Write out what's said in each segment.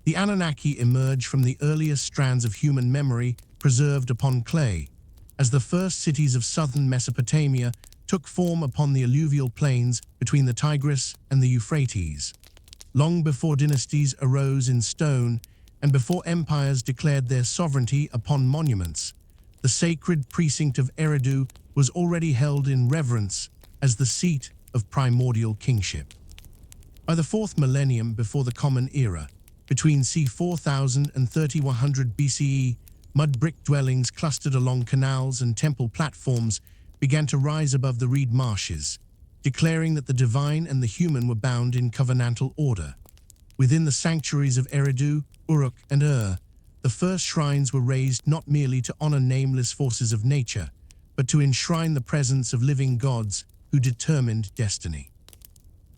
The Anunnaki emerge from the earliest strands of human memory preserved upon clay, as the first cities of southern Mesopotamia took form upon the alluvial plains between the Tigris and the Euphrates. Long before dynasties arose in stone and before empires declared their sovereignty upon monuments, the sacred precinct of Eridu was already held in reverence as the seat of primordial kingship. By the 4th millennium before the Common Era, between c. 4000 and 3100 BCE, mud brick dwellings clustered along canals and temple platforms began to rise above the reed marshes, declaring that the divine and the human were bound in covenantal order. Within the sanctuaries of Eridu, Uruk, and the first shrines were raised not merely to honor nameless forces of nature, but to enshrine the presence of living gods who determined destiny.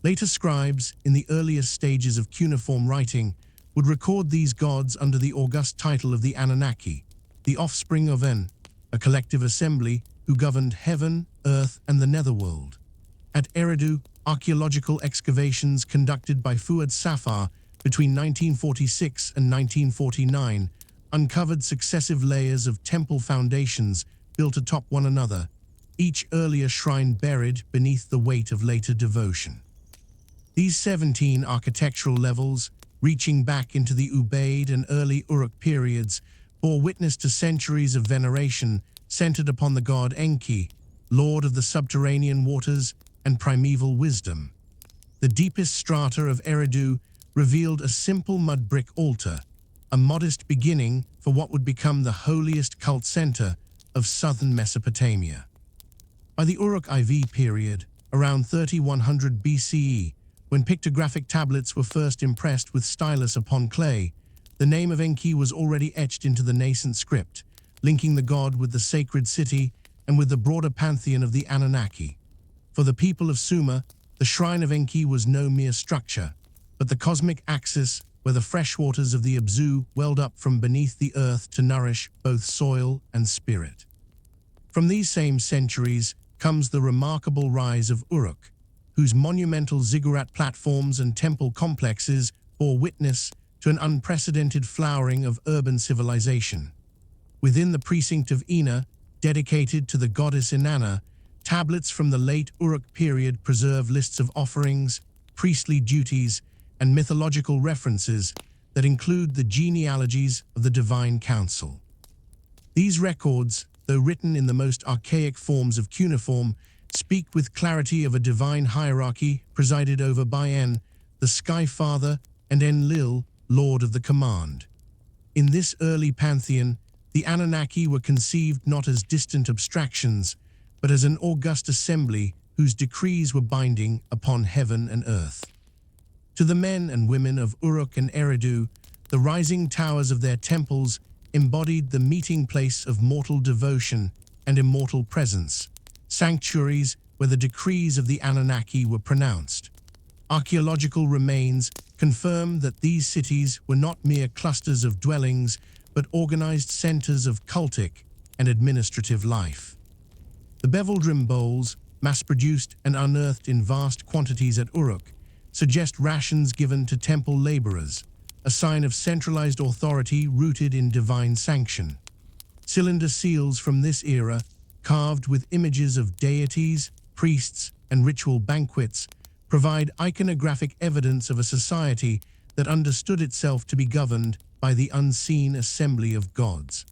Later scribes, in the earliest stages of cuneiform writing, would record these gods under the august title of the Anunnaki, the offspring of En, a collective assembly who governed heaven, earth, and the netherworld. At Eridu, archaeological excavations conducted by Fuad Safar between 1946 and 1949 uncovered successive layers of temple foundations built atop one another, each earlier shrine buried beneath the weight of later devotion. These 17 architectural levels, reaching back into the Ubaid and early Uruk periods, bore witness to centuries of veneration centered upon the god Enki, lord of the subterranean waters and primeval wisdom. The deepest strata of Eridu revealed a simple mud brick altar, a modest beginning for what would become the holiest cult center of southern Mesopotamia. By the Uruk IV period, around 3100 BCE, when pictographic tablets were first impressed with stylus upon clay, the name of Enki was already etched into the nascent script, linking the god with the sacred city and with the broader pantheon of the Anunnaki. For the people of Sumer, the shrine of Enki was no mere structure, but the cosmic axis where the freshwaters of the Abzu welled up from beneath the earth to nourish both soil and spirit. From these same centuries comes the remarkable rise of Uruk, whose monumental ziggurat platforms and temple complexes bore witness to an unprecedented flowering of urban civilization. Within the precinct of Ina, dedicated to the goddess Inanna, tablets from the late Uruk period preserve lists of offerings, priestly duties, and mythological references that include the genealogies of the divine council. These records, though written in the most archaic forms of cuneiform, speak with clarity of a divine hierarchy presided over by En, the Sky Father, and Enlil, Lord of the Command. In this early pantheon, the Anunnaki were conceived not as distant abstractions, but as an august assembly whose decrees were binding upon heaven and earth. To the men and women of Uruk and Eridu, the rising towers of their temples embodied the meeting place of mortal devotion and immortal presence, sanctuaries where the decrees of the Anunnaki were pronounced. Archaeological remains confirm that these cities were not mere clusters of dwellings, but organized centers of cultic and administrative life. The beveled rim bowls, mass-produced and unearthed in vast quantities at Uruk, suggest rations given to temple laborers, a sign of centralized authority rooted in divine sanction. Cylinder seals from this era, carved with images of deities, priests, and ritual banquets, provide iconographic evidence of a society that understood itself to be governed by the unseen assembly of gods.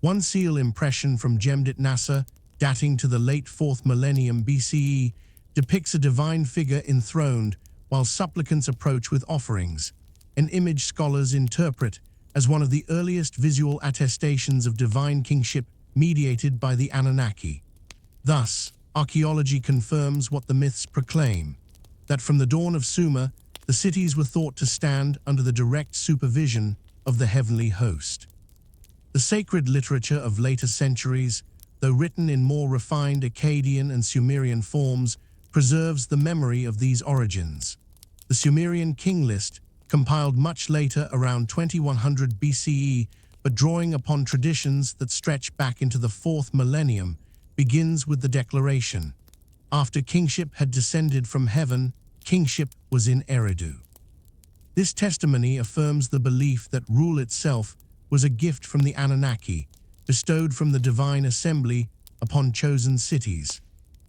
One seal impression from Jemdet Nasser, dating to the late 4th millennium BCE, depicts a divine figure enthroned while supplicants approach with offerings, an image scholars interpret as one of the earliest visual attestations of divine kingship mediated by the Anunnaki. Thus, archaeology confirms what the myths proclaim, that from the dawn of Sumer, the cities were thought to stand under the direct supervision of the heavenly host. The sacred literature of later centuries, though written in more refined Akkadian and Sumerian forms, preserves the memory of these origins. The Sumerian king list, compiled much later around 2100 BCE, but drawing upon traditions that stretch back into the 4th millennium, begins with the declaration, "After kingship had descended from heaven, kingship was in Eridu." This testimony affirms the belief that rule itself was a gift from the Anunnaki, bestowed from the divine assembly upon chosen cities.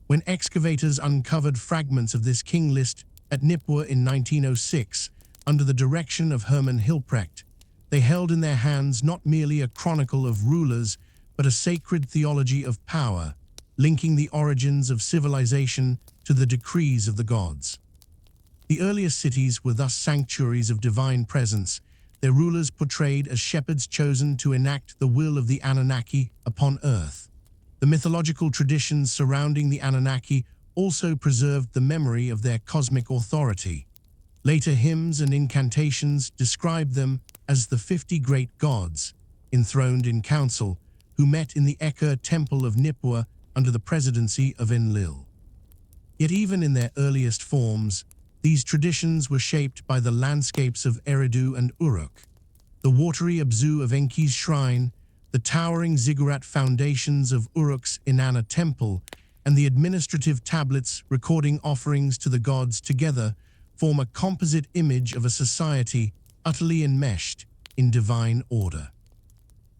When excavators uncovered fragments of this king list at Nippur in 1906, under the direction of Hermann Hilprecht, they held in their hands not merely a chronicle of rulers, but a sacred theology of power, linking the origins of civilization to the decrees of the gods. The earliest cities were thus sanctuaries of divine presence, their rulers portrayed as shepherds chosen to enact the will of the Anunnaki upon earth. The mythological traditions surrounding the Anunnaki also preserved the memory of their cosmic authority. Later hymns and incantations describe them as the 50 great gods, enthroned in council, who met in the Eker temple of Nippur under the presidency of Enlil. Yet even in their earliest forms, these traditions were shaped by the landscapes of Eridu and Uruk, the watery Abzu of Enki's shrine, the towering ziggurat foundations of Uruk's Inanna temple, and the administrative tablets recording offerings to the gods together form a composite image of a society utterly enmeshed in divine order.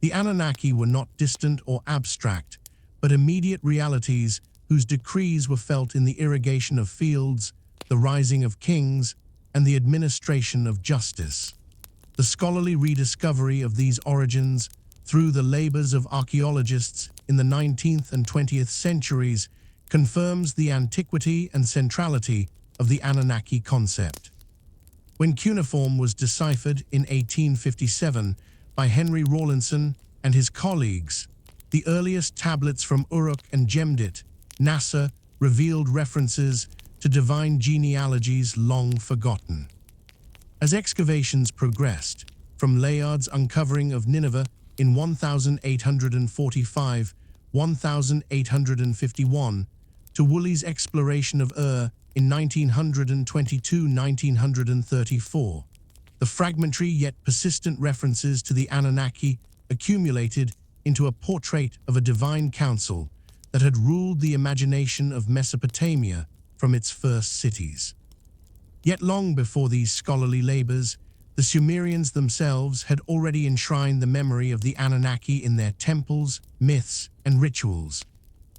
The Anunnaki were not distant or abstract, but immediate realities whose decrees were felt in the irrigation of fields, the rising of kings, and the administration of justice. The scholarly rediscovery of these origins through the labors of archaeologists in the 19th and 20th centuries confirms the antiquity and centrality of the Anunnaki concept. When cuneiform was deciphered in 1857 by Henry Rawlinson and his colleagues, the earliest tablets from Uruk and Gemdit, NASA, revealed references to divine genealogies long forgotten. As excavations progressed, from Layard's uncovering of Nineveh in 1845, 1851, to Woolley's exploration of Ur in 1922-1934, the fragmentary yet persistent references to the Anunnaki accumulated into a portrait of a divine council that had ruled the imagination of Mesopotamia from its first cities. Yet long before these scholarly labors, the Sumerians themselves had already enshrined the memory of the Anunnaki in their temples, myths, and rituals.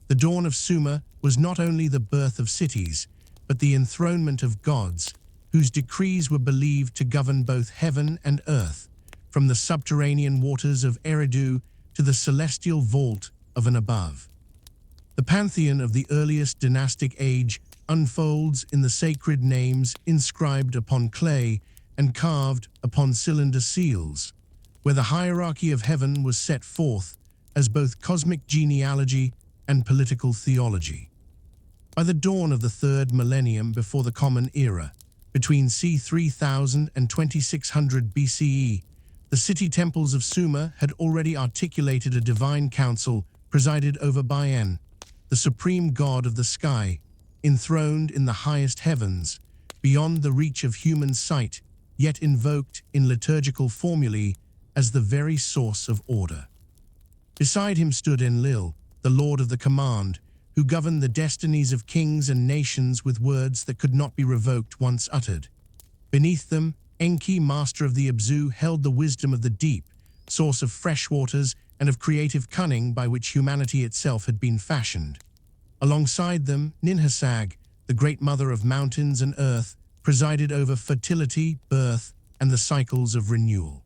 The dawn of Sumer was not only the birth of cities, but the enthronement of gods, whose decrees were believed to govern both heaven and earth, from the subterranean waters of Eridu to the celestial vault of an above. The pantheon of the earliest dynastic age unfolds in the sacred names inscribed upon clay and carved upon cylinder seals, where the hierarchy of heaven was set forth as both cosmic genealogy and political theology. By the dawn of the third millennium before the Common Era, between c. 3000 and 2600 BCE, the city temples of Sumer had already articulated a divine council presided over by En, the supreme god of the sky, enthroned in the highest heavens, beyond the reach of human sight, yet invoked in liturgical formulae as the very source of order. Beside him stood Enlil, the lord of the command, who governed the destinies of kings and nations with words that could not be revoked once uttered. Beneath them, Enki, master of the Abzu, held the wisdom of the deep, source of fresh waters and of creative cunning by which humanity itself had been fashioned. Alongside them, Ninhursag, the great mother of mountains and earth, presided over fertility, birth, and the cycles of renewal.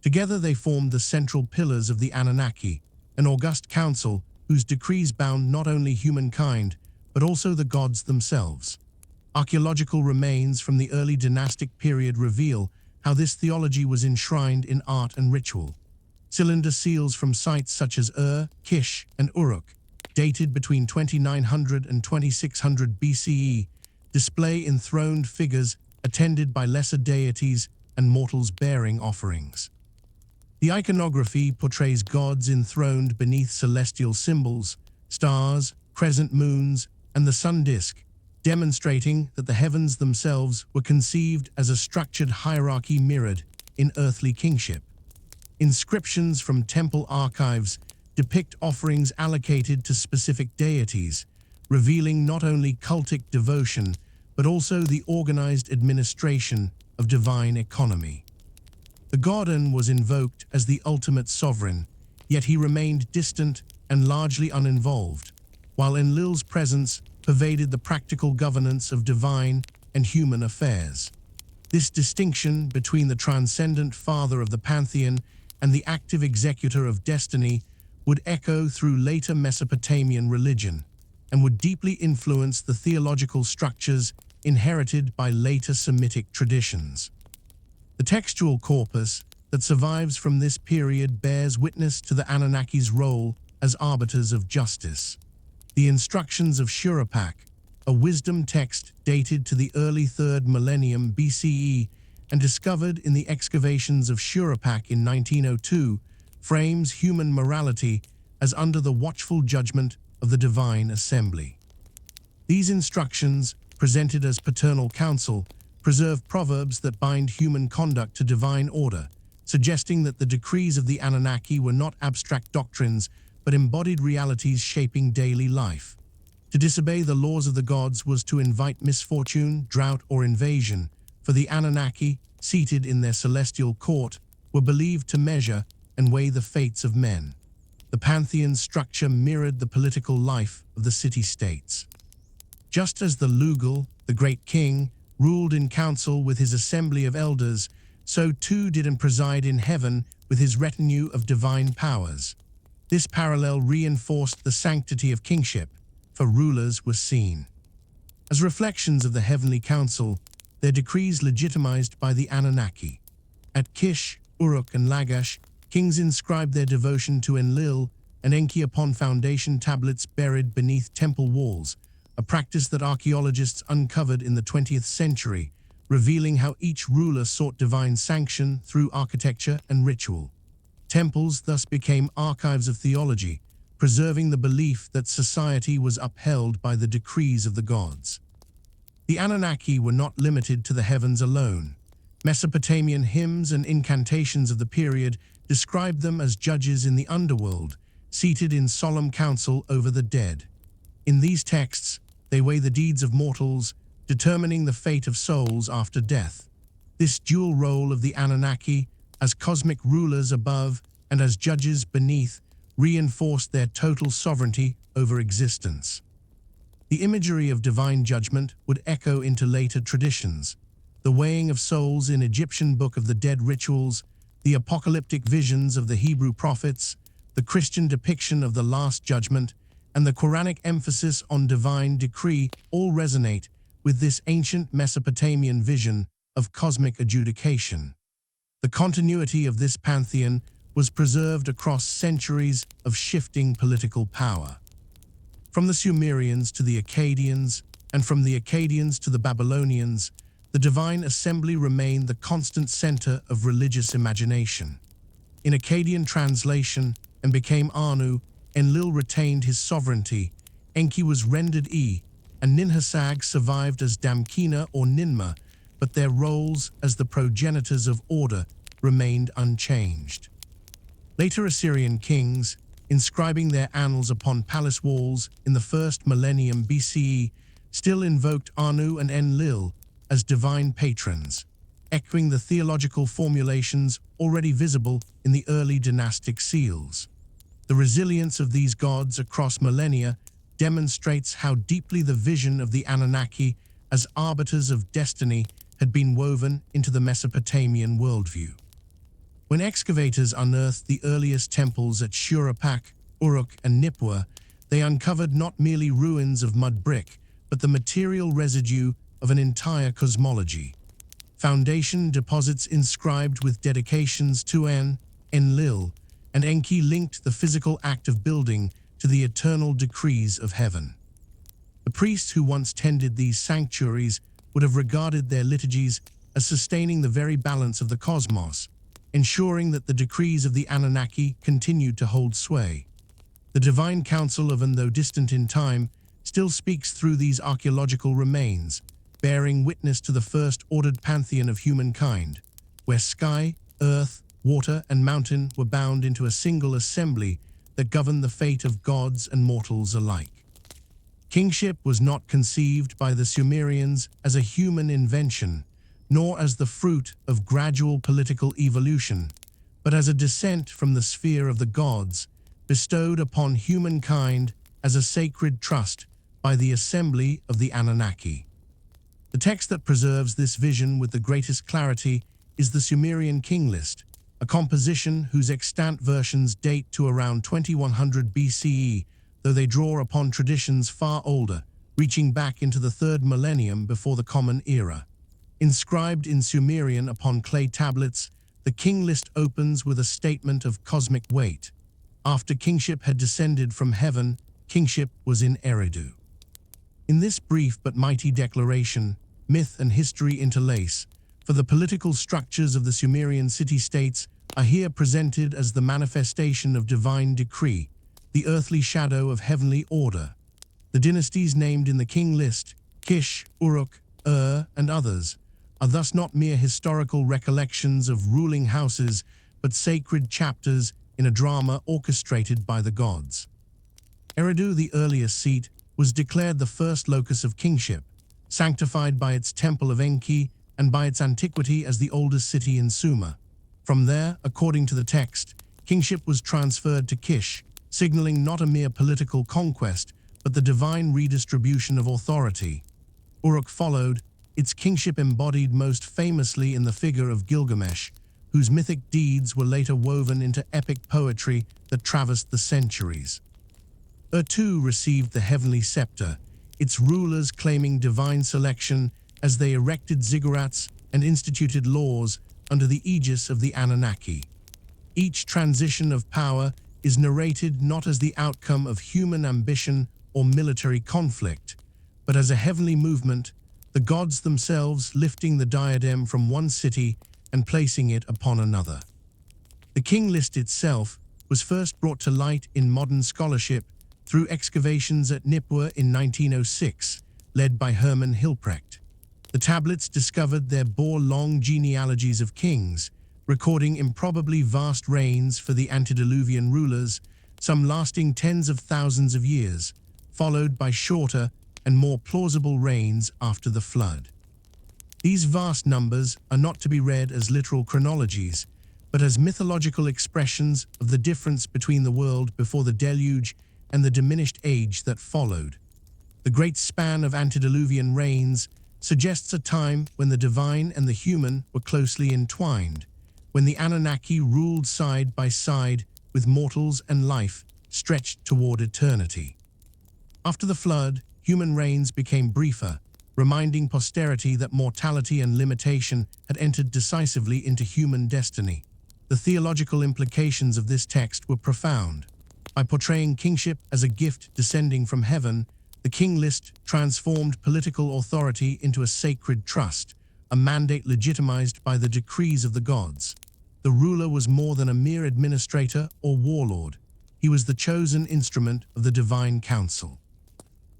Together they formed the central pillars of the Anunnaki, an august council whose decrees bound not only humankind, but also the gods themselves. Archaeological remains from the early dynastic period reveal how this theology was enshrined in art and ritual. Cylinder seals from sites such as Ur, Kish, and Uruk, dated between 2900 and 2600 BCE, display enthroned figures attended by lesser deities and mortals bearing offerings. The iconography portrays gods enthroned beneath celestial symbols, stars, crescent moons, and the sun disk, demonstrating that the heavens themselves were conceived as a structured hierarchy mirrored in earthly kingship. Inscriptions from temple archives depict offerings allocated to specific deities, revealing not only cultic devotion, but also the organized administration of divine economy. The god An was invoked as the ultimate sovereign, yet he remained distant and largely uninvolved, while Enlil's presence pervaded the practical governance of divine and human affairs. This distinction between the transcendent father of the pantheon and the active executor of destiny would echo through later Mesopotamian religion and would deeply influence the theological structures inherited by later Semitic traditions. The textual corpus that survives from this period bears witness to the Anunnaki's role as arbiters of justice. The instructions of Shuruppak, a wisdom text dated to the early 3rd millennium BCE and discovered in the excavations of Shuruppak in 1902, frames human morality as under the watchful judgment of the divine assembly. These instructions, presented as paternal counsel, preserve proverbs that bind human conduct to divine order, suggesting that the decrees of the Anunnaki were not abstract doctrines but embodied realities shaping daily life. To disobey the laws of the gods was to invite misfortune, drought, or invasion, for the Anunnaki, seated in their celestial court, were believed to measure and weigh the fates of men. The pantheon's structure mirrored the political life of the city-states. Just as the Lugal, the great king, ruled in council with his assembly of elders, so too did An preside in heaven with his retinue of divine powers. This parallel reinforced the sanctity of kingship, for rulers were seen as reflections of the heavenly council, their decrees legitimized by the Anunnaki. At Kish, Uruk, and Lagash, kings inscribed their devotion to Enlil and Enki upon foundation tablets buried beneath temple walls, a practice that archaeologists uncovered in the 20th century, revealing how each ruler sought divine sanction through architecture and ritual. Temples thus became archives of theology, preserving the belief that society was upheld by the decrees of the gods. The Anunnaki were not limited to the heavens alone. Mesopotamian hymns and incantations of the period described them as judges in the underworld, seated in solemn council over the dead. In these texts, they weigh the deeds of mortals, determining the fate of souls after death. This dual role of the Anunnaki, as cosmic rulers above and as judges beneath, reinforced their total sovereignty over existence. The imagery of divine judgment would echo into later traditions. The weighing of souls in Egyptian Book of the Dead rituals, the apocalyptic visions of the Hebrew prophets, the Christian depiction of the Last Judgment, and the Quranic emphasis on divine decree all resonate with this ancient Mesopotamian vision of cosmic adjudication. The continuity of this pantheon was preserved across centuries of shifting political power. From the Sumerians to the Akkadians, and from the Akkadians to the Babylonians, the divine assembly remained the constant center of religious imagination. In Akkadian translation, and became Anu, Enlil retained his sovereignty, Enki was rendered E, and Ninhursag survived as Damkina or Ninmah, but their roles as the progenitors of order remained unchanged. Later Assyrian kings, inscribing their annals upon palace walls in the 1st millennium BCE, still invoked Anu and Enlil as divine patrons, echoing the theological formulations already visible in the early dynastic seals. The resilience of these gods across millennia demonstrates how deeply the vision of the Anunnaki as arbiters of destiny had been woven into the Mesopotamian worldview. When excavators unearthed the earliest temples at Shuruppak, Uruk, and Nippur, they uncovered not merely ruins of mud brick, but the material residue of an entire cosmology. Foundation deposits inscribed with dedications to An, Enlil, and Enki linked the physical act of building to the eternal decrees of heaven. The priests who once tended these sanctuaries would have regarded their liturgies as sustaining the very balance of the cosmos, ensuring that the decrees of the Anunnaki continued to hold sway. The divine council of An, though distant in time, still speaks through these archaeological remains, bearing witness to the first ordered pantheon of humankind, where sky, earth, water, and mountain were bound into a single assembly that governed the fate of gods and mortals alike. Kingship was not conceived by the Sumerians as a human invention, nor as the fruit of gradual political evolution, but as a descent from the sphere of the gods, bestowed upon humankind as a sacred trust by the assembly of the Anunnaki. The text that preserves this vision with the greatest clarity is the Sumerian king list, a composition whose extant versions date to around 2100 BCE, though they draw upon traditions far older, reaching back into the third millennium before the Common Era. Inscribed in Sumerian upon clay tablets, the king list opens with a statement of cosmic weight. After kingship had descended from heaven, kingship was in Eridu. In this brief but mighty declaration, myth and history interlace, for the political structures of the Sumerian city-states are here presented as the manifestation of divine decree, the earthly shadow of heavenly order. The dynasties named in the king list, Kish, Uruk, and others, are thus not mere historical recollections of ruling houses, but sacred chapters in a drama orchestrated by the gods. Eridu, the earliest seat, was declared the first locus of kingship, sanctified by its temple of Enki and by its antiquity as the oldest city in Sumer. From there, according to the text, kingship was transferred to Kish, signaling not a mere political conquest, but the divine redistribution of authority. Uruk followed, its kingship embodied most famously in the figure of Gilgamesh, whose mythic deeds were later woven into epic poetry that traversed the centuries. Too received the heavenly scepter, its rulers claiming divine selection as they erected ziggurats and instituted laws under the aegis of the Anunnaki. Each transition of power is narrated not as the outcome of human ambition or military conflict, but as a heavenly movement, the gods themselves lifting the diadem from one city and placing it upon another. The king list itself was first brought to light in modern scholarship through excavations at Nippur in 1906, led by Hermann Hilprecht. The tablets discovered there bore long genealogies of kings, recording improbably vast reigns for the antediluvian rulers, some lasting tens of thousands of years, followed by shorter and more plausible reigns after the flood. These vast numbers are not to be read as literal chronologies, but as mythological expressions of the difference between the world before the deluge and the diminished age that followed. The great span of antediluvian reigns suggests a time when the divine and the human were closely entwined, when the Anunnaki ruled side by side with mortals and life stretched toward eternity. After the flood, human reigns became briefer, reminding posterity that mortality and limitation had entered decisively into human destiny. The theological implications of this text were profound. By portraying kingship as a gift descending from heaven, the king list transformed political authority into a sacred trust, a mandate legitimized by the decrees of the gods. The ruler was more than a mere administrator or warlord. He was the chosen instrument of the divine council.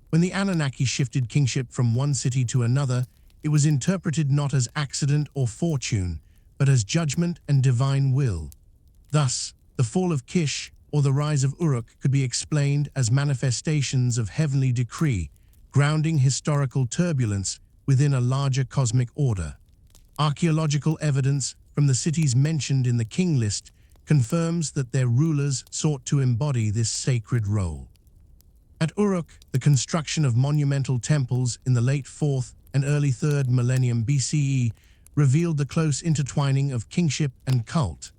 When the Anunnaki shifted kingship from one city to another, it was interpreted not as accident or fortune, but as judgment and divine will. Thus, the fall of Kish or the rise of Uruk could be explained as manifestations of heavenly decree, grounding historical turbulence within a larger cosmic order. Archaeological evidence from the cities mentioned in the king list confirms that their rulers sought to embody this sacred role. At Uruk, the construction of monumental temples in the late 4th and early 3rd millennium BCE revealed the close intertwining of kingship and cult.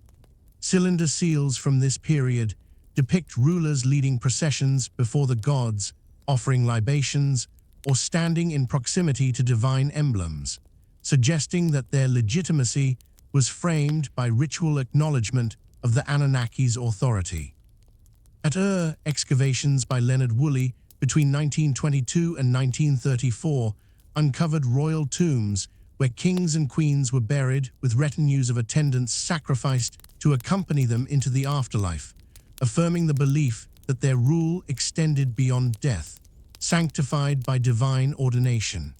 Cylinder seals from this period depict rulers leading processions before the gods, offering libations, or standing in proximity to divine emblems, suggesting that their legitimacy was framed by ritual acknowledgement of the Anunnaki's authority. At excavations by Leonard Woolley between 1922 and 1934 uncovered royal tombs where kings and queens were buried with retinues of attendants sacrificed to accompany them into the afterlife, affirming the belief that their rule extended beyond death, sanctified by divine ordination.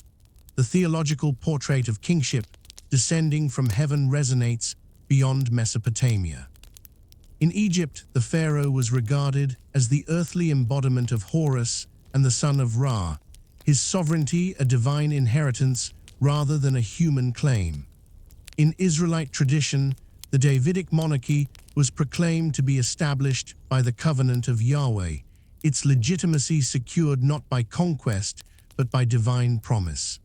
The theological portrait of kingship descending from heaven resonates beyond Mesopotamia. In Egypt, the pharaoh was regarded as the earthly embodiment of Horus and the son of Ra, his sovereignty a divine inheritance rather than a human claim. In Israelite tradition, the Davidic monarchy was proclaimed to be established by the covenant of Yahweh, its legitimacy secured not by conquest, but by divine promise.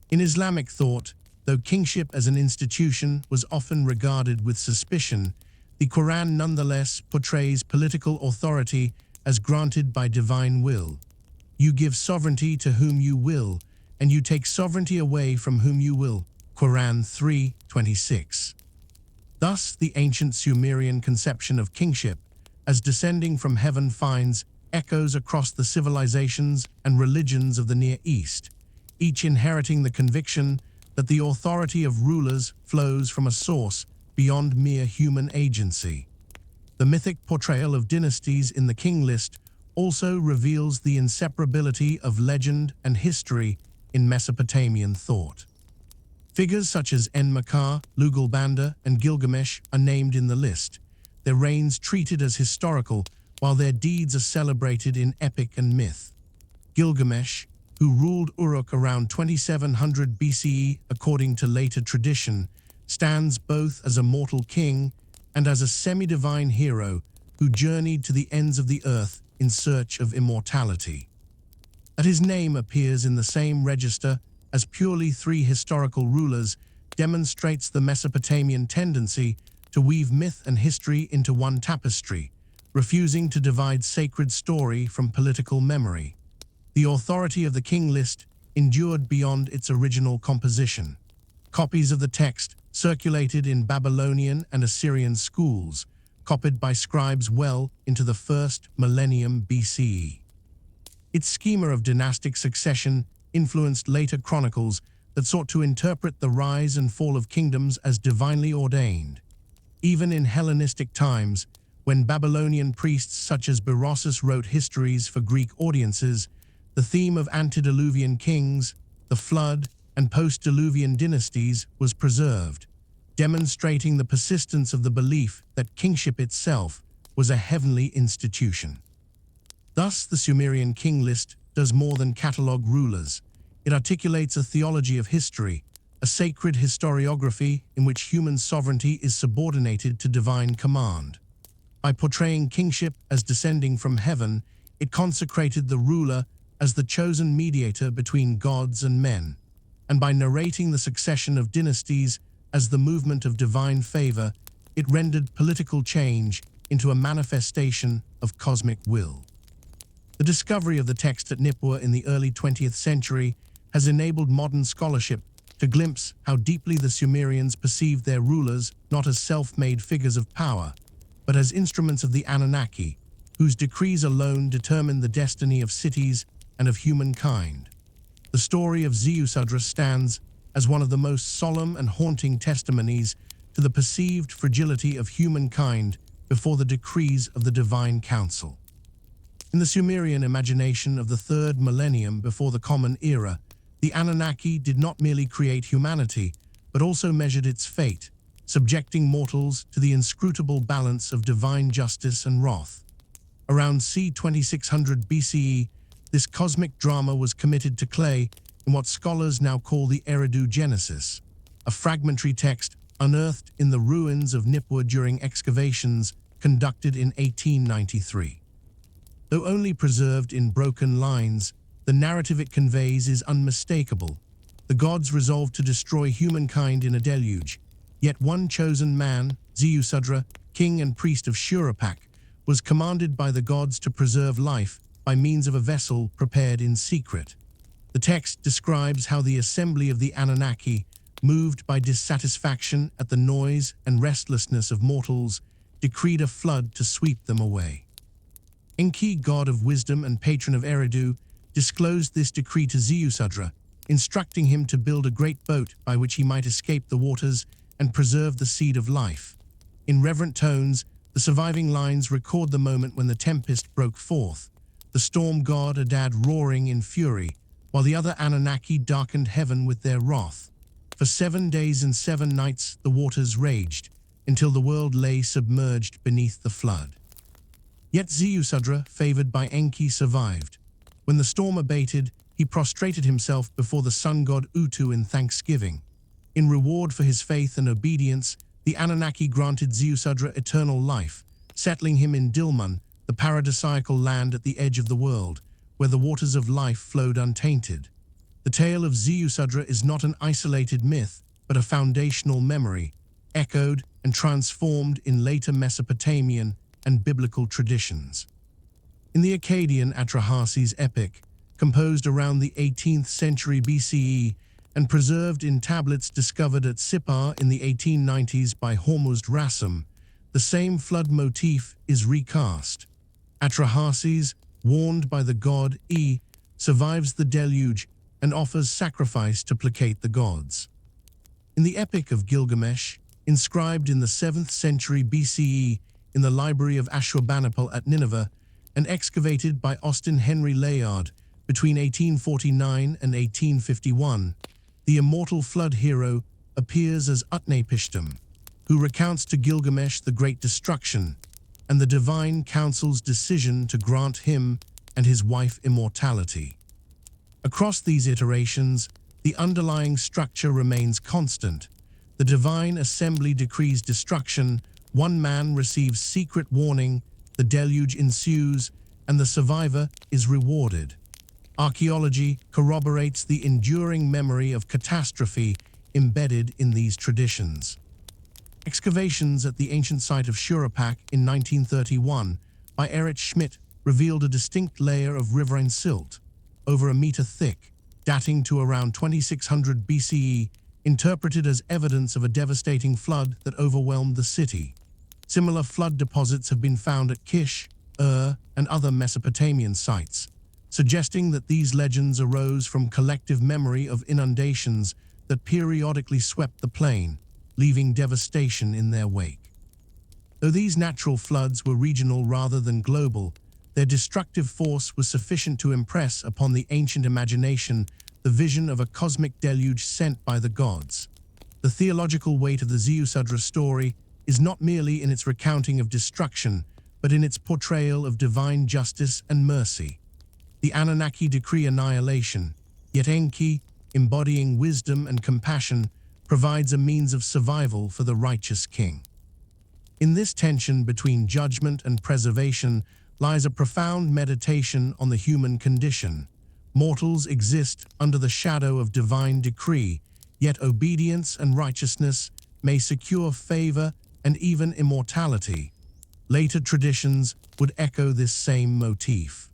In Islamic thought, though kingship as an institution was often regarded with suspicion, the Quran nonetheless portrays political authority as granted by divine will. You give sovereignty to whom you will, and you take sovereignty away from whom you will. Quran 3:26. Thus, the ancient Sumerian conception of kingship as descending from heaven finds echoes across the civilizations and religions of the Near East, each inheriting the conviction that the authority of rulers flows from a source beyond mere human agency. The mythic portrayal of dynasties in the king list also reveals the inseparability of legend and history in Mesopotamian thought. Figures such as Enmakar, Lugalbanda, and Gilgamesh are named in the list, their reigns treated as historical while their deeds are celebrated in epic and myth. Gilgamesh, who ruled Uruk around 2700 BCE according to later tradition, stands both as a mortal king and as a semi-divine hero who journeyed to the ends of the earth in search of immortality. That his name appears in the same register as purely three historical rulers demonstrates the Mesopotamian tendency to weave myth and history into one tapestry, refusing to divide sacred story from political memory. The authority of the king list endured beyond its original composition. Copies of the text circulated in Babylonian and Assyrian schools, copied by scribes well into the first millennium BCE. Its schema of dynastic succession influenced later chronicles that sought to interpret the rise and fall of kingdoms as divinely ordained. Even in Hellenistic times, when Babylonian priests such as Berossus wrote histories for Greek audiences, the theme of antediluvian kings, the flood, and post-diluvian dynasties was preserved, demonstrating the persistence of the belief that kingship itself was a heavenly institution. Thus, the Sumerian king list does more than catalogue rulers. It articulates a theology of history, a sacred historiography in which human sovereignty is subordinated to divine command. By portraying kingship as descending from heaven, it consecrated the ruler as the chosen mediator between gods and men, and by narrating the succession of dynasties as the movement of divine favor, it rendered political change into a manifestation of cosmic will. The discovery of the text at Nippur in the early 20th century has enabled modern scholarship to glimpse how deeply the Sumerians perceived their rulers not as self-made figures of power, but as instruments of the Anunnaki, whose decrees alone determined the destiny of cities and of humankind. The story of Ziusudra stands as one of the most solemn and haunting testimonies to the perceived fragility of humankind before the decrees of the Divine Council. In the Sumerian imagination of the third millennium before the Common Era, the Anunnaki did not merely create humanity, but also measured its fate, subjecting mortals to the inscrutable balance of divine justice and wrath. Around c. 2600 BCE, this cosmic drama was committed to clay in what scholars now call the Eridu Genesis, a fragmentary text unearthed in the ruins of Nippur during excavations conducted in 1893. Though only preserved in broken lines, the narrative it conveys is unmistakable. The gods resolved to destroy humankind in a deluge, yet one chosen man, Ziusudra, king and priest of Shuruppak, was commanded by the gods to preserve life by means of a vessel prepared in secret. The text describes how the assembly of the Anunnaki, moved by dissatisfaction at the noise and restlessness of mortals, decreed a flood to sweep them away. Enki, god of wisdom and patron of Eridu, disclosed this decree to Ziusudra, instructing him to build a great boat by which he might escape the waters and preserve the seed of life. In reverent tones, the surviving lines record the moment when the tempest broke forth, the storm god Adad roaring in fury, while the other Anunnaki darkened heaven with their wrath. For 7 days and 7 nights the waters raged, until the world lay submerged beneath the flood. Yet Ziusudra, favored by Enki, survived. When the storm abated, he prostrated himself before the sun god Utu in thanksgiving. In reward for his faith and obedience, the Anunnaki granted Ziusudra eternal life, settling him in Dilmun, the paradisiacal land at the edge of the world, where the waters of life flowed untainted. The tale of Ziusudra is not an isolated myth, but a foundational memory, echoed and transformed in later Mesopotamian and biblical traditions. In the Akkadian Atrahasis epic, composed around the 18th century BCE and preserved in tablets discovered at Sippar in the 1890s by Hormuzd Rassam, the same flood motif is recast. Atrahasis, warned by the god E, survives the deluge and offers sacrifice to placate the gods. In the Epic of Gilgamesh, inscribed in the 7th century BCE in the library of Ashurbanipal at Nineveh and excavated by Austin Henry Layard between 1849 and 1851, the immortal flood hero appears as Utnapishtim, who recounts to Gilgamesh the great destruction and the divine council's decision to grant him and his wife immortality. Across these iterations, the underlying structure remains constant. The divine assembly decrees destruction, one man receives secret warning, the deluge ensues, and the survivor is rewarded. Archaeology corroborates the enduring memory of catastrophe embedded in these traditions. Excavations at the ancient site of Shurapak in 1931 by Erich Schmidt revealed a distinct layer of riverine silt, over a meter thick, dating to around 2600 BCE, interpreted as evidence of a devastating flood that overwhelmed the city. Similar flood deposits have been found at Kish, and other Mesopotamian sites, suggesting that these legends arose from collective memory of inundations that periodically swept the plain, leaving devastation in their wake. Though these natural floods were regional rather than global, their destructive force was sufficient to impress upon the ancient imagination the vision of a cosmic deluge sent by the gods. The theological weight of the Ziusudra story is not merely in its recounting of destruction, but in its portrayal of divine justice and mercy. The Anunnaki decree annihilation, yet Enki, embodying wisdom and compassion, provides a means of survival for the righteous king. In this tension between judgment and preservation lies a profound meditation on the human condition. Mortals exist under the shadow of divine decree, yet obedience and righteousness may secure favor and even immortality. Later traditions would echo this same motif.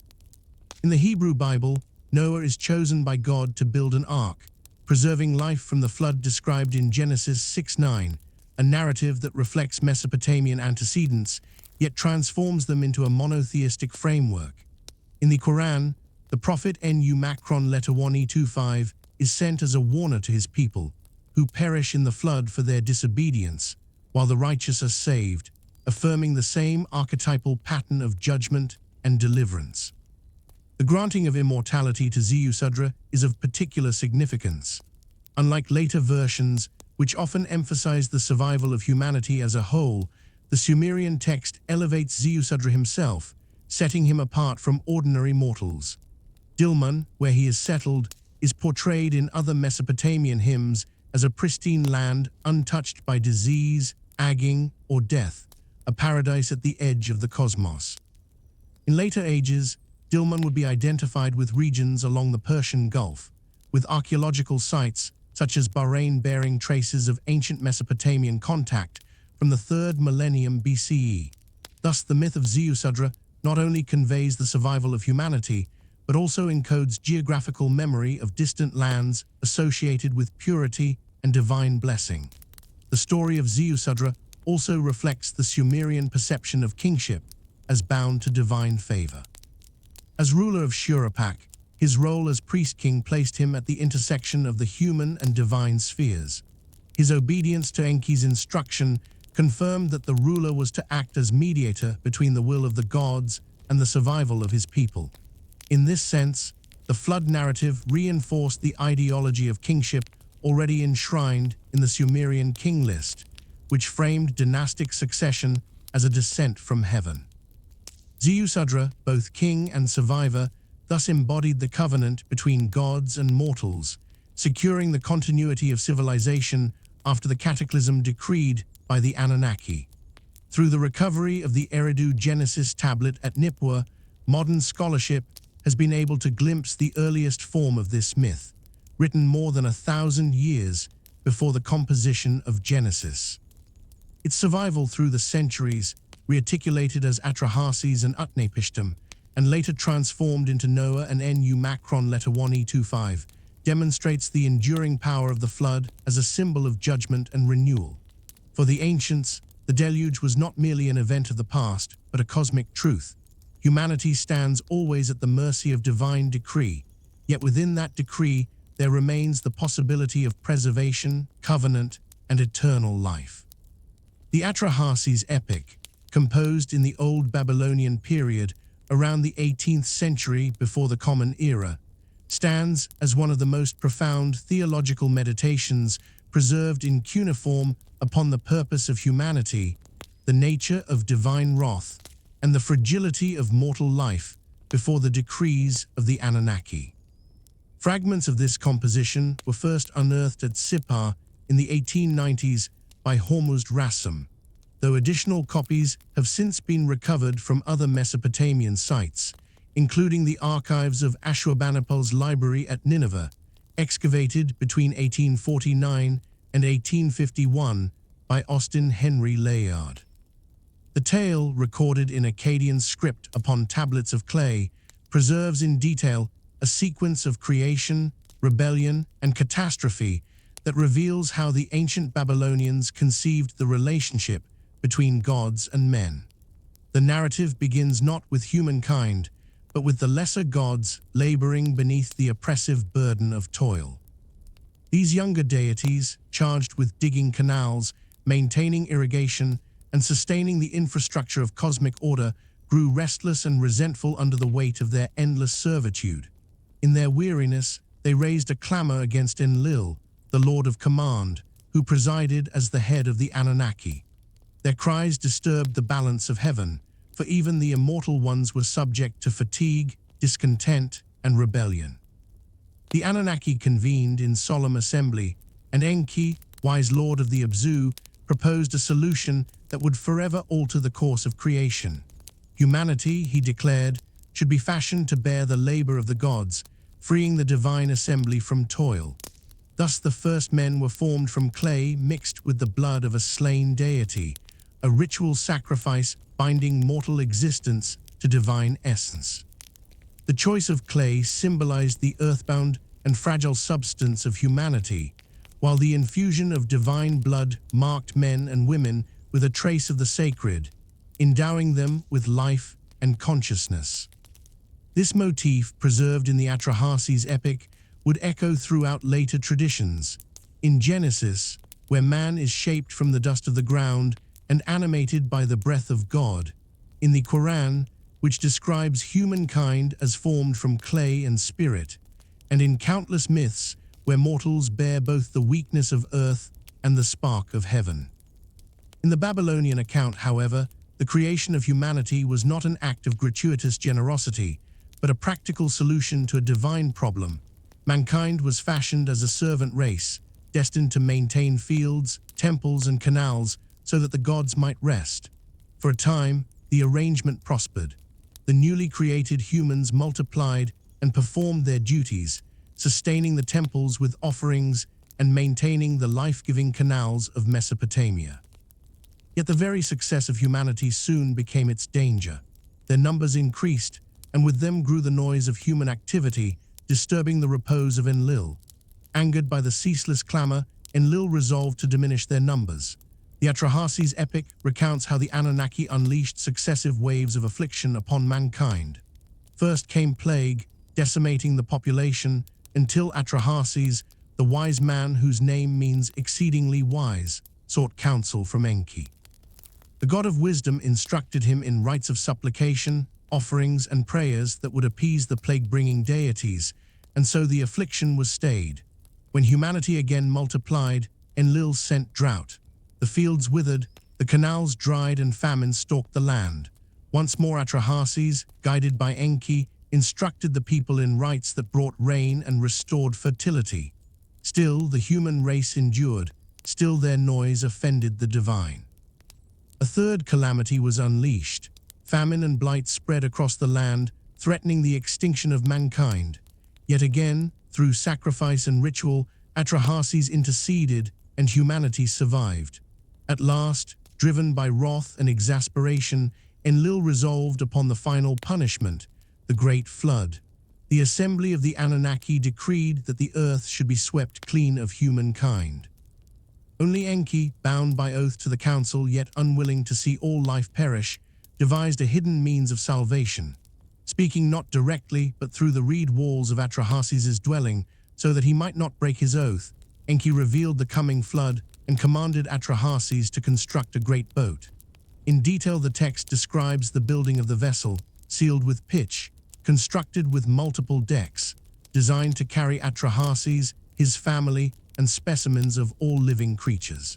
In the Hebrew Bible, Noah is chosen by God to build an ark, preserving life from the flood described in Genesis 6:9, a narrative that reflects Mesopotamian antecedents, yet transforms them into a monotheistic framework. In the Quran, the prophet Nu Macron letter 1E25 is sent as a warner to his people, who perish in the flood for their disobedience, while the righteous are saved, affirming the same archetypal pattern of judgment and deliverance. The granting of immortality to Ziusudra is of particular significance. Unlike later versions, which often emphasize the survival of humanity as a whole, the Sumerian text elevates Ziusudra himself, setting him apart from ordinary mortals. Dilmun, where he is settled, is portrayed in other Mesopotamian hymns as a pristine land untouched by disease, aging, or death, a paradise at the edge of the cosmos. In later ages, Dilmun would be identified with regions along the Persian Gulf, with archaeological sites such as Bahrain bearing traces of ancient Mesopotamian contact from the 3rd millennium BCE. Thus, the myth of Ziusudra not only conveys the survival of humanity, but also encodes geographical memory of distant lands associated with purity and divine blessing. The story of Ziusudra also reflects the Sumerian perception of kingship as bound to divine favor. As ruler of Shurapak, his role as priest-king placed him at the intersection of the human and divine spheres. His obedience to Enki's instruction confirmed that the ruler was to act as mediator between the will of the gods and the survival of his people. In this sense, the flood narrative reinforced the ideology of kingship already enshrined in the Sumerian king list, which framed dynastic succession as a descent from heaven. Ziusudra, both king and survivor, thus embodied the covenant between gods and mortals, securing the continuity of civilization after the cataclysm decreed by the Anunnaki. Through the recovery of the Eridu Genesis tablet at Nippur, modern scholarship has been able to glimpse the earliest form of this myth, written more than 1,000 years before the composition of Genesis. Its survival through the centuries, rearticulated as Atrahasis and Utnapishtim, and later transformed into Noah and Nu Macron letter 1E25, demonstrates the enduring power of the flood as a symbol of judgment and renewal. For the ancients, the deluge was not merely an event of the past, but a cosmic truth. Humanity stands always at the mercy of divine decree, yet within that decree there remains the possibility of preservation, covenant, and eternal life. The Atrahasis epic, composed in the Old Babylonian period around the 18th century before the Common Era, stands as one of the most profound theological meditations preserved in cuneiform upon the purpose of humanity, the nature of divine wrath, and the fragility of mortal life before the decrees of the Anunnaki. Fragments of this composition were first unearthed at Sippar in the 1890s by Hormuzd Rassam, though additional copies have since been recovered from other Mesopotamian sites, including the archives of Ashurbanipal's library at Nineveh, excavated between 1849 and 1851 by Austin Henry Layard. The tale, recorded in Akkadian script upon tablets of clay, preserves in detail a sequence of creation, rebellion, and catastrophe that reveals how the ancient Babylonians conceived the relationship between gods and men. The narrative begins not with humankind, but with the lesser gods laboring beneath the oppressive burden of toil. These younger deities, charged with digging canals, maintaining irrigation, and sustaining the infrastructure of cosmic order, grew restless and resentful under the weight of their endless servitude. In their weariness, they raised a clamor against Enlil, the Lord of Command, who presided as the head of the Anunnaki. Their cries disturbed the balance of heaven, for even the immortal ones were subject to fatigue, discontent, and rebellion. The Anunnaki convened in solemn assembly, and Enki, wise lord of the Abzu, proposed a solution that would forever alter the course of creation. Humanity, he declared, should be fashioned to bear the labor of the gods, freeing the divine assembly from toil. Thus the first men were formed from clay mixed with the blood of a slain deity, a ritual sacrifice binding mortal existence to divine essence. The choice of clay symbolized the earthbound and fragile substance of humanity, while the infusion of divine blood marked men and women with a trace of the sacred, endowing them with life and consciousness. This motif, preserved in the Atrahasis epic, would echo throughout later traditions. In Genesis, where man is shaped from the dust of the ground and animated by the breath of God. In the Quran, which describes humankind as formed from clay and spirit, and in countless myths where mortals bear both the weakness of earth and the spark of heaven. In the Babylonian account, however, the creation of humanity was not an act of gratuitous generosity, but a practical solution to a divine problem. Mankind was fashioned as a servant race, destined to maintain fields, temples, and canals so that the gods might rest. For a time, the arrangement prospered. The newly created humans multiplied and performed their duties, sustaining the temples with offerings and maintaining the life-giving canals of Mesopotamia. Yet the very success of humanity soon became its danger. Their numbers increased, and with them grew the noise of human activity, disturbing the repose of Enlil. Angered by the ceaseless clamor, Enlil resolved to diminish their numbers. The Atrahasis epic recounts how the Anunnaki unleashed successive waves of affliction upon mankind. First came plague, decimating the population, until Atrahasis, the wise man whose name means exceedingly wise, sought counsel from Enki. The god of wisdom instructed him in rites of supplication, offerings, and prayers that would appease the plague-bringing deities, and so the affliction was stayed. When humanity again multiplied, Enlil sent drought. The fields withered, the canals dried, and famine stalked the land. Once more Atrahasis, guided by Enki, instructed the people in rites that brought rain and restored fertility. Still, the human race endured. Still, their noise offended the divine. A third calamity was unleashed. Famine and blight spread across the land, threatening the extinction of mankind. Yet again, through sacrifice and ritual, Atrahasis interceded and humanity survived. At last, driven by wrath and exasperation, Enlil resolved upon the final punishment, the Great Flood. The assembly of the Anunnaki decreed that the earth should be swept clean of humankind. Only Enki, bound by oath to the council yet unwilling to see all life perish, devised a hidden means of salvation. Speaking not directly but through the reed walls of Atrahasis' dwelling, so that he might not break his oath, Enki revealed the coming flood and commanded Atrahasis to construct a great boat. In detail, the text describes the building of the vessel, sealed with pitch, constructed with multiple decks, designed to carry Atrahasis, his family, and specimens of all living creatures.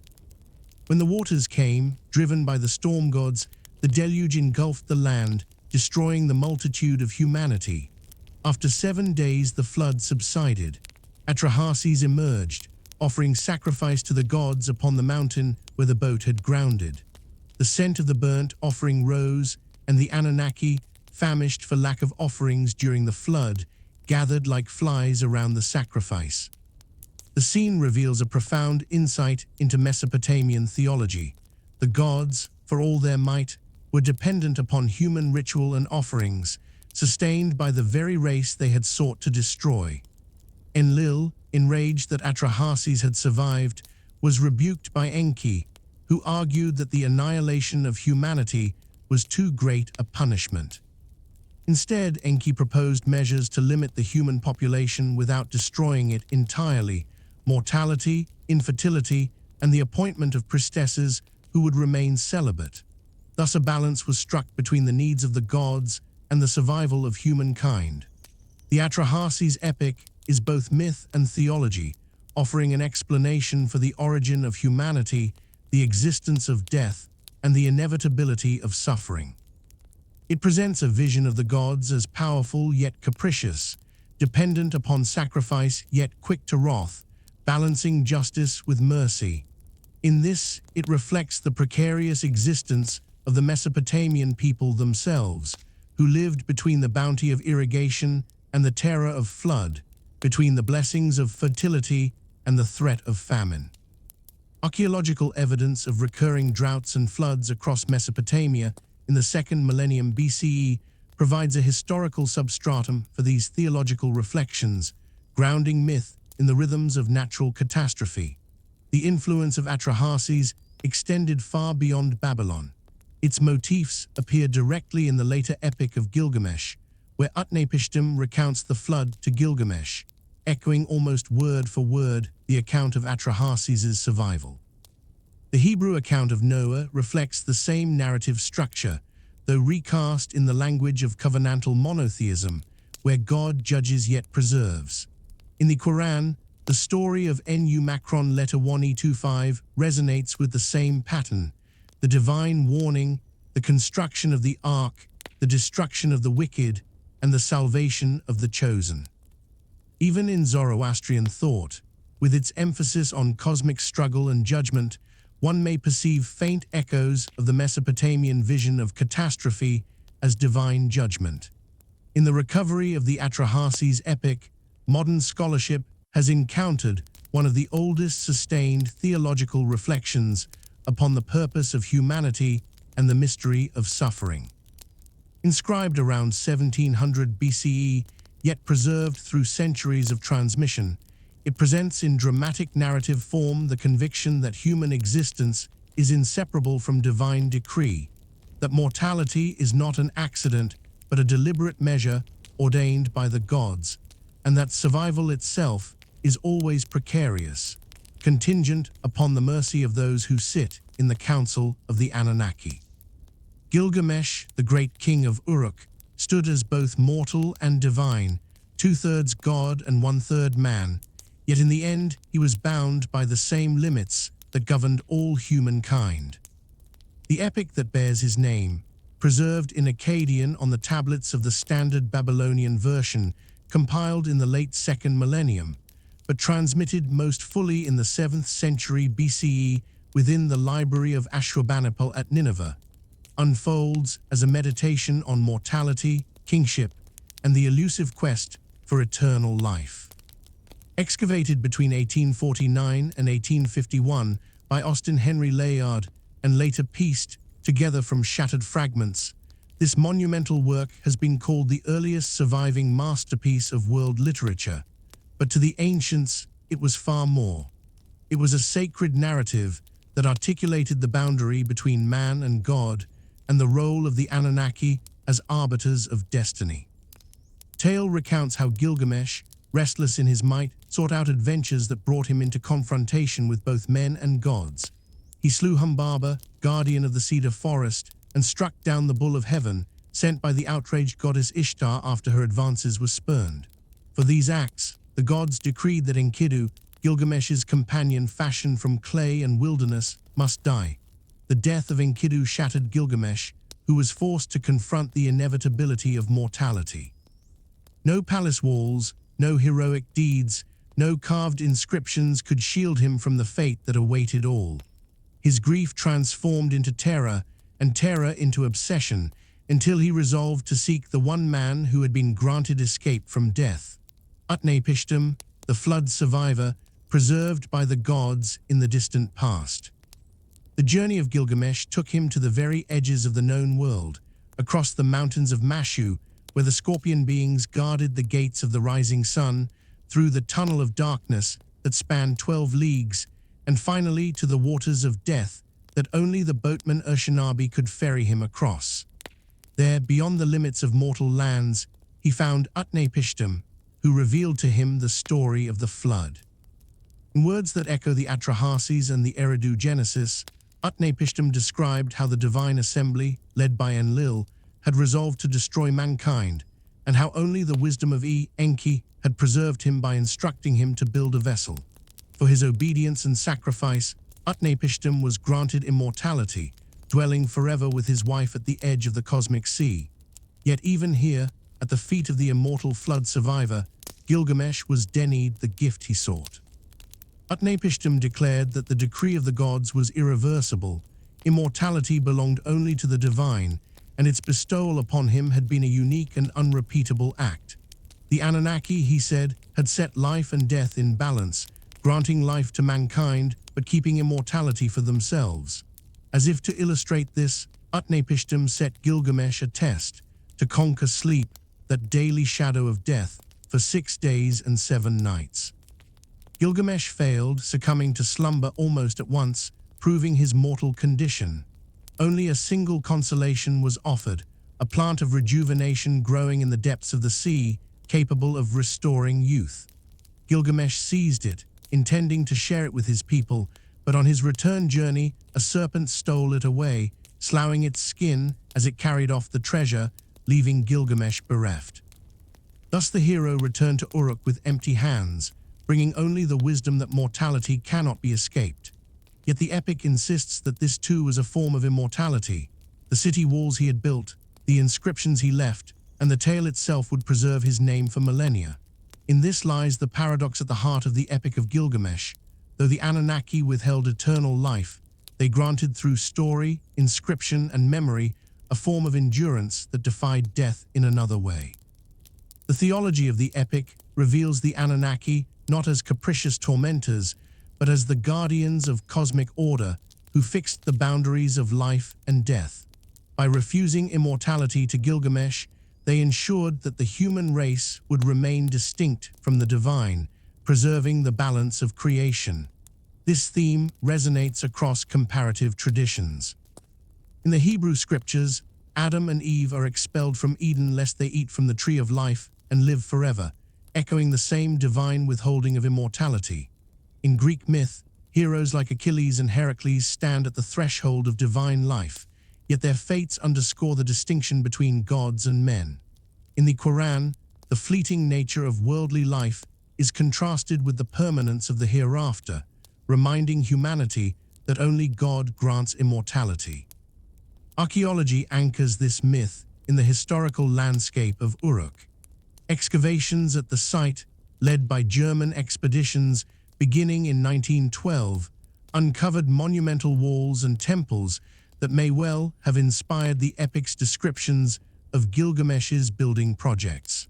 When the waters came, driven by the storm gods, the deluge engulfed the land, destroying the multitude of humanity. After 7 days, the flood subsided. Atrahasis emerged, offering sacrifice to the gods upon the mountain where the boat had grounded. The scent of the burnt offering rose, and the Anunnaki, famished for lack of offerings during the flood, gathered like flies around the sacrifice. The scene reveals a profound insight into Mesopotamian theology. The gods, for all their might, were dependent upon human ritual and offerings, sustained by the very race they had sought to destroy. Enlil, enraged that Atrahasis had survived, was rebuked by Enki, who argued that the annihilation of humanity was too great a punishment. Instead, Enki proposed measures to limit the human population without destroying it entirely: mortality, infertility, and the appointment of priestesses who would remain celibate. Thus a balance was struck between the needs of the gods and the survival of humankind. The Atrahasis epic is both myth and theology, offering an explanation for the origin of humanity, the existence of death, and the inevitability of suffering. It presents a vision of the gods as powerful yet capricious, dependent upon sacrifice yet quick to wrath, balancing justice with mercy. In this, it reflects the precarious existence of the Mesopotamian people themselves, who lived between the bounty of irrigation and the terror of flood, between the blessings of fertility and the threat of famine. Archaeological evidence of recurring droughts and floods across Mesopotamia in the 2nd millennium BCE provides a historical substratum for these theological reflections, grounding myth in the rhythms of natural catastrophe. The influence of Atrahasis extended far beyond Babylon. Its motifs appear directly in the later epic of Gilgamesh, where Utnapishtim recounts the flood to Gilgamesh, echoing almost word for word the account of Atrahasis' survival. The Hebrew account of Noah reflects the same narrative structure, though recast in the language of covenantal monotheism, where God judges yet preserves. In the Quran, the story of Nu Macron letter 1E25 resonates with the same pattern: the divine warning, the construction of the ark, the destruction of the wicked, and the salvation of the chosen. Even in Zoroastrian thought, with its emphasis on cosmic struggle and judgment, one may perceive faint echoes of the Mesopotamian vision of catastrophe as divine judgment. In the recovery of the Atrahasis epic, modern scholarship has encountered one of the oldest sustained theological reflections upon the purpose of humanity and the mystery of suffering. Inscribed around 1700 BCE, yet preserved through centuries of transmission, it presents in dramatic narrative form the conviction that human existence is inseparable from divine decree, that mortality is not an accident but a deliberate measure ordained by the gods, and that survival itself is always precarious, contingent upon the mercy of those who sit in the council of the Anunnaki. Gilgamesh, the great king of Uruk, stood as both mortal and divine, 2/3 god and 1/3 man, yet in the end he was bound by the same limits that governed all humankind. The epic that bears his name, preserved in Akkadian on the tablets of the standard Babylonian version, compiled in the late 2nd millennium, but transmitted most fully in the 7th century BCE within the library of Ashurbanipal at Nineveh, unfolds as a meditation on mortality, kingship, and the elusive quest for eternal life. Excavated between 1849 and 1851 by Austin Henry Layard and later pieced together from shattered fragments, this monumental work has been called the earliest surviving masterpiece of world literature. But to the ancients, it was far more. It was a sacred narrative that articulated the boundary between man and God and the role of the Anunnaki as arbiters of destiny. Tale recounts how Gilgamesh, restless in his might, sought out adventures that brought him into confrontation with both men and gods. He slew Humbaba, guardian of the cedar forest, and struck down the bull of heaven, sent by the outraged goddess Ishtar after her advances were spurned. For these acts, the gods decreed that Enkidu, Gilgamesh's companion fashioned from clay and wilderness, must die. The death of Enkidu shattered Gilgamesh, who was forced to confront the inevitability of mortality. No palace walls, no heroic deeds, no carved inscriptions could shield him from the fate that awaited all. His grief transformed into terror, and terror into obsession, until he resolved to seek the one man who had been granted escape from death. Utnapishtim, the flood survivor, preserved by the gods in the distant past. The journey of Gilgamesh took him to the very edges of the known world, across the mountains of Mashu, where the scorpion beings guarded the gates of the rising sun, through the tunnel of darkness that spanned 12 leagues, and finally to the waters of death that only the boatman Urshanabi could ferry him across. There, beyond the limits of mortal lands, he found Utnapishtim, who revealed to him the story of the flood. In words that echo the Atrahasis and the Eridu Genesis, Utnapishtim described how the divine assembly, led by Enlil, had resolved to destroy mankind, and how only the wisdom of Enki had preserved him by instructing him to build a vessel. For his obedience and sacrifice, Utnapishtim was granted immortality, dwelling forever with his wife at the edge of the cosmic sea. Yet even here, at the feet of the immortal flood survivor, Gilgamesh was denied the gift he sought. Utnapishtim declared that the decree of the gods was irreversible, immortality belonged only to the divine, and its bestowal upon him had been a unique and unrepeatable act. The Anunnaki, he said, had set life and death in balance, granting life to mankind but keeping immortality for themselves. As if to illustrate this, Utnapishtim set Gilgamesh a test, to conquer sleep, that daily shadow of death, for 6 days and 7 nights. Gilgamesh failed, succumbing to slumber almost at once, proving his mortal condition. Only a single consolation was offered, a plant of rejuvenation growing in the depths of the sea, capable of restoring youth. Gilgamesh seized it, intending to share it with his people, but on his return journey, a serpent stole it away, sloughing its skin as it carried off the treasure, leaving Gilgamesh bereft. Thus the hero returned to Uruk with empty hands, bringing only the wisdom that mortality cannot be escaped. Yet the epic insists that this too was a form of immortality. The city walls he had built, the inscriptions he left, and the tale itself would preserve his name for millennia. In this lies the paradox at the heart of the Epic of Gilgamesh. Though the Anunnaki withheld eternal life, they granted through story, inscription, and memory a form of endurance that defied death in another way. The theology of the epic reveals the Anunnaki not as capricious tormentors, but as the guardians of cosmic order who fixed the boundaries of life and death. By refusing immortality to Gilgamesh, they ensured that the human race would remain distinct from the divine, preserving the balance of creation. This theme resonates across comparative traditions. In the Hebrew scriptures, Adam and Eve are expelled from Eden lest they eat from the tree of life and live forever, echoing the same divine withholding of immortality. In Greek myth, heroes like Achilles and Heracles stand at the threshold of divine life, yet their fates underscore the distinction between gods and men. In the Quran, the fleeting nature of worldly life is contrasted with the permanence of the hereafter, reminding humanity that only God grants immortality. Archaeology anchors this myth in the historical landscape of Uruk. Excavations at the site, led by German expeditions beginning in 1912, uncovered monumental walls and temples that may well have inspired the epic's descriptions of Gilgamesh's building projects.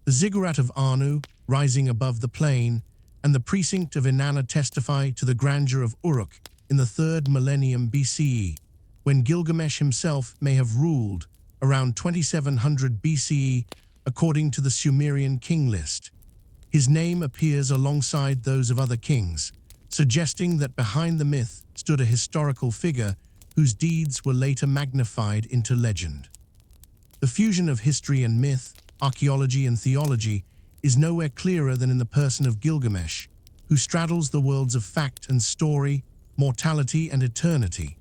The ziggurat of Anu, rising above the plain, and the precinct of Inanna testify to the grandeur of Uruk in the 3rd millennium BCE, when Gilgamesh himself may have ruled around 2700 BCE according to the Sumerian king list. His name appears alongside those of other kings, suggesting that behind the myth stood a historical figure whose deeds were later magnified into legend. The fusion of history and myth, archaeology and theology, is nowhere clearer than in the person of Gilgamesh, who straddles the worlds of fact and story, mortality and eternity.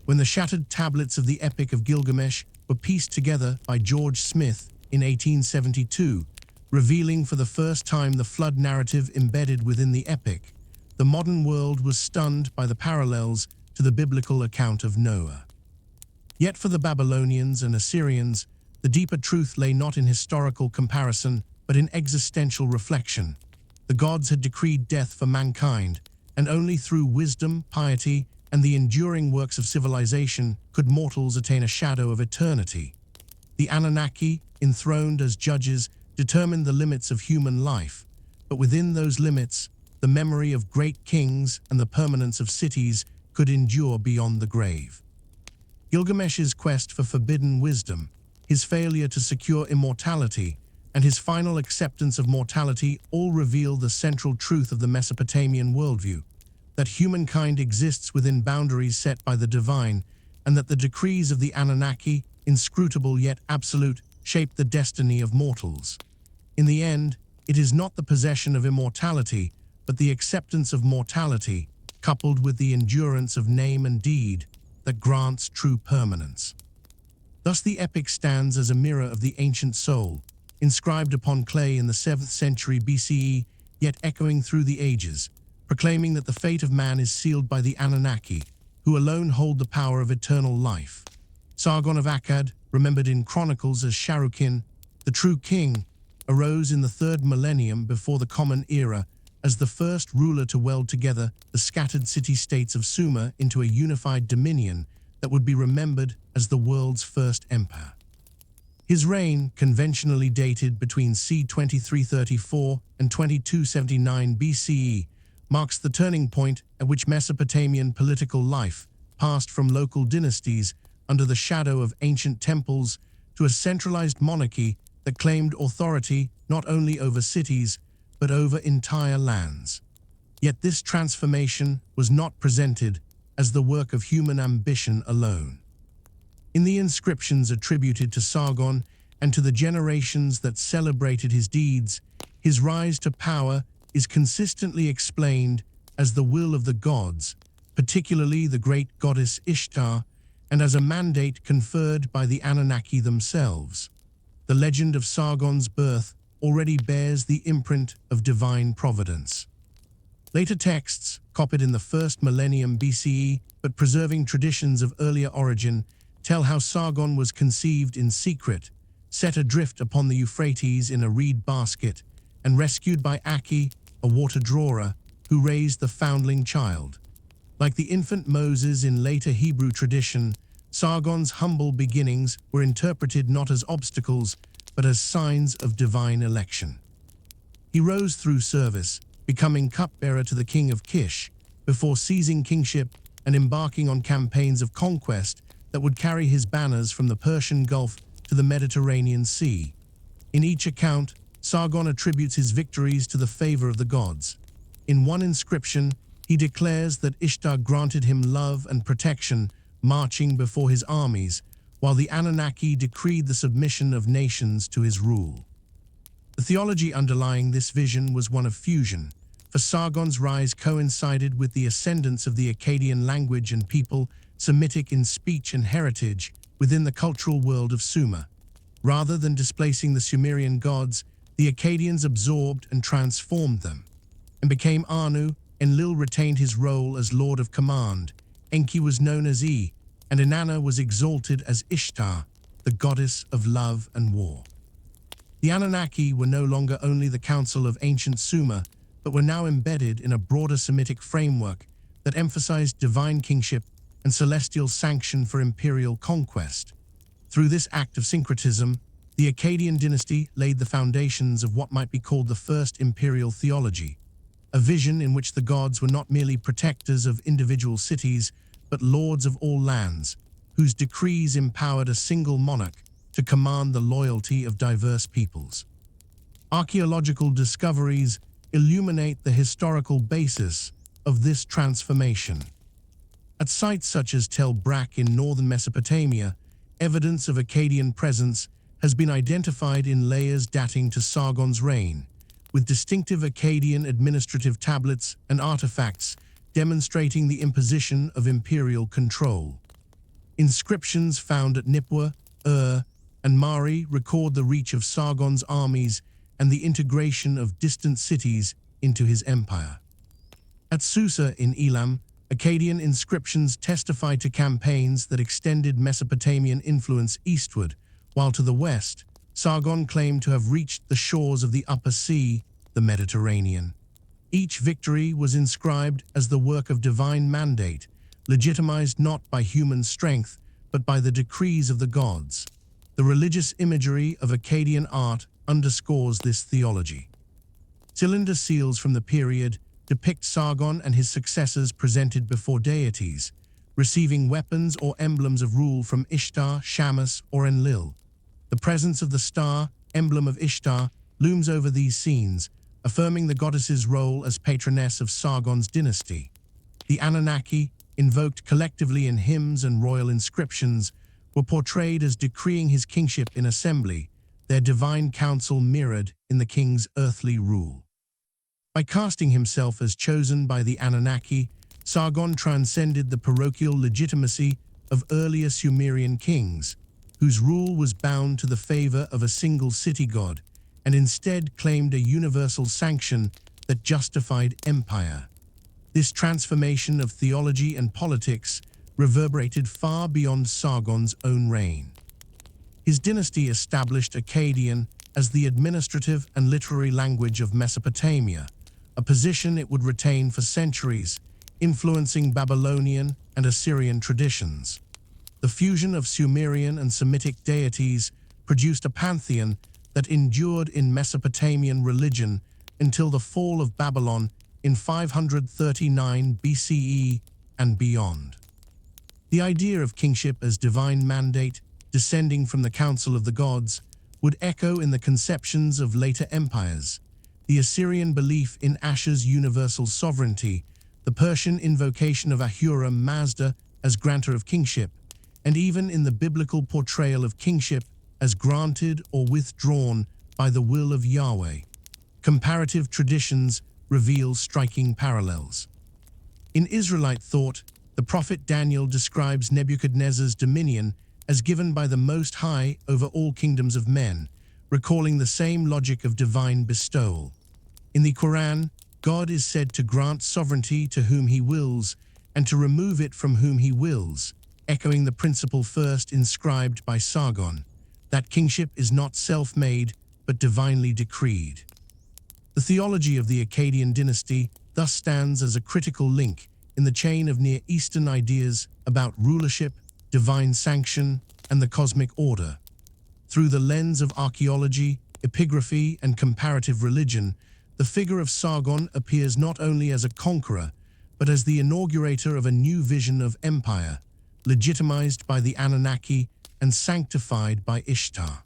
When the shattered tablets of the Epic of Gilgamesh were pieced together by George Smith in 1872, revealing for the first time the flood narrative embedded within the epic, the modern world was stunned by the parallels to the biblical account of Noah. Yet for the Babylonians and Assyrians, the deeper truth lay not in historical comparison, but in existential reflection. The gods had decreed death for mankind, and only through wisdom, piety, and the enduring works of civilization could mortals attain a shadow of eternity. The Anunnaki, enthroned as judges, determined the limits of human life, but within those limits, the memory of great kings and the permanence of cities could endure beyond the grave. Gilgamesh's quest for forbidden wisdom, his failure to secure immortality, and his final acceptance of mortality all reveal the central truth of the Mesopotamian worldview, that humankind exists within boundaries set by the divine, and that the decrees of the Anunnaki, inscrutable yet absolute, shape the destiny of mortals. In the end, it is not the possession of immortality, but the acceptance of mortality, coupled with the endurance of name and deed, that grants true permanence. Thus the epic stands as a mirror of the ancient soul, inscribed upon clay in the 7th century BCE, yet echoing through the ages, proclaiming that the fate of man is sealed by the Anunnaki, who alone hold the power of eternal life. Sargon of Akkad, remembered in chronicles as Sharukin, the true king, arose in the 3rd millennium before the Common Era as the first ruler to weld together the scattered city-states of Sumer into a unified dominion that would be remembered as the world's first empire. His reign, conventionally dated between c. 2334 and 2279 BCE, marks the turning point at which Mesopotamian political life passed from local dynasties under the shadow of ancient temples to a centralized monarchy that claimed authority not only over cities, but over entire lands. Yet this transformation was not presented as the work of human ambition alone. In the inscriptions attributed to Sargon and to the generations that celebrated his deeds, his rise to power is consistently explained as the will of the gods, particularly the great goddess Ishtar, and as a mandate conferred by the Anunnaki themselves. The legend of Sargon's birth already bears the imprint of divine providence. Later texts, copied in the 1st millennium BCE, but preserving traditions of earlier origin, tell how Sargon was conceived in secret, set adrift upon the Euphrates in a reed basket, and rescued by Aki, a water drawer, who raised the foundling child. Like the infant Moses in later Hebrew tradition, Sargon's humble beginnings were interpreted not as obstacles, but as signs of divine election. He rose through service, becoming cupbearer to the king of Kish, before seizing kingship and embarking on campaigns of conquest that would carry his banners from the Persian Gulf to the Mediterranean Sea. In each account, Sargon attributes his victories to the favor of the gods. In one inscription, he declares that Ishtar granted him love and protection, marching before his armies, while the Anunnaki decreed the submission of nations to his rule. The theology underlying this vision was one of fusion, for Sargon's rise coincided with the ascendance of the Akkadian language and people, Semitic in speech and heritage, within the cultural world of Sumer. Rather than displacing the Sumerian gods, the Akkadians absorbed and transformed them, and became Anu. Enlil retained his role as Lord of Command. Enki was known as E, and Inanna was exalted as Ishtar, the goddess of love and war. The Anunnaki were no longer only the council of ancient Sumer, but were now embedded in a broader Semitic framework that emphasized divine kingship and celestial sanction for imperial conquest. Through this act of syncretism, the Akkadian dynasty laid the foundations of what might be called the first imperial theology, a vision in which the gods were not merely protectors of individual cities, but lords of all lands, whose decrees empowered a single monarch to command the loyalty of diverse peoples. Archaeological discoveries illuminate the historical basis of this transformation. At sites such as Tel Brak in northern Mesopotamia, evidence of Akkadian presence has been identified in layers dating to Sargon's reign, with distinctive Akkadian administrative tablets and artifacts demonstrating the imposition of imperial control. Inscriptions found at Nipwa, and Mari record the reach of Sargon's armies and the integration of distant cities into his empire. At Susa in Elam, Akkadian inscriptions testify to campaigns that extended Mesopotamian influence eastward, while to the west, Sargon claimed to have reached the shores of the Upper Sea, the Mediterranean. Each victory was inscribed as the work of divine mandate, legitimized not by human strength, but by the decrees of the gods. The religious imagery of Akkadian art underscores this theology. Cylinder seals from the period depict Sargon and his successors presented before deities, receiving weapons or emblems of rule from Ishtar, Shamash, or Enlil. The presence of the star, emblem of Ishtar, looms over these scenes, affirming the goddess's role as patroness of Sargon's dynasty. The Anunnaki, invoked collectively in hymns and royal inscriptions, were portrayed as decreeing his kingship in assembly, their divine counsel mirrored in the king's earthly rule. By casting himself as chosen by the Anunnaki, Sargon transcended the parochial legitimacy of earlier Sumerian kings, whose rule was bound to the favor of a single city god, and instead claimed a universal sanction that justified empire. This transformation of theology and politics reverberated far beyond Sargon's own reign. His dynasty established Akkadian as the administrative and literary language of Mesopotamia, a position it would retain for centuries, influencing Babylonian and Assyrian traditions. The fusion of Sumerian and Semitic deities produced a pantheon that endured in Mesopotamian religion until the fall of Babylon in 539 BCE and beyond. The idea of kingship as divine mandate, descending from the council of the gods, would echo in the conceptions of later empires. The Assyrian belief in Ashur's universal sovereignty, the Persian invocation of Ahura Mazda as grantor of kingship, and even in the biblical portrayal of kingship as granted or withdrawn by the will of Yahweh. Comparative traditions reveal striking parallels. In Israelite thought, the prophet Daniel describes Nebuchadnezzar's dominion as given by the Most High over all kingdoms of men, recalling the same logic of divine bestowal. In the Quran, God is said to grant sovereignty to whom he wills and to remove it from whom he wills, echoing the principle first inscribed by Sargon, that kingship is not self-made but divinely decreed. The theology of the Akkadian dynasty thus stands as a critical link in the chain of Near Eastern ideas about rulership, divine sanction, and the cosmic order. Through the lens of archaeology, epigraphy, and comparative religion, the figure of Sargon appears not only as a conqueror, but as the inaugurator of a new vision of empire, legitimized by the Anunnaki and sanctified by Ishtar.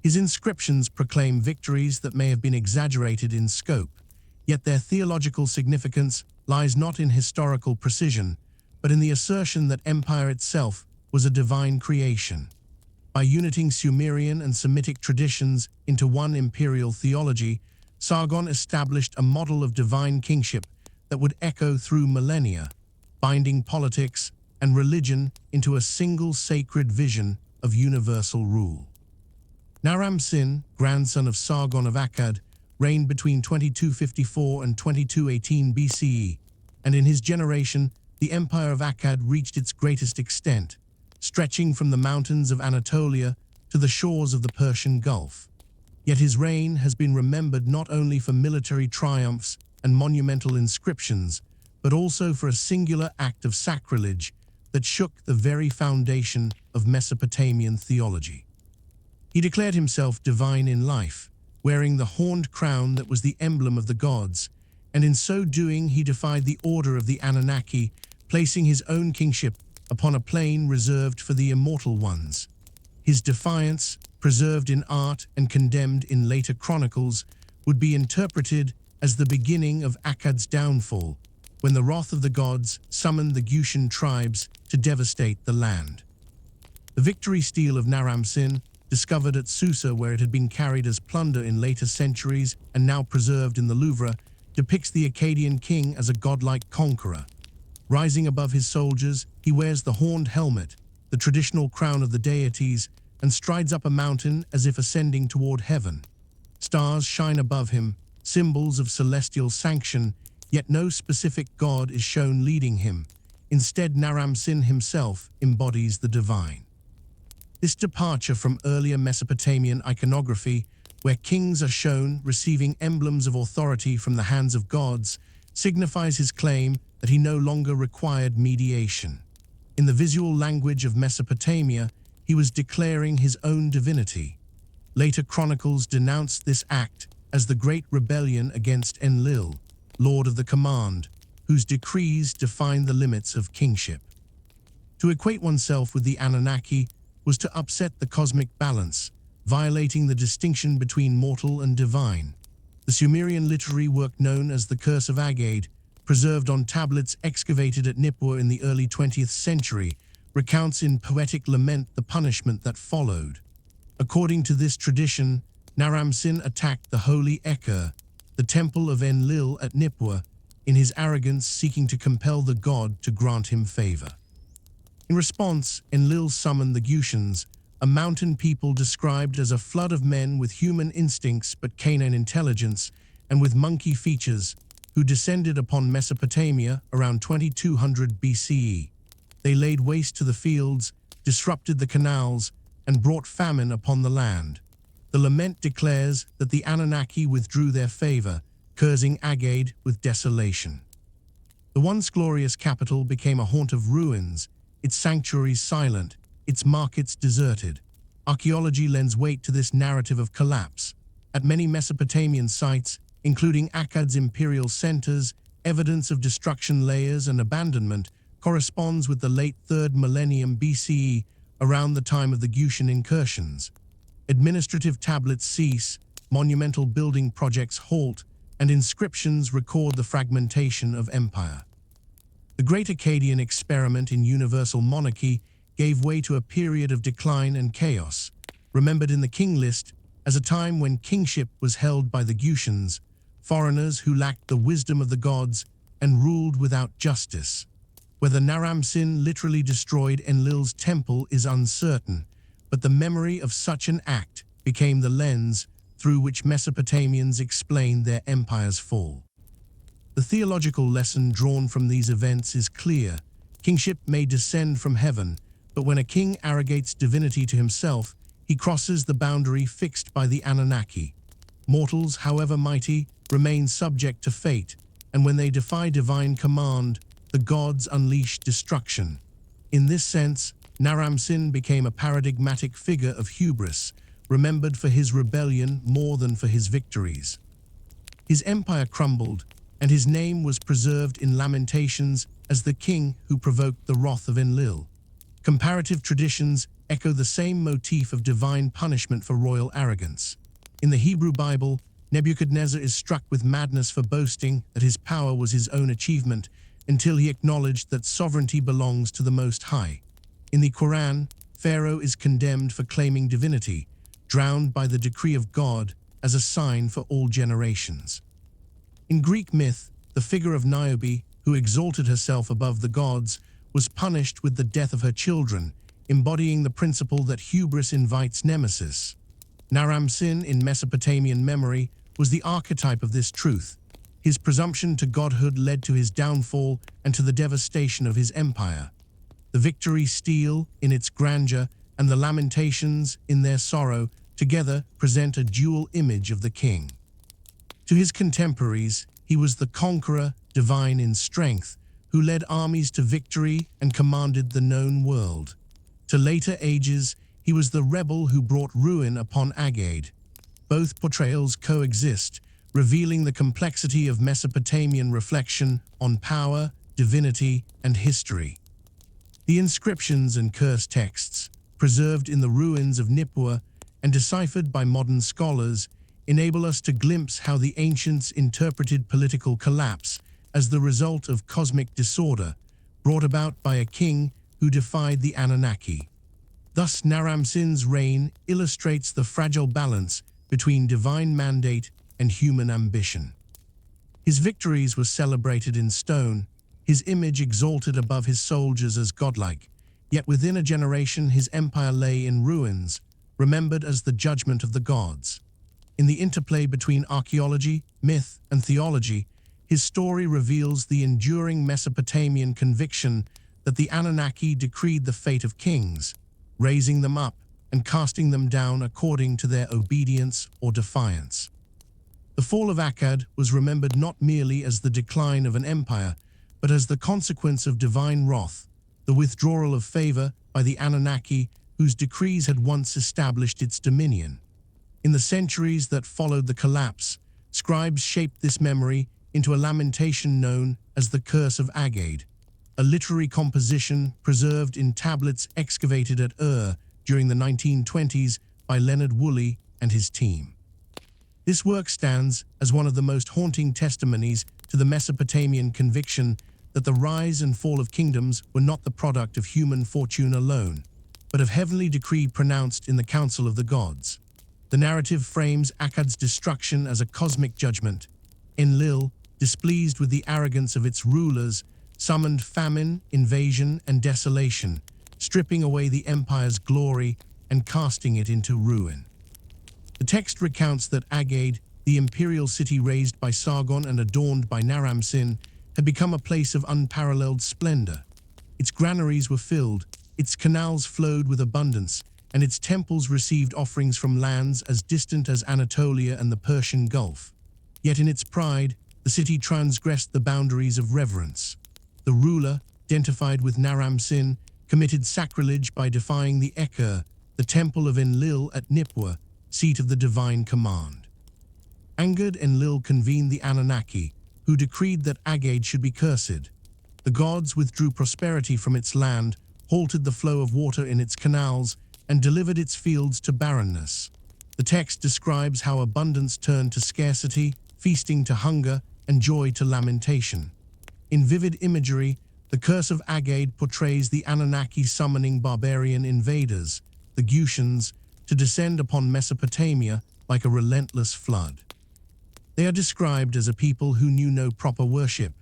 His inscriptions proclaim victories that may have been exaggerated in scope, yet their theological significance lies not in historical precision, but in the assertion that empire itself was a divine creation. By uniting Sumerian and Semitic traditions into one imperial theology, Sargon established a model of divine kingship that would echo through millennia, binding politics and religion into a single sacred vision of universal rule. Naram-Sin, grandson of Sargon of Akkad, reigned between 2254 and 2218 BCE, and in his generation, the empire of Akkad reached its greatest extent, stretching from the mountains of Anatolia to the shores of the Persian Gulf. Yet his reign has been remembered not only for military triumphs and monumental inscriptions, but also for a singular act of sacrilege that shook the very foundation of Mesopotamian theology. He declared himself divine in life, wearing the horned crown that was the emblem of the gods, and in so doing he defied the order of the Anunnaki, placing his own kingship upon a plane reserved for the immortal ones. His defiance, preserved in art and condemned in later chronicles, would be interpreted as the beginning of Akkad's downfall, when the wrath of the gods summoned the Gutian tribes to devastate the land. The victory stele of Naram-Sin, discovered at Susa where it had been carried as plunder in later centuries and now preserved in the Louvre, depicts the Akkadian king as a godlike conqueror. Rising above his soldiers, he wears the horned helmet, the traditional crown of the deities, and strides up a mountain as if ascending toward heaven. Stars shine above him, symbols of celestial sanction, yet no specific god is shown leading him. Instead, Naram-Sin himself embodies the divine. This departure from earlier Mesopotamian iconography, where kings are shown receiving emblems of authority from the hands of gods, signifies his claim that he no longer required mediation. In the visual language of Mesopotamia, he was declaring his own divinity. Later chronicles denounced this act as the Great Rebellion against Enlil, Lord of the Command, whose decrees defined the limits of kingship. To equate oneself with the Anunnaki was to upset the cosmic balance, violating the distinction between mortal and divine. The Sumerian literary work known as the Curse of Agade, preserved on tablets excavated at Nippur in the early 20th century, recounts in poetic lament the punishment that followed. According to this tradition, Naram-Sin attacked the holy Eker, the temple of Enlil at Nippur, in his arrogance seeking to compel the god to grant him favor. In response, Enlil summoned the Gutians, a mountain people described as a flood of men with human instincts but canine intelligence and with monkey features, who descended upon Mesopotamia around 2200 BCE. They laid waste to the fields, disrupted the canals, and brought famine upon the land. The lament declares that the Anunnaki withdrew their favor, cursing Agade with desolation. The once glorious capital became a haunt of ruins, its sanctuaries silent, its markets deserted. Archaeology lends weight to this narrative of collapse. At many Mesopotamian sites, including Akkad's imperial centers, evidence of destruction layers and abandonment corresponds with the late 3rd millennium BCE, around the time of the Gutian incursions. Administrative tablets cease, monumental building projects halt, and inscriptions record the fragmentation of empire. The Great Akkadian Experiment in Universal Monarchy gave way to a period of decline and chaos, remembered in the king list as a time when kingship was held by the Gutians, foreigners who lacked the wisdom of the gods and ruled without justice. Whether Naram-Sin literally destroyed Enlil's temple is uncertain, but the memory of such an act became the lens through which Mesopotamians explained their empire's fall. The theological lesson drawn from these events is clear. Kingship may descend from heaven, but when a king arrogates divinity to himself, he crosses the boundary fixed by the Anunnaki. Mortals, however mighty, remain subject to fate, and when they defy divine command, the gods unleash destruction. In this sense, Naram-Sin became a paradigmatic figure of hubris, remembered for his rebellion more than for his victories. His empire crumbled, and his name was preserved in lamentations as the king who provoked the wrath of Enlil. Comparative traditions echo the same motif of divine punishment for royal arrogance. In the Hebrew Bible, Nebuchadnezzar is struck with madness for boasting that his power was his own achievement until he acknowledged that sovereignty belongs to the Most High. In the Quran, Pharaoh is condemned for claiming divinity, drowned by the decree of God as a sign for all generations. In Greek myth, the figure of Niobe, who exalted herself above the gods, was punished with the death of her children, embodying the principle that hubris invites nemesis. Naram-Sin in Mesopotamian memory was the archetype of this truth. His presumption to godhood led to his downfall and to the devastation of his empire. The victory stele, in its grandeur, and the lamentations, in their sorrow, together present a dual image of the king. To his contemporaries, he was the conqueror, divine in strength, who led armies to victory and commanded the known world. To later ages, he was the rebel who brought ruin upon Agade. Both portrayals coexist, revealing the complexity of Mesopotamian reflection on power, divinity, and history. The inscriptions and curse texts, preserved in the ruins of Nippur and deciphered by modern scholars, enable us to glimpse how the ancients interpreted political collapse as the result of cosmic disorder brought about by a king who defied the Anunnaki. Thus, Naram-Sin's reign illustrates the fragile balance between divine mandate and human ambition. His victories were celebrated in stone, his image exalted above his soldiers as godlike, yet within a generation his empire lay in ruins, remembered as the judgment of the gods. In the interplay between archaeology, myth, and theology, his story reveals the enduring Mesopotamian conviction that the Anunnaki decreed the fate of kings, raising them up and casting them down according to their obedience or defiance. The fall of Akkad was remembered not merely as the decline of an empire, but as the consequence of divine wrath, the withdrawal of favor by the Anunnaki whose decrees had once established its dominion. In the centuries that followed the collapse, scribes shaped this memory into a lamentation known as the Curse of Agade, a literary composition preserved in tablets excavated at Ur during the 1920s by Leonard Woolley and his team. This work stands as one of the most haunting testimonies to the Mesopotamian conviction that the rise and fall of kingdoms were not the product of human fortune alone, but of heavenly decree pronounced in the council of the gods. The narrative frames Akkad's destruction as a cosmic judgment. Enlil, displeased with the arrogance of its rulers, summoned famine, invasion, and desolation, stripping away the empire's glory and casting it into ruin. The text recounts that Agade, the imperial city raised by Sargon and adorned by Naram-Sin, had become a place of unparalleled splendor. Its granaries were filled, its canals flowed with abundance, and its temples received offerings from lands as distant as Anatolia and the Persian Gulf. Yet in its pride, the city transgressed the boundaries of reverence. The ruler, identified with Naram-Sin, committed sacrilege by defying the Eker, the temple of Enlil at Nippur, seat of the divine command. Angered, Enlil convened the Anunnaki, who decreed that Agade should be cursed. The gods withdrew prosperity from its land, halted the flow of water in its canals, and delivered its fields to barrenness. The text describes how abundance turned to scarcity, feasting to hunger, and joy to lamentation. In vivid imagery, the Curse of Agade portrays the Anunnaki summoning barbarian invaders, the Gutians, to descend upon Mesopotamia like a relentless flood. They are described as a people who knew no proper worship,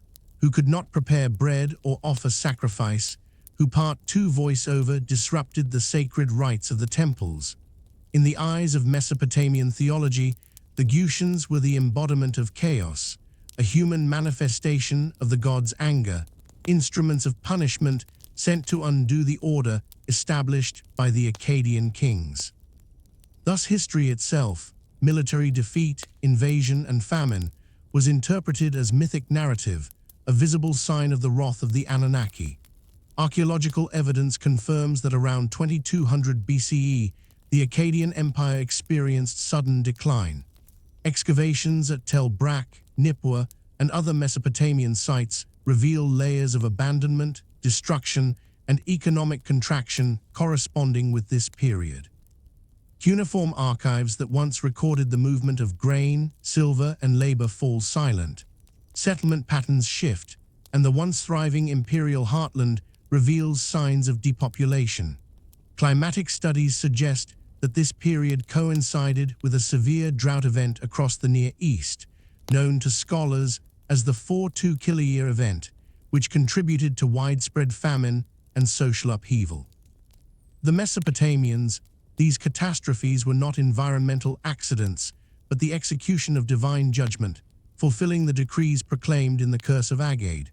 who could not prepare bread or offer sacrifice, who Part 2 voiceover disrupted the sacred rites of the temples. In the eyes of Mesopotamian theology, the Gutians were the embodiment of chaos, a human manifestation of the gods' anger, instruments of punishment sent to undo the order established by the Akkadian kings. Thus history itself, military defeat, invasion, and famine, was interpreted as mythic narrative, a visible sign of the wrath of the Anunnaki. Archaeological evidence confirms that around 2200 BCE, the Akkadian Empire experienced sudden decline. Excavations at Tel Brak, Nippur, and other Mesopotamian sites reveal layers of abandonment, destruction, and economic contraction corresponding with this period. Cuneiform archives that once recorded the movement of grain, silver, and labor fall silent. Settlement patterns shift, and the once thriving imperial heartland reveals signs of depopulation. Climatic studies suggest that this period coincided with a severe drought event across the Near East, known to scholars as the 4-2 kiloyear event, which contributed to widespread famine and social upheaval. The Mesopotamians, these catastrophes were not environmental accidents, but the execution of divine judgment, fulfilling the decrees proclaimed in the Curse of Agade.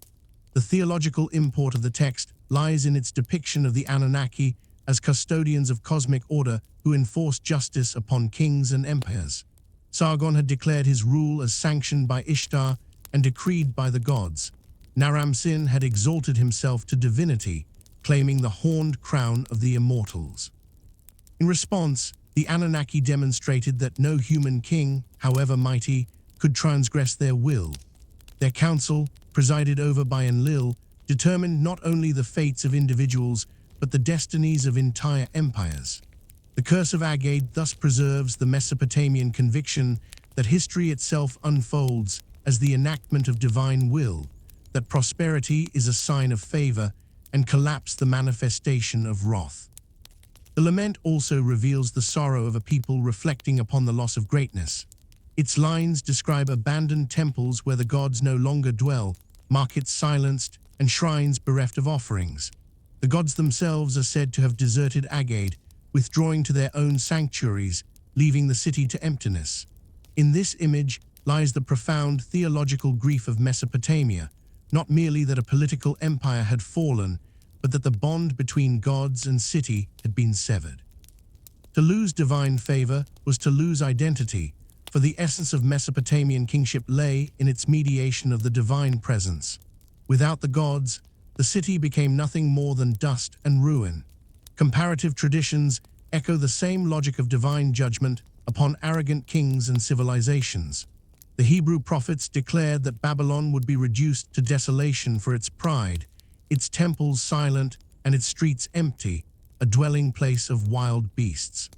The theological import of the text lies in its depiction of the Anunnaki as custodians of cosmic order who enforce justice upon kings and empires. Sargon had declared his rule as sanctioned by Ishtar and decreed by the gods. Naram-Sin had exalted himself to divinity, claiming the horned crown of the immortals. In response, the Anunnaki demonstrated that no human king, however mighty, could transgress their will. Their council, presided over by Enlil, determined not only the fates of individuals but the destinies of entire empires. The Curse of Agade thus preserves the Mesopotamian conviction that history itself unfolds as the enactment of divine will, that prosperity is a sign of favor and collapse the manifestation of wrath. The lament also reveals the sorrow of a people reflecting upon the loss of greatness. Its lines describe abandoned temples where the gods no longer dwell, markets silenced, and shrines bereft of offerings. The gods themselves are said to have deserted Agade, withdrawing to their own sanctuaries, leaving the city to emptiness. In this image lies the profound theological grief of Mesopotamia, not merely that a political empire had fallen, but that the bond between gods and city had been severed. To lose divine favor was to lose identity, for the essence of Mesopotamian kingship lay in its mediation of the divine presence. Without the gods, the city became nothing more than dust and ruin. Comparative traditions echo the same logic of divine judgment upon arrogant kings and civilizations. The Hebrew prophets declared that Babylon would be reduced to desolation for its pride, its temples silent and its streets empty, a dwelling place of wild beasts.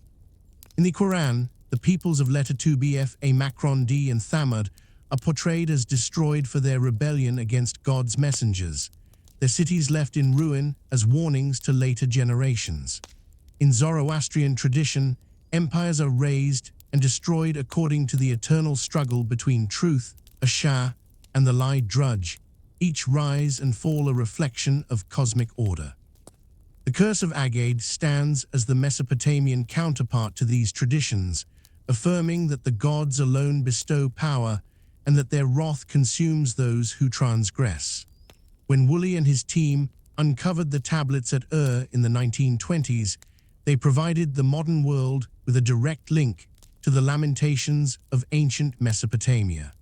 In the Quran, the peoples of Letter 2bf, Macron D and Thamud are portrayed as destroyed for their rebellion against God's messengers, their cities left in ruin as warnings to later generations. In Zoroastrian tradition, empires are raised and destroyed according to the eternal struggle between truth, Ashar, and the lie drudge, each rise and fall a reflection of cosmic order. The Curse of Agade stands as the Mesopotamian counterpart to these traditions, affirming that the gods alone bestow power and that their wrath consumes those who transgress. When Woolley and his team uncovered the tablets at Ur in the 1920s, they provided the modern world with a direct link to the lamentations of ancient Mesopotamia.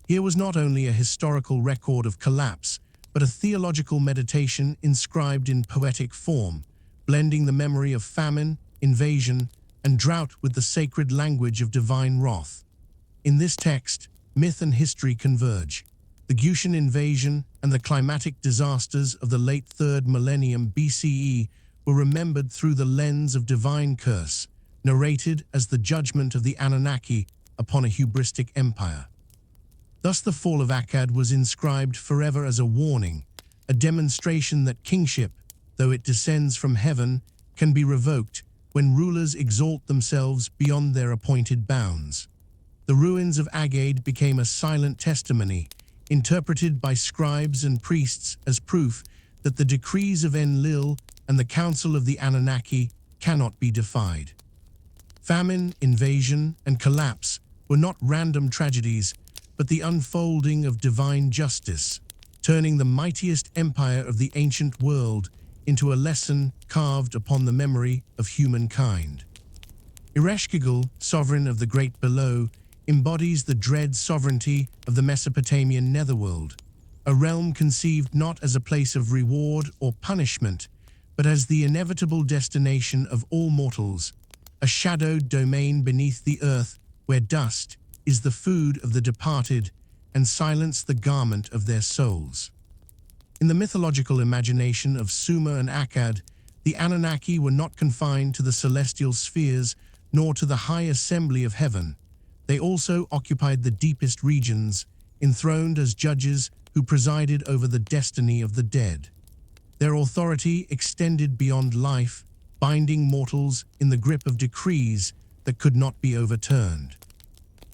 Here was not only a historical record of collapse, but a theological meditation inscribed in poetic form, blending the memory of famine, invasion, and drought with the sacred language of divine wrath. In this text, myth and history converge. The Gutian invasion and the climatic disasters of the late 3rd millennium BCE were remembered through the lens of divine curse, narrated as the judgment of the Anunnaki upon a hubristic empire. Thus the fall of Akkad was inscribed forever as a warning, a demonstration that kingship, though it descends from heaven, can be revoked when rulers exalt themselves beyond their appointed bounds. The ruins of Agade became a silent testimony, interpreted by scribes and priests as proof that the decrees of Enlil and the Council of the Anunnaki cannot be defied. Famine, invasion, and collapse were not random tragedies, but the unfolding of divine justice, turning the mightiest empire of the ancient world into a lesson carved upon the memory of humankind. Ereshkigal, sovereign of the great below, embodies the dread sovereignty of the Mesopotamian netherworld, a realm conceived not as a place of reward or punishment, but as the inevitable destination of all mortals, a shadowed domain beneath the earth where dust is the food of the departed and silence the garment of their souls. In the mythological imagination of Sumer and Akkad, the Anunnaki were not confined to the celestial spheres nor to the high assembly of heaven. They also occupied the deepest regions, enthroned as judges who presided over the destiny of the dead. Their authority extended beyond life, binding mortals in the grip of decrees that could not be overturned.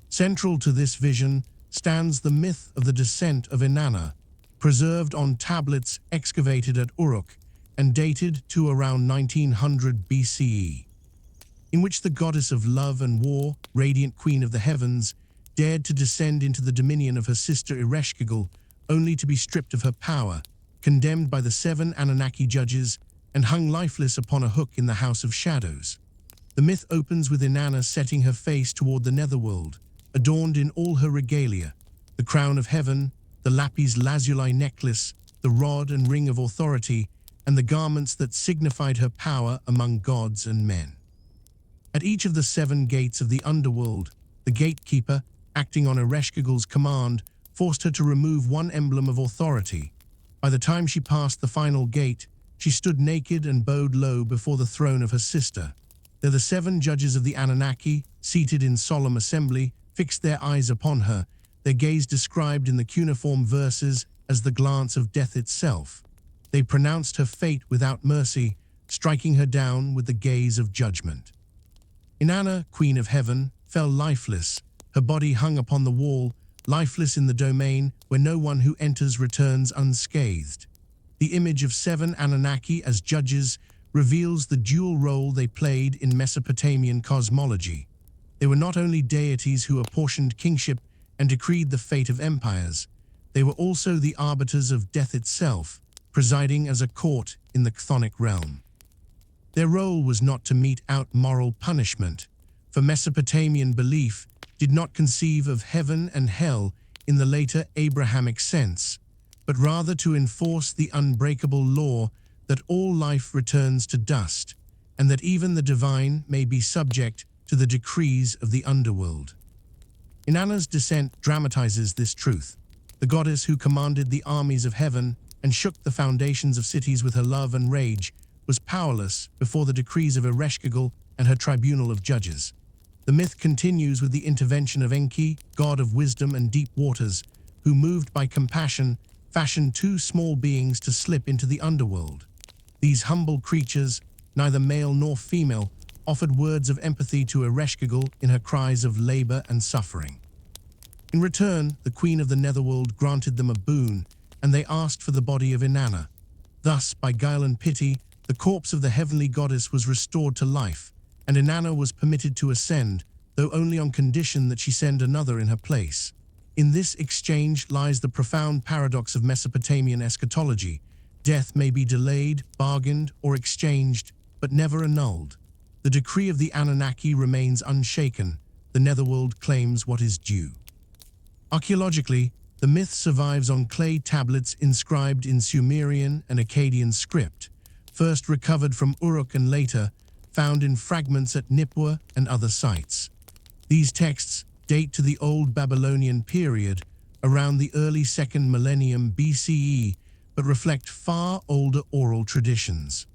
Central to this vision stands the myth of the descent of Inanna, preserved on tablets excavated at Uruk and dated to around 1900 BCE, in which the goddess of love and war, radiant queen of the heavens, dared to descend into the dominion of her sister Ereshkigal, only to be stripped of her power, condemned by the 7 Anunnaki judges, and hung lifeless upon a hook in the House of Shadows. The myth opens with Inanna setting her face toward the netherworld, adorned in all her regalia, the crown of heaven, the lapis lazuli necklace, the rod and ring of authority, and the garments that signified her power among gods and men. At each of the 7 gates of the underworld, the gatekeeper, acting on Ereshkigal's command, forced her to remove one emblem of authority. By the time she passed the final gate, she stood naked and bowed low before the throne of her sister. There the 7 judges of the Anunnaki, seated in solemn assembly, fixed their eyes upon her, their gaze described in the cuneiform verses as the glance of death itself. They pronounced her fate without mercy, striking her down with the gaze of judgment. Inanna, Queen of Heaven, fell lifeless, her body hung upon the wall, lifeless in the domain where no one who enters returns unscathed. The image of 7 Anunnaki as judges reveals the dual role they played in Mesopotamian cosmology. They were not only deities who apportioned kingship and decreed the fate of empires, they were also the arbiters of death itself, presiding as a court in the chthonic realm. Their role was not to mete out moral punishment, for Mesopotamian belief did not conceive of heaven and hell in the later Abrahamic sense, but rather to enforce the unbreakable law that all life returns to dust, and that even the divine may be subject to the decrees of the underworld. Inanna's descent dramatizes this truth. The goddess who commanded the armies of heaven and shook the foundations of cities with her love and rage was powerless before the decrees of Ereshkigal and her tribunal of judges. The myth continues with the intervention of Enki, god of wisdom and deep waters, who, moved by compassion, fashioned 2 small beings to slip into the underworld. These humble creatures, neither male nor female, offered words of empathy to Ereshkigal in her cries of labor and suffering. In return, the queen of the netherworld granted them a boon, and they asked for the body of Inanna. Thus, by guile and pity, the corpse of the heavenly goddess was restored to life, and Inanna was permitted to ascend, though only on condition that she send another in her place. In this exchange lies the profound paradox of Mesopotamian eschatology. Death may be delayed, bargained, or exchanged, but never annulled. The decree of the Anunnaki remains unshaken. The netherworld claims what is due. Archaeologically, the myth survives on clay tablets inscribed in Sumerian and Akkadian script, first recovered from Uruk and later found in fragments at Nippur and other sites. These texts date to the Old Babylonian period, around the early 2nd millennium BCE, but reflect far older oral traditions.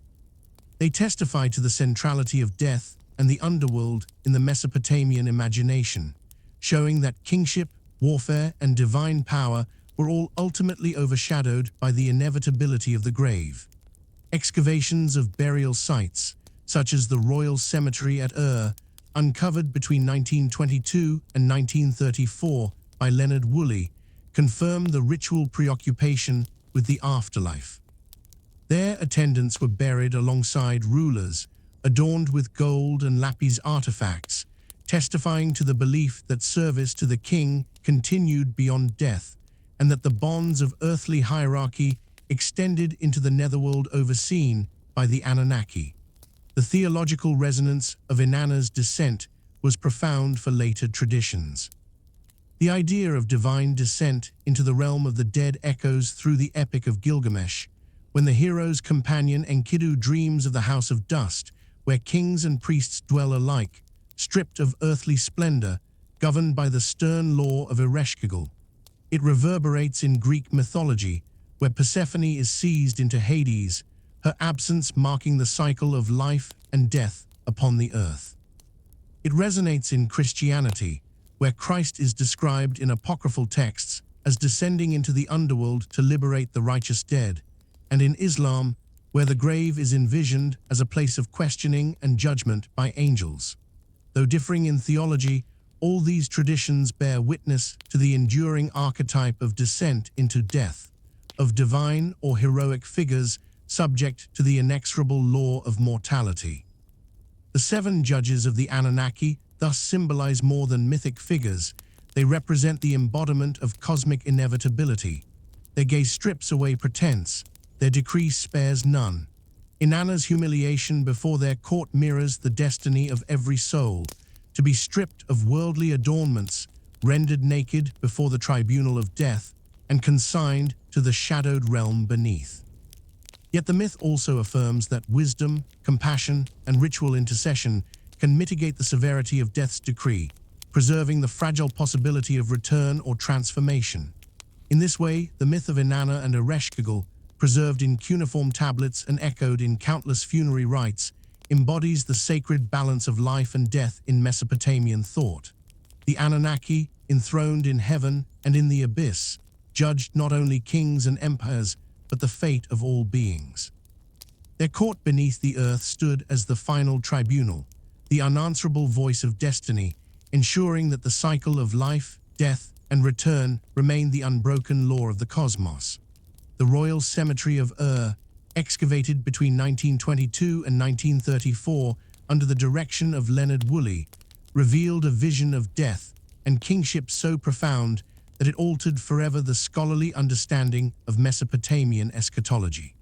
They testify to the centrality of death and the underworld in the Mesopotamian imagination, showing that kingship, warfare, and divine power were all ultimately overshadowed by the inevitability of the grave. Excavations of burial sites, such as the Royal Cemetery at Ur, uncovered between 1922 and 1934 by Leonard Woolley, confirm the ritual preoccupation with the afterlife. Their attendants were buried alongside rulers, adorned with gold and lapis artifacts, testifying to the belief that service to the king continued beyond death, and that the bonds of earthly hierarchy extended into the netherworld overseen by the Anunnaki. The theological resonance of Inanna's descent was profound for later traditions. The idea of divine descent into the realm of the dead echoes through the Epic of Gilgamesh, when the hero's companion Enkidu dreams of the House of Dust, where kings and priests dwell alike, stripped of earthly splendor, governed by the stern law of Ereshkigal. It reverberates in Greek mythology, where Persephone is seized into Hades, her absence marking the cycle of life and death upon the earth. It resonates in Christianity, where Christ is described in apocryphal texts as descending into the underworld to liberate the righteous dead, and in Islam, where the grave is envisioned as a place of questioning and judgment by angels. Though differing in theology, all these traditions bear witness to the enduring archetype of descent into death, of divine or heroic figures subject to the inexorable law of mortality. The 7 judges of the Anunnaki thus symbolize more than mythic figures. They represent the embodiment of cosmic inevitability. Their gaze strips away pretense, their decree spares none. Inanna's humiliation before their court mirrors the destiny of every soul, to be stripped of worldly adornments, rendered naked before the tribunal of death, and consigned to the shadowed realm beneath. Yet the myth also affirms that wisdom, compassion, and ritual intercession can mitigate the severity of death's decree, preserving the fragile possibility of return or transformation. In this way, the myth of Inanna and Ereshkigal, preserved in cuneiform tablets and echoed in countless funerary rites, embodies the sacred balance of life and death in Mesopotamian thought. The Anunnaki, enthroned in heaven and in the abyss, judged not only kings and empires, but the fate of all beings. Their court beneath the earth stood as the final tribunal, the unanswerable voice of destiny, ensuring that the cycle of life, death, and return remained the unbroken law of the cosmos. The royal cemetery of excavated between 1922 and 1934 under the direction of Leonard Woolley, revealed a vision of death and kingship so profound that it altered forever the scholarly understanding of Mesopotamian eschatology.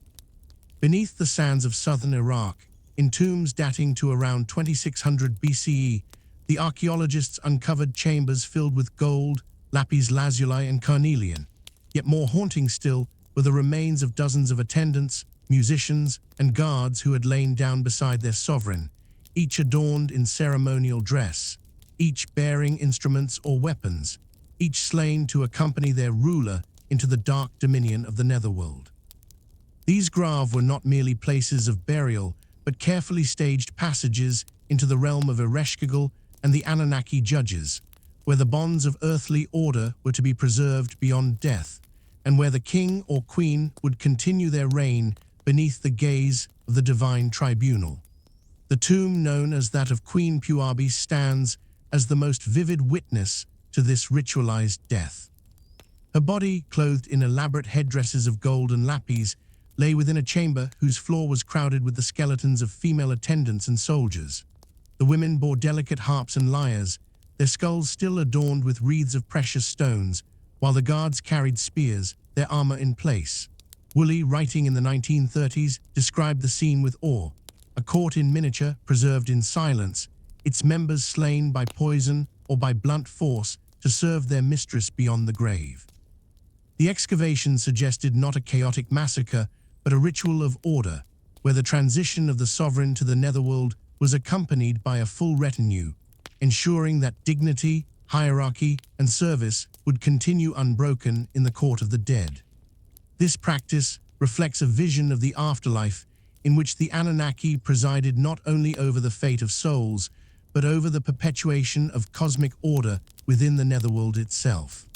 Beneath the sands of southern Iraq, in tombs dating to around 2600 BCE, the archaeologists uncovered chambers filled with gold, lapis lazuli, and carnelian. Yet more haunting still were the remains of dozens of attendants, musicians, and guards who had lain down beside their sovereign, each adorned in ceremonial dress, each bearing instruments or weapons, each slain to accompany their ruler into the dark dominion of the netherworld. These graves were not merely places of burial, but carefully staged passages into the realm of Ereshkigal and the Anunnaki judges, where the bonds of earthly order were to be preserved beyond death, and where the king or queen would continue their reign beneath the gaze of the divine tribunal. The tomb known as that of Queen Puabi stands as the most vivid witness to this ritualized death. Her body, clothed in elaborate headdresses of gold and lapis, lay within a chamber whose floor was crowded with the skeletons of female attendants and soldiers. The women bore delicate harps and lyres, their skulls still adorned with wreaths of precious stones, while the guards carried spears, their armor in place. Woolley, writing in the 1930s, described the scene with awe: a court in miniature, preserved in silence, its members slain by poison or by blunt force to serve their mistress beyond the grave. The excavation suggested not a chaotic massacre, but a ritual of order, where the transition of the sovereign to the netherworld was accompanied by a full retinue, ensuring that dignity, hierarchy, and service would continue unbroken in the court of the dead. This practice reflects a vision of the afterlife in which the Anunnaki presided not only over the fate of souls, but over the perpetuation of cosmic order within the netherworld itself.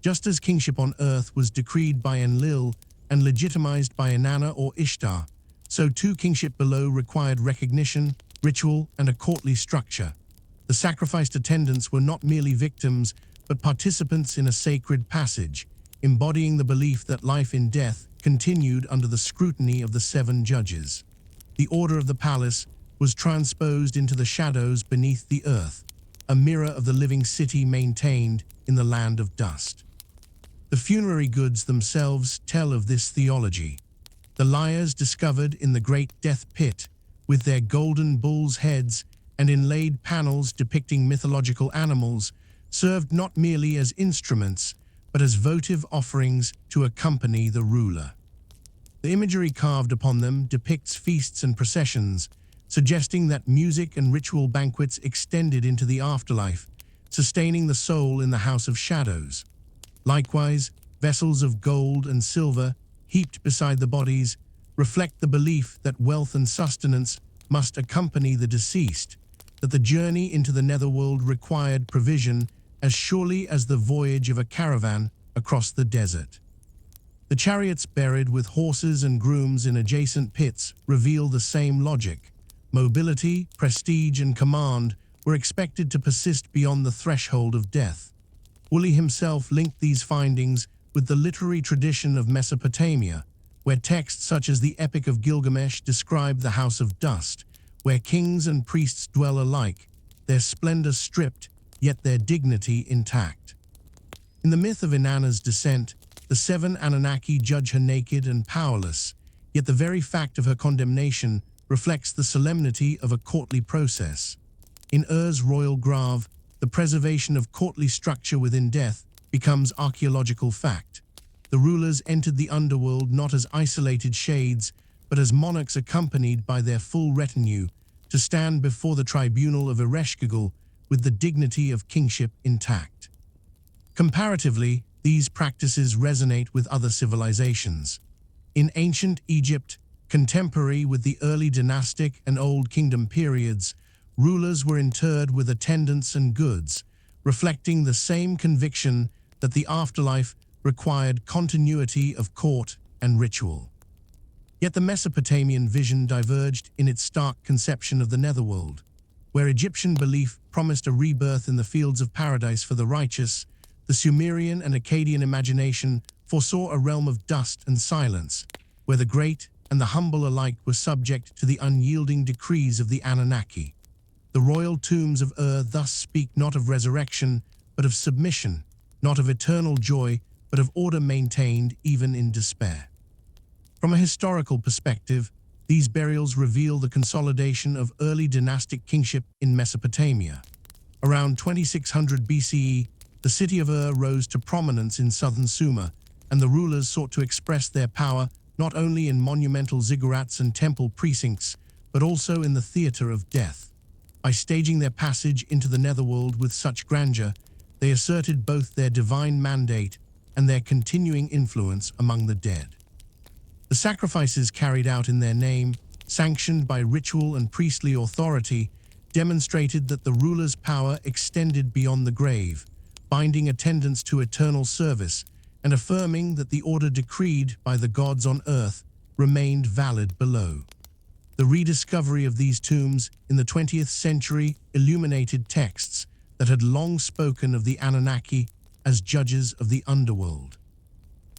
Just as kingship on earth was decreed by Enlil and legitimized by Inanna or Ishtar, so too kingship below required recognition, ritual, and a courtly structure. The sacrificed attendants were not merely victims, but participants in a sacred passage, embodying the belief that life in death continued under the scrutiny of the 7 judges. The order of the palace was transposed into the shadows beneath the earth, a mirror of the living city maintained in the land of dust. The funerary goods themselves tell of this theology. The lyres discovered in the great death pit, with their golden bulls' heads and inlaid panels depicting mythological animals, served not merely as instruments, but as votive offerings to accompany the ruler. The imagery carved upon them depicts feasts and processions, suggesting that music and ritual banquets extended into the afterlife, sustaining the soul in the house of shadows. Likewise, vessels of gold and silver, heaped beside the bodies, reflect the belief that wealth and sustenance must accompany the deceased, that the journey into the netherworld required provision as surely as the voyage of a caravan across the desert. The chariots buried with horses and grooms in adjacent pits reveal the same logic. Mobility, prestige, and command were expected to persist beyond the threshold of death. Woolley himself linked these findings with the literary tradition of Mesopotamia, where texts such as the Epic of Gilgamesh describe the House of Dust, where kings and priests dwell alike, their splendor stripped, yet their dignity intact. In the myth of Inanna's descent, the seven Anunnaki judge her naked and powerless, yet the very fact of her condemnation reflects the solemnity of a courtly process. In Ur's royal grave, the preservation of courtly structure within death becomes archaeological fact. The rulers entered the underworld not as isolated shades, but as monarchs accompanied by their full retinue, to stand before the tribunal of Ereshkigal with the dignity of kingship intact. Comparatively, these practices resonate with other civilizations. In ancient Egypt, contemporary with the early dynastic and Old Kingdom periods, rulers were interred with attendants and goods, reflecting the same conviction that the afterlife required continuity of court and ritual. Yet the Mesopotamian vision diverged in its stark conception of the netherworld. Where Egyptian belief promised a rebirth in the fields of paradise for the righteous, the Sumerian and Akkadian imagination foresaw a realm of dust and silence, where the great and the humble alike were subject to the unyielding decrees of the Anunnaki. The royal tombs of thus speak not of resurrection, but of submission, not of eternal joy, but of order maintained even in despair. From a historical perspective, these burials reveal the consolidation of early dynastic kingship in Mesopotamia. Around 2600 BCE, the city of rose to prominence in southern Sumer, and the rulers sought to express their power not only in monumental ziggurats and temple precincts, but also in the theater of death. By staging their passage into the netherworld with such grandeur, they asserted both their divine mandate and their continuing influence among the dead. The sacrifices carried out in their name, sanctioned by ritual and priestly authority, demonstrated that the ruler's power extended beyond the grave, binding attendants to eternal service and affirming that the order decreed by the gods on earth remained valid below. The rediscovery of these tombs in the 20th century illuminated texts that had long spoken of the Anunnaki as judges of the underworld.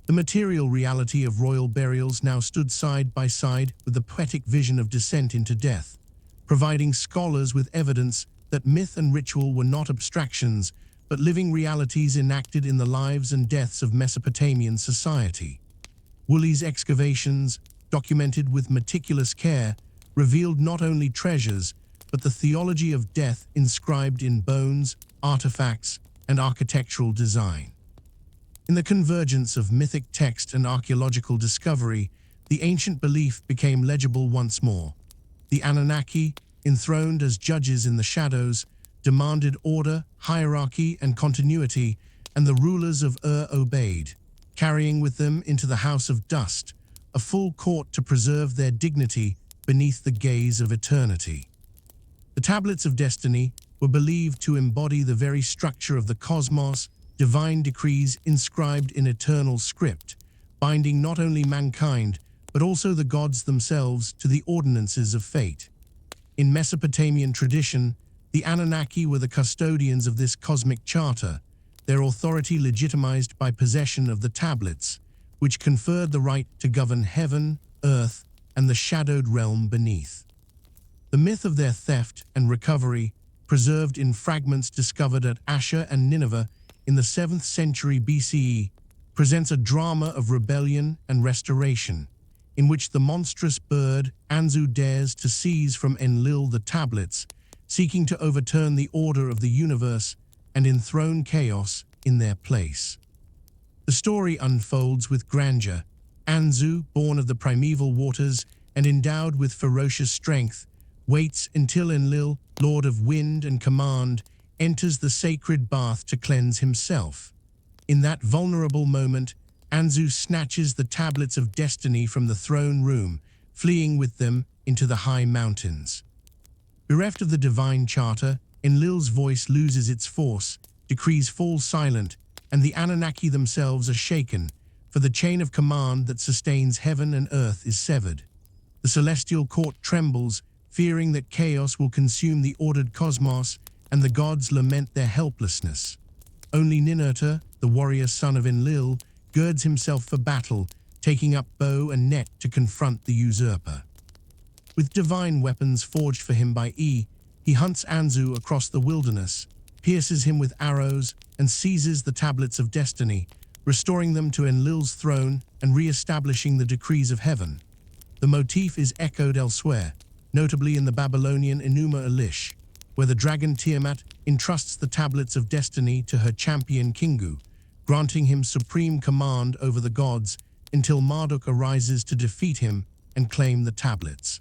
The material reality of royal burials now stood side by side with the poetic vision of descent into death, providing scholars with evidence that myth and ritual were not abstractions, but living realities enacted in the lives and deaths of Mesopotamian society. Woolley's excavations, documented with meticulous care, revealed not only treasures, but the theology of death inscribed in bones, artifacts, and architectural design. In the convergence of mythic text and archaeological discovery, the ancient belief became legible once more. The Anunnaki, enthroned as judges in the shadows, demanded order, hierarchy, and continuity, and the rulers of obeyed, carrying with them into the house of dust a full court to preserve their dignity beneath the gaze of eternity. The tablets of destiny were believed to embody the very structure of the cosmos, divine decrees inscribed in eternal script, binding not only mankind, but also the gods themselves to the ordinances of fate. In Mesopotamian tradition, the Anunnaki were the custodians of this cosmic charter, their authority legitimized by possession of the tablets, which conferred the right to govern heaven, earth, and the shadowed realm beneath. The myth of their theft and recovery, preserved in fragments discovered at Asher and Nineveh in the 7th century BCE, presents a drama of rebellion and restoration, in which the monstrous bird Anzu dares to seize from Enlil the tablets, seeking to overturn the order of the universe and enthrone chaos in their place. The story unfolds with grandeur. Anzu, born of the primeval waters and endowed with ferocious strength, waits until Enlil, lord of wind and command, enters the sacred bath to cleanse himself. In that vulnerable moment, Anzu snatches the tablets of destiny from the throne room, fleeing with them into the high mountains. Bereft of the divine charter, Enlil's voice loses its force, decrees fall silent, and the Anunnaki themselves are shaken, for the chain of command that sustains heaven and earth is severed. The celestial court trembles, fearing that chaos will consume the ordered cosmos, and the gods lament their helplessness. Only Ninurta, the warrior son of Enlil, girds himself for battle, taking up bow and net to confront the usurper. With divine weapons forged for him by he hunts Anzu across the wilderness, pierces him with arrows, and seizes the tablets of destiny, restoring them to Enlil's throne and re-establishing the decrees of heaven. The motif is echoed elsewhere, notably in the Babylonian Enuma Elish, where the dragon Tiamat entrusts the tablets of destiny to her champion Kingu, granting him supreme command over the gods until Marduk arises to defeat him and claim the tablets.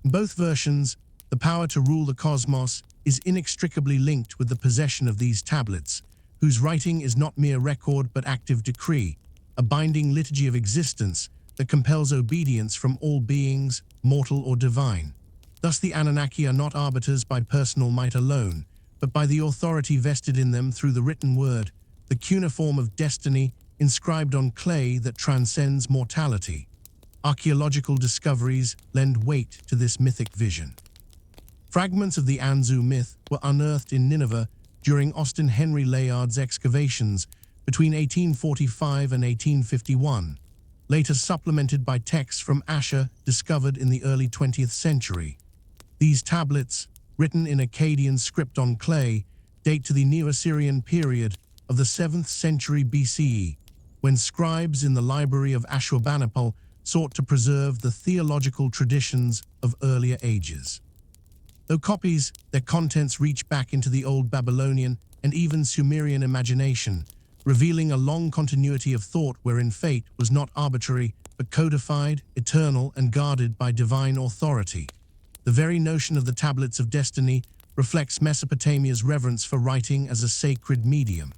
In both versions, the power to rule the cosmos is inextricably linked with the possession of these tablets, whose writing is not mere record but active decree, a binding liturgy of existence that compels obedience from all beings, mortal or divine. Thus the Anunnaki are not arbiters by personal might alone, but by the authority vested in them through the written word, the cuneiform of destiny inscribed on clay that transcends mortality. Archaeological discoveries lend weight to this mythic vision. Fragments of the Anzu myth were unearthed in Nineveh during Austin Henry Layard's excavations between 1845 and 1851, later supplemented by texts from Asher discovered in the early 20th century. These tablets, written in Akkadian script on clay, date to the Neo-Assyrian period of the 7th century BCE, when scribes in the library of Ashurbanipal sought to preserve the theological traditions of earlier ages. Though copies, their contents reach back into the Old Babylonian and even Sumerian imagination, revealing a long continuity of thought wherein fate was not arbitrary but codified, eternal, and guarded by divine authority. The very notion of the tablets of destiny reflects Mesopotamia's reverence for writing as a sacred medium.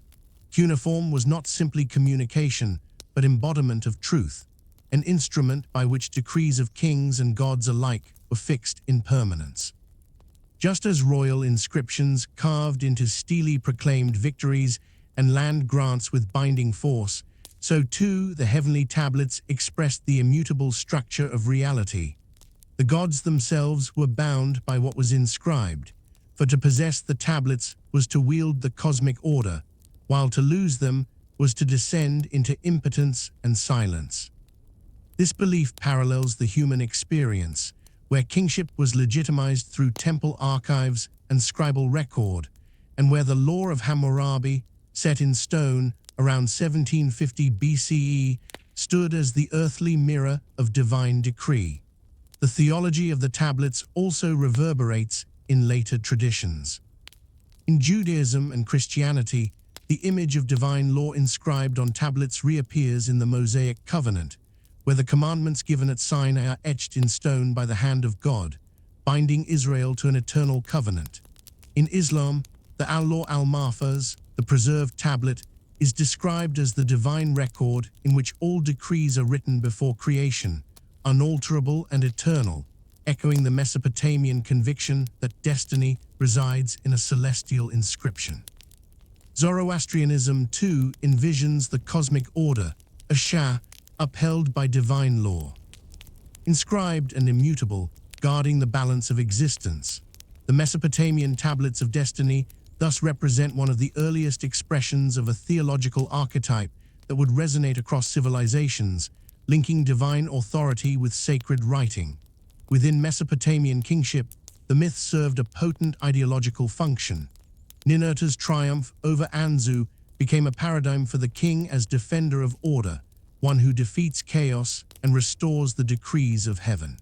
Cuneiform was not simply communication, but embodiment of truth, an instrument by which decrees of kings and gods alike were fixed in permanence. Just as royal inscriptions carved into stele proclaimed victories and land grants with binding force, so too the heavenly tablets expressed the immutable structure of reality. The gods themselves were bound by what was inscribed, for to possess the tablets was to wield the cosmic order, while to lose them was to descend into impotence and silence. This belief parallels the human experience, where kingship was legitimized through temple archives and scribal record, and where the law of Hammurabi, set in stone around 1750 BCE, stood as the earthly mirror of divine decree. The theology of the tablets also reverberates in later traditions. In Judaism and Christianity, the image of divine law inscribed on tablets reappears in the Mosaic covenant, where the commandments given at Sinai are etched in stone by the hand of God, binding Israel to an eternal covenant. In Islam, the Al-Law al-Mahfuz, the preserved tablet, is described as the divine record in which all decrees are written before creation, unalterable and eternal, echoing the Mesopotamian conviction that destiny resides in a celestial inscription. Zoroastrianism, too, envisions the cosmic order, a Shah, upheld by divine law. Inscribed and immutable, guarding the balance of existence, the Mesopotamian tablets of destiny thus represent one of the earliest expressions of a theological archetype that would resonate across civilizations, linking divine authority with sacred writing. Within Mesopotamian kingship, the myth served a potent ideological function. Ninurta's triumph over Anzu became a paradigm for the king as defender of order, one who defeats chaos and restores the decrees of heaven.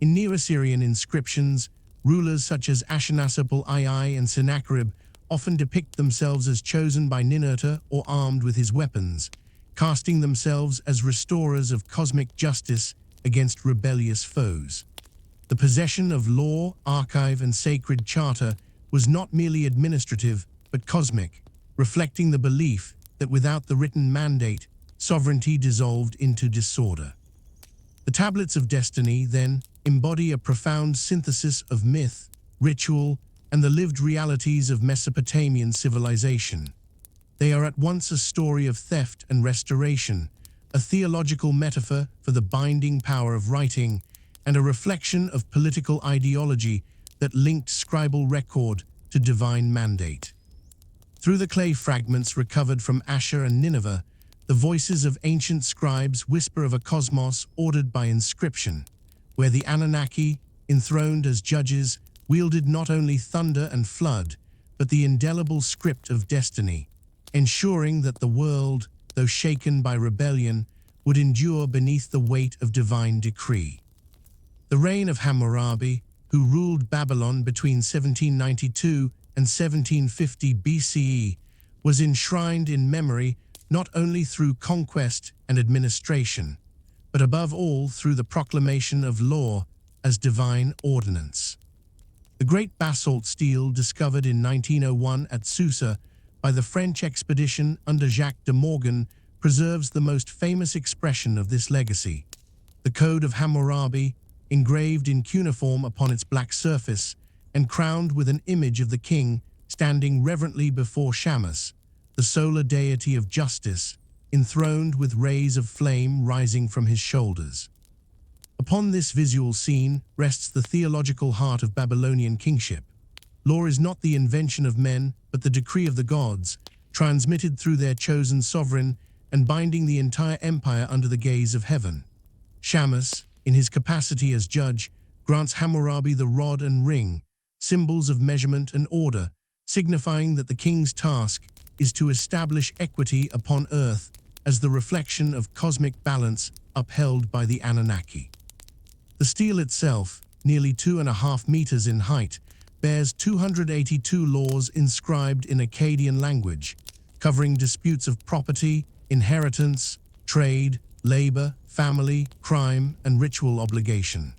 In Neo-Assyrian inscriptions, rulers such as Ashurnasirpal-II and Sennacherib often depict themselves as chosen by Ninurta or armed with his weapons, casting themselves as restorers of cosmic justice against rebellious foes. The possession of law, archive, and sacred charter was not merely administrative, but cosmic, reflecting the belief that without the written mandate, sovereignty dissolved into disorder. The tablets of destiny, then, embody a profound synthesis of myth, ritual, and the lived realities of Mesopotamian civilization. They are at once a story of theft and restoration, a theological metaphor for the binding power of writing, and a reflection of political ideology that linked scribal record to divine mandate. Through the clay fragments recovered from Asher and Nineveh, the voices of ancient scribes whisper of a cosmos ordered by inscription, where the Anunnaki, enthroned as judges, wielded not only thunder and flood, but the indelible script of destiny, ensuring that the world, though shaken by rebellion, would endure beneath the weight of divine decree. The reign of Hammurabi, who ruled Babylon between 1792 and 1750 BCE, was enshrined in memory not only through conquest and administration, but above all through the proclamation of law as divine ordinance. The great basalt stele discovered in 1901 at Susa by the French expedition under Jacques de Morgan preserves the most famous expression of this legacy. The Code of Hammurabi, engraved in cuneiform upon its black surface and crowned with an image of the king standing reverently before Shamash, the solar deity of justice, enthroned with rays of flame rising from his shoulders. Upon this visual scene rests the theological heart of Babylonian kingship. Law is not the invention of men, but the decree of the gods, transmitted through their chosen sovereign and binding the entire empire under the gaze of heaven. Shamash, in his capacity as judge, grants Hammurabi the rod and ring, symbols of measurement and order, signifying that the king's task is to establish equity upon earth as the reflection of cosmic balance upheld by the Anunnaki. The stele itself, nearly 2.5 meters in height, bears 282 laws inscribed in Akkadian language, covering disputes of property, inheritance, trade, labor, family, crime, and ritual obligation.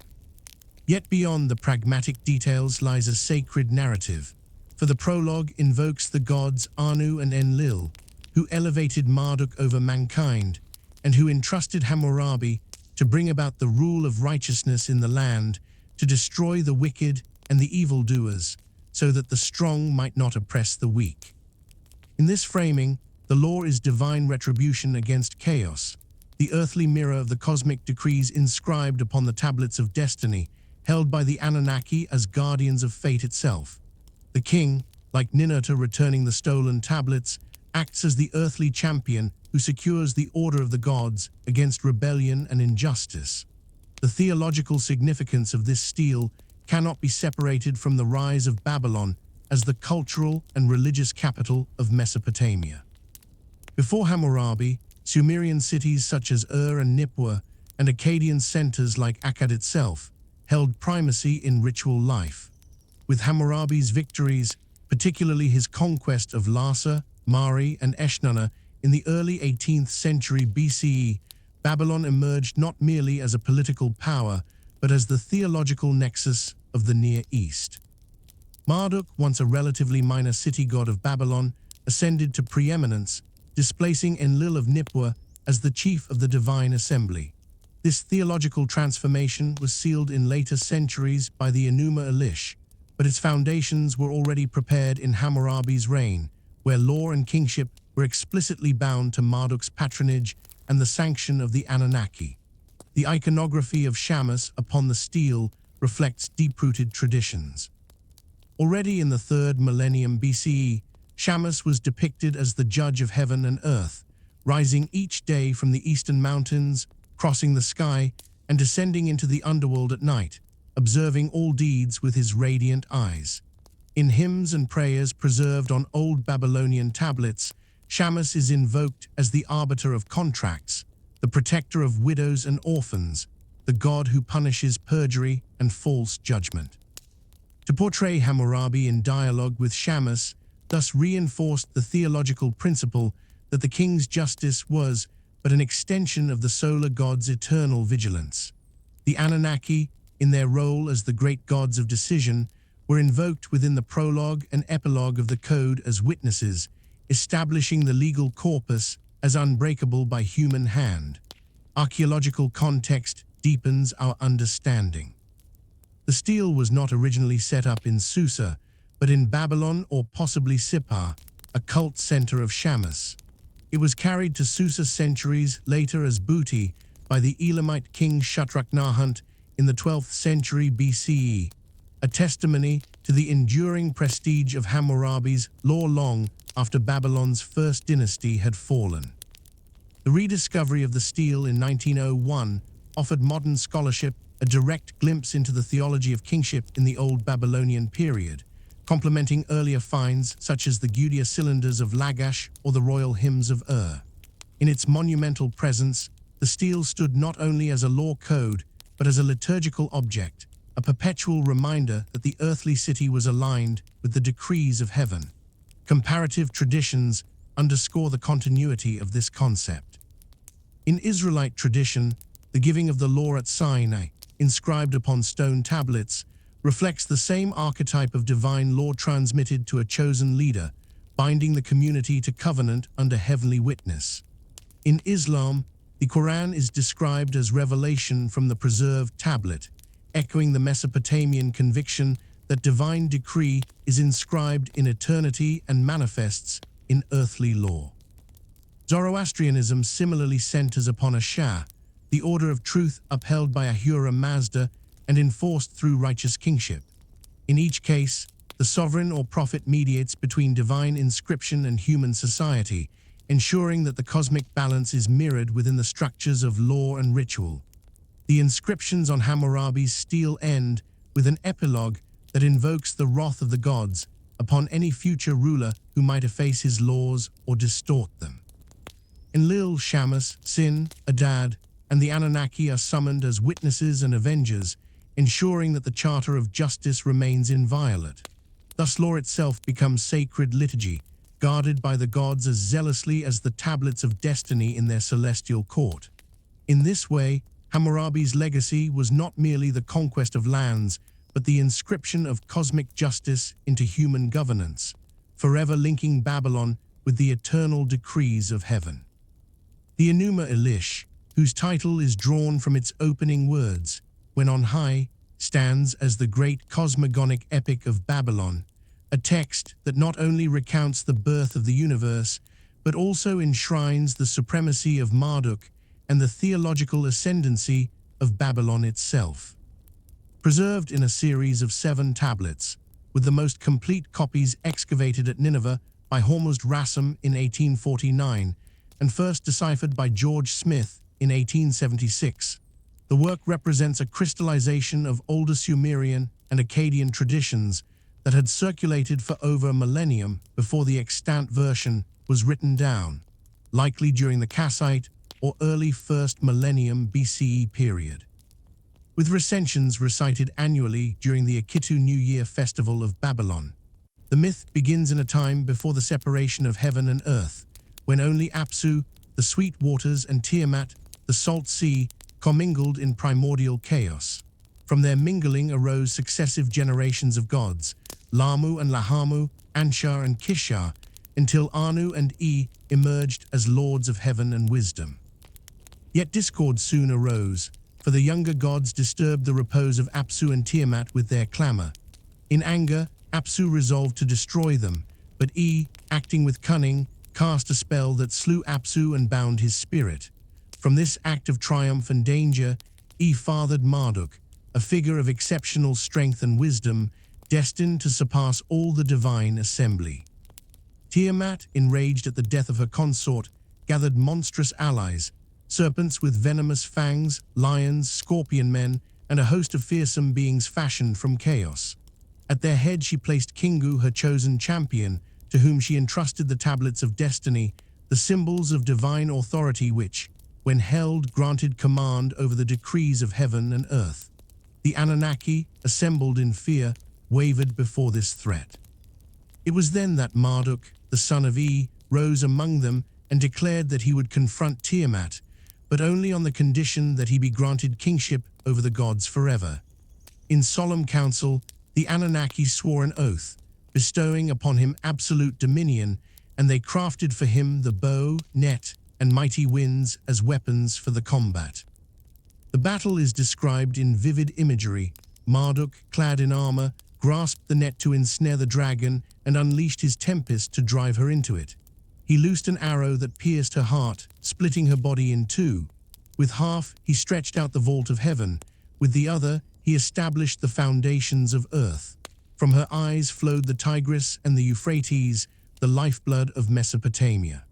Yet beyond the pragmatic details lies a sacred narrative, for the prologue invokes the gods Anu and Enlil, who elevated Marduk over mankind, and who entrusted Hammurabi to bring about the rule of righteousness in the land, to destroy the wicked and the evildoers, so that the strong might not oppress the weak. In this framing, the law is divine retribution against chaos, the earthly mirror of the cosmic decrees inscribed upon the tablets of destiny, held by the Anunnaki as guardians of fate itself. The king, like Ninurta returning the stolen tablets, acts as the earthly champion who secures the order of the gods against rebellion and injustice. The theological significance of this stele cannot be separated from the rise of Babylon as the cultural and religious capital of Mesopotamia. Before Hammurabi, Sumerian cities such as Ur and Nippur, and Akkadian centers like Akkad itself, held primacy in ritual life. With Hammurabi's victories, particularly his conquest of Larsa, Mari, and Eshnunna in the early 18th century BCE, Babylon emerged not merely as a political power, but as the theological nexus of the Near East. Marduk, once a relatively minor city god of Babylon, ascended to preeminence, displacing Enlil of Nippur as the chief of the divine assembly. This theological transformation was sealed in later centuries by the Enuma Elish, but its foundations were already prepared in Hammurabi's reign, where law and kingship were explicitly bound to Marduk's patronage and the sanction of the Anunnaki. The iconography of Shamash upon the stele reflects deep-rooted traditions. Already in the 3rd millennium BCE, Shamash was depicted as the judge of heaven and earth, rising each day from the eastern mountains, crossing the sky, and descending into the underworld at night, observing all deeds with his radiant eyes. In hymns and prayers preserved on old Babylonian tablets, Shamash is invoked as the arbiter of contracts, the protector of widows and orphans, the god who punishes perjury and false judgment. To portray Hammurabi in dialogue with Shamash thus reinforced the theological principle that the king's justice was but an extension of the solar god's eternal vigilance. The Anunnaki, in their role as the great gods of decision, were invoked within the prologue and epilogue of the code as witnesses, establishing the legal corpus as unbreakable by human hand. Archaeological context deepens our understanding. The stele was not originally set up in Susa, but in Babylon or possibly Sippar, a cult center of Shamash. It was carried to Susa centuries later as booty by the Elamite king Shutruk-Nahant in the 12th century BCE, a testimony to the enduring prestige of Hammurabi's law long after Babylon's first dynasty had fallen. The rediscovery of the stele in 1901 offered modern scholarship a direct glimpse into the theology of kingship in the Old Babylonian period, complementing earlier finds such as the Gudea cylinders of Lagash or the royal hymns of Ur. In its monumental presence, the stele stood not only as a law code, but as a liturgical object, a perpetual reminder that the earthly city was aligned with the decrees of heaven. Comparative traditions underscore the continuity of this concept. In Israelite tradition, the giving of the law at Sinai, inscribed upon stone tablets, reflects the same archetype of divine law transmitted to a chosen leader, binding the community to covenant under heavenly witness. In Islam, the Quran is described as revelation from the preserved tablet, echoing the Mesopotamian conviction that divine decree is inscribed in eternity and manifests in earthly law. Zoroastrianism similarly centers upon a Shah, the order of truth upheld by Ahura Mazda and enforced through righteous kingship. In each case, the sovereign or prophet mediates between divine inscription and human society, ensuring that the cosmic balance is mirrored within the structures of law and ritual. The inscriptions on Hammurabi's stele end with an epilogue that invokes the wrath of the gods upon any future ruler who might efface his laws or distort them. Enlil, Shamus, Sin, Adad, and the Anunnaki are summoned as witnesses and avengers, ensuring that the charter of justice remains inviolate. Thus law itself becomes sacred liturgy, guarded by the gods as zealously as the tablets of destiny in their celestial court. In this way, Hammurabi's legacy was not merely the conquest of lands, but the inscription of cosmic justice into human governance, forever linking Babylon with the eternal decrees of heaven. The Enuma Elish, whose title is drawn from its opening words, "When on high," stands as the great cosmogonic epic of Babylon, a text that not only recounts the birth of the universe, but also enshrines the supremacy of Marduk and the theological ascendancy of Babylon itself. Preserved in a series of 7 tablets, with the most complete copies excavated at Nineveh by Hormuzd Rassam in 1849 and first deciphered by George Smith in 1876, the work represents a crystallization of older Sumerian and Akkadian traditions that had circulated for over a millennium before the extant version was written down, likely during the Kassite or early 1st millennium BCE period. With recensions recited annually during the Akitu New Year festival of Babylon, the myth begins in a time before the separation of heaven and earth, when only Apsu, the sweet waters, and Tiamat, the salt sea, commingled in primordial chaos. From their mingling arose successive generations of gods, Lamu and Lahamu, Anshar and Kishar, until Anu and E emerged as lords of heaven and wisdom. Yet discord soon arose, for the younger gods disturbed the repose of Apsu and Tiamat with their clamor. In anger, Apsu resolved to destroy them, but E, acting with cunning, cast a spell that slew Apsu and bound his spirit. From this act of triumph and danger, E fathered Marduk, a figure of exceptional strength and wisdom, destined to surpass all the divine assembly. Tiamat, enraged at the death of her consort, gathered monstrous allies, serpents with venomous fangs, lions, scorpion men, and a host of fearsome beings fashioned from chaos. At their head she placed Kingu, her chosen champion, to whom she entrusted the tablets of destiny, the symbols of divine authority which, when held, granted command over the decrees of heaven and earth. The Anunnaki, assembled in fear, wavered before this threat. It was then that Marduk, the son of E, rose among them and declared that he would confront Tiamat, but only on the condition that he be granted kingship over the gods forever. In solemn council, the Anunnaki swore an oath, bestowing upon him absolute dominion, and they crafted for him the bow, net, and mighty winds as weapons for the combat. The battle is described in vivid imagery. Marduk, clad in armor, grasped the net to ensnare the dragon and unleashed his tempest to drive her into it. He loosed an arrow that pierced her heart, splitting her body in two. With half, he stretched out the vault of heaven. With the other, he established the foundations of earth. From her eyes flowed the Tigris and the Euphrates, the lifeblood of Mesopotamia.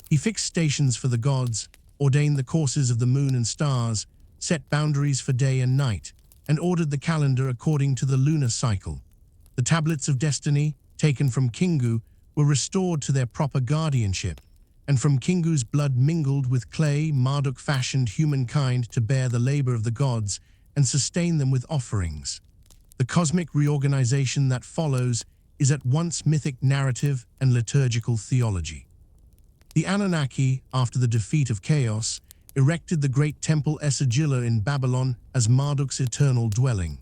He fixed stations for the gods, ordained the courses of the moon and stars, set boundaries for day and night, and ordered the calendar according to the lunar cycle. The tablets of destiny, taken from Kingu, were restored to their proper guardianship, and from Kingu's blood mingled with clay, Marduk fashioned humankind to bear the labor of the gods and sustain them with offerings. The cosmic reorganization that follows is at once mythic narrative and liturgical theology. The Anunnaki, after the defeat of chaos, erected the great temple Esagila in Babylon as Marduk's eternal dwelling.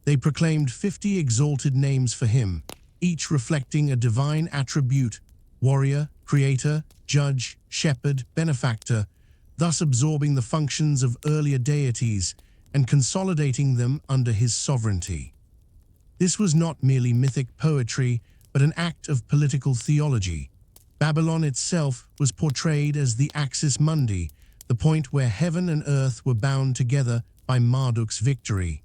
They proclaimed 50 exalted names for him, each reflecting a divine attribute: warrior, creator, judge, shepherd, benefactor, thus absorbing the functions of earlier deities and consolidating them under his sovereignty. This was not merely mythic poetry, but an act of political theology. Babylon itself was portrayed as the axis mundi, the point where heaven and earth were bound together by Marduk's victory.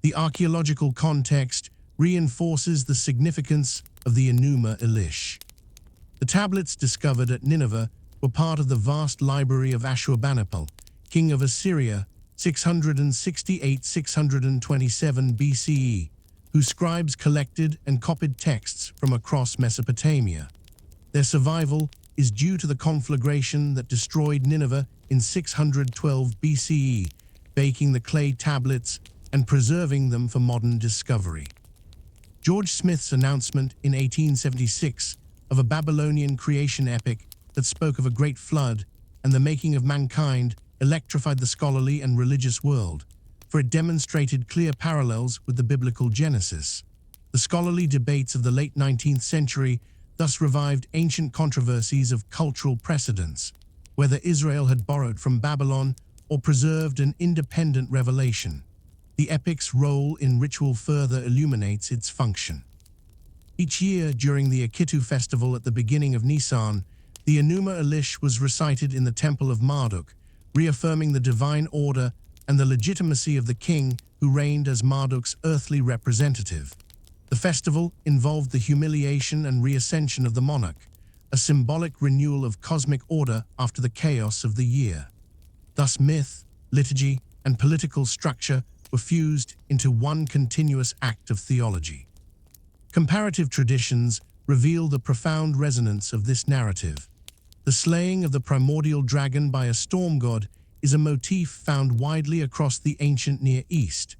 The archaeological context reinforces the significance of the Enuma Elish. The tablets discovered at Nineveh were part of the vast library of Ashurbanipal, king of Assyria, 668–627 BCE, whose scribes collected and copied texts from across Mesopotamia. Their survival is due to the conflagration that destroyed Nineveh in 612 BCE, baking the clay tablets and preserving them for modern discovery. George Smith's announcement in 1876 of a Babylonian creation epic that spoke of a great flood and the making of mankind electrified the scholarly and religious world, for it demonstrated clear parallels with the biblical Genesis. The scholarly debates of the late 19th century thus revived ancient controversies of cultural precedence, whether Israel had borrowed from Babylon or preserved an independent revelation. The epic's role in ritual further illuminates its function. Each year during the Akitu festival at the beginning of Nisan, the Enuma Elish was recited in the temple of Marduk, reaffirming the divine order and the legitimacy of the king who reigned as Marduk's earthly representative. The festival involved the humiliation and reascension of the monarch, a symbolic renewal of cosmic order after the chaos of the year. Thus myth, liturgy, and political structure were fused into one continuous act of theology. Comparative traditions reveal the profound resonance of this narrative. The slaying of the primordial dragon by a storm god is a motif found widely across the ancient Near East.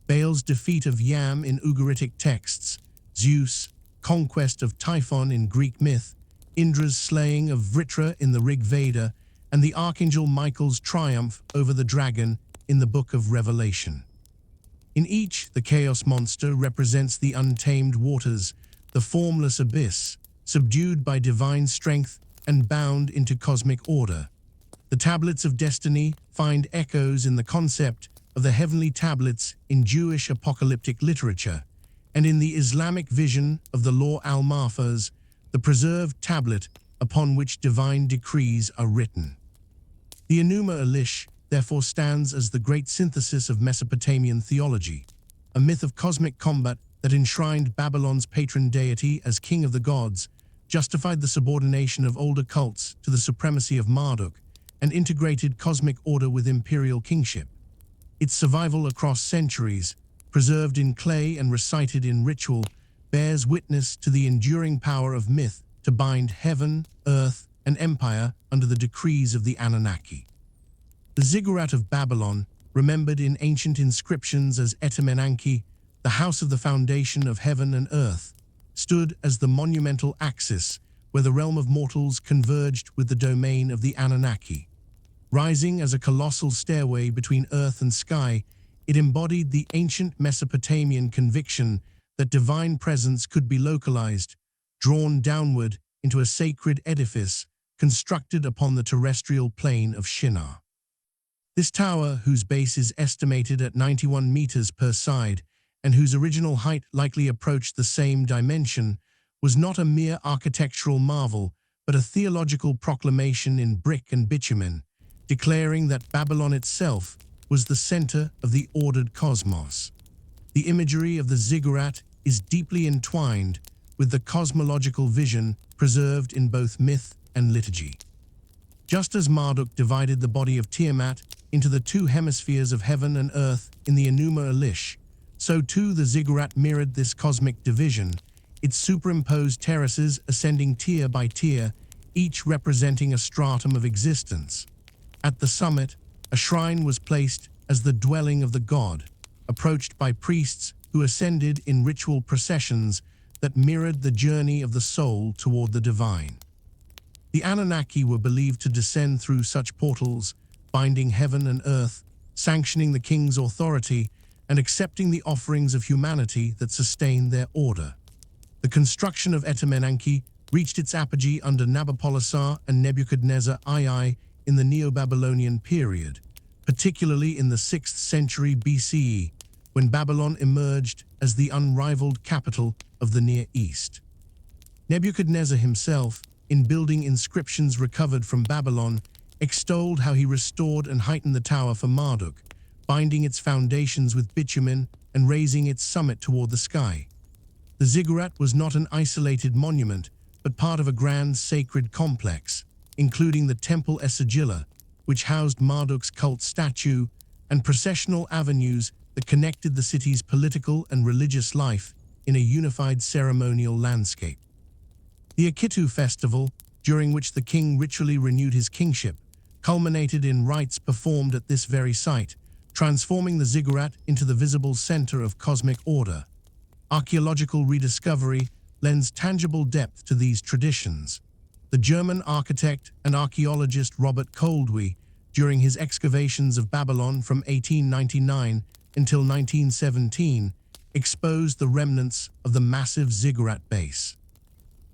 Baal's defeat of Yam in Ugaritic texts, Zeus' conquest of Typhon in Greek myth, Indra's slaying of Vritra in the Rig Veda, and the archangel Michael's triumph over the dragon in the Book of Revelation. In each, the chaos monster represents the untamed waters, the formless abyss, subdued by divine strength and bound into cosmic order. The tablets of destiny find echoes in the concept of the heavenly tablets in Jewish apocalyptic literature, and in the Islamic vision of the Law al-Mahfuz, the preserved tablet upon which divine decrees are written. The Enuma Elish therefore stands as the great synthesis of Mesopotamian theology, a myth of cosmic combat that enshrined Babylon's patron deity as king of the gods, justified the subordination of older cults to the supremacy of Marduk, and integrated cosmic order with imperial kingship. Its survival across centuries, preserved in clay and recited in ritual, bears witness to the enduring power of myth to bind heaven, earth, and empire under the decrees of the Anunnaki. The ziggurat of Babylon, remembered in ancient inscriptions as Etem-Enanki, the house of the foundation of heaven and earth, stood as the monumental axis where the realm of mortals converged with the domain of the Anunnaki. Rising as a colossal stairway between earth and sky, it embodied the ancient Mesopotamian conviction that divine presence could be localized, drawn downward into a sacred edifice constructed upon the terrestrial plane of Shinar. This tower, whose base is estimated at 91 meters per side, and whose original height likely approached the same dimension, was not a mere architectural marvel, but a theological proclamation in brick and bitumen, declaring that Babylon itself was the center of the ordered cosmos. The imagery of the ziggurat is deeply entwined with the cosmological vision preserved in both myth and liturgy. Just as Marduk divided the body of Tiamat into the two hemispheres of heaven and earth in the Enuma Elish, So too the ziggurat mirrored this cosmic division, its superimposed terraces ascending tier by tier, each representing a stratum of existence. At the summit, a shrine was placed as the dwelling of the god, approached by priests who ascended in ritual processions that mirrored the journey of the soul toward the divine. The Anunnaki were believed to descend through such portals, binding heaven and earth, sanctioning the king's authority, and accepting the offerings of humanity that sustained their order. The construction of Enki reached its apogee under Nabopolassar and Nebuchadnezzar II in the Neo-Babylonian period, particularly in the 6th century BCE, when Babylon emerged as the unrivaled capital of the Near East. Nebuchadnezzar himself, in building inscriptions recovered from Babylon, extolled how he restored and heightened the tower for Marduk, binding its foundations with bitumen and raising its summit toward the sky. The ziggurat was not an isolated monument, but part of a grand sacred complex, including the Temple Esagila, which housed Marduk's cult statue, and processional avenues that connected the city's political and religious life in a unified ceremonial landscape. The Akitu festival, during which the king ritually renewed his kingship, culminated in rites performed at this very site, transforming the ziggurat into the visible center of cosmic order. Archaeological rediscovery lends tangible depth to these traditions. The German architect and archaeologist Robert Koldewey, during his excavations of Babylon from 1899 until 1917, exposed the remnants of the massive ziggurat base.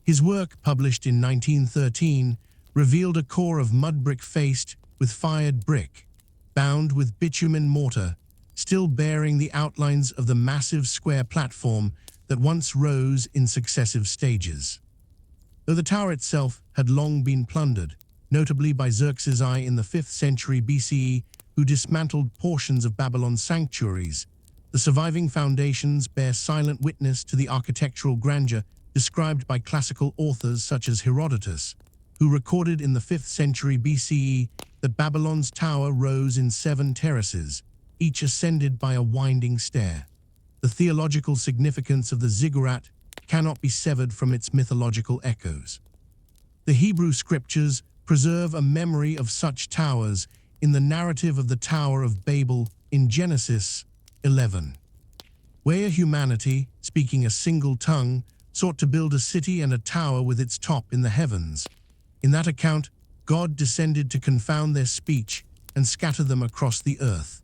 His work, published in 1913, revealed a core of mud brick faced with fired brick, bound with bitumen mortar, still bearing the outlines of the massive square platform that once rose in successive stages. Though the tower itself had long been plundered, notably by Xerxes I in the 5th century BCE, who dismantled portions of Babylon's sanctuaries, the surviving foundations bear silent witness to the architectural grandeur described by classical authors such as Herodotus, who recorded in the 5th century BCE that Babylon's tower rose in 7 terraces, each ascended by a winding stair. The theological significance of the ziggurat cannot be severed from its mythological echoes. The Hebrew scriptures preserve a memory of such towers in the narrative of the Tower of Babel in Genesis 11, where humanity, speaking a single tongue, sought to build a city and a tower with its top in the heavens. In that account, God descended to confound their speech and scatter them across the earth.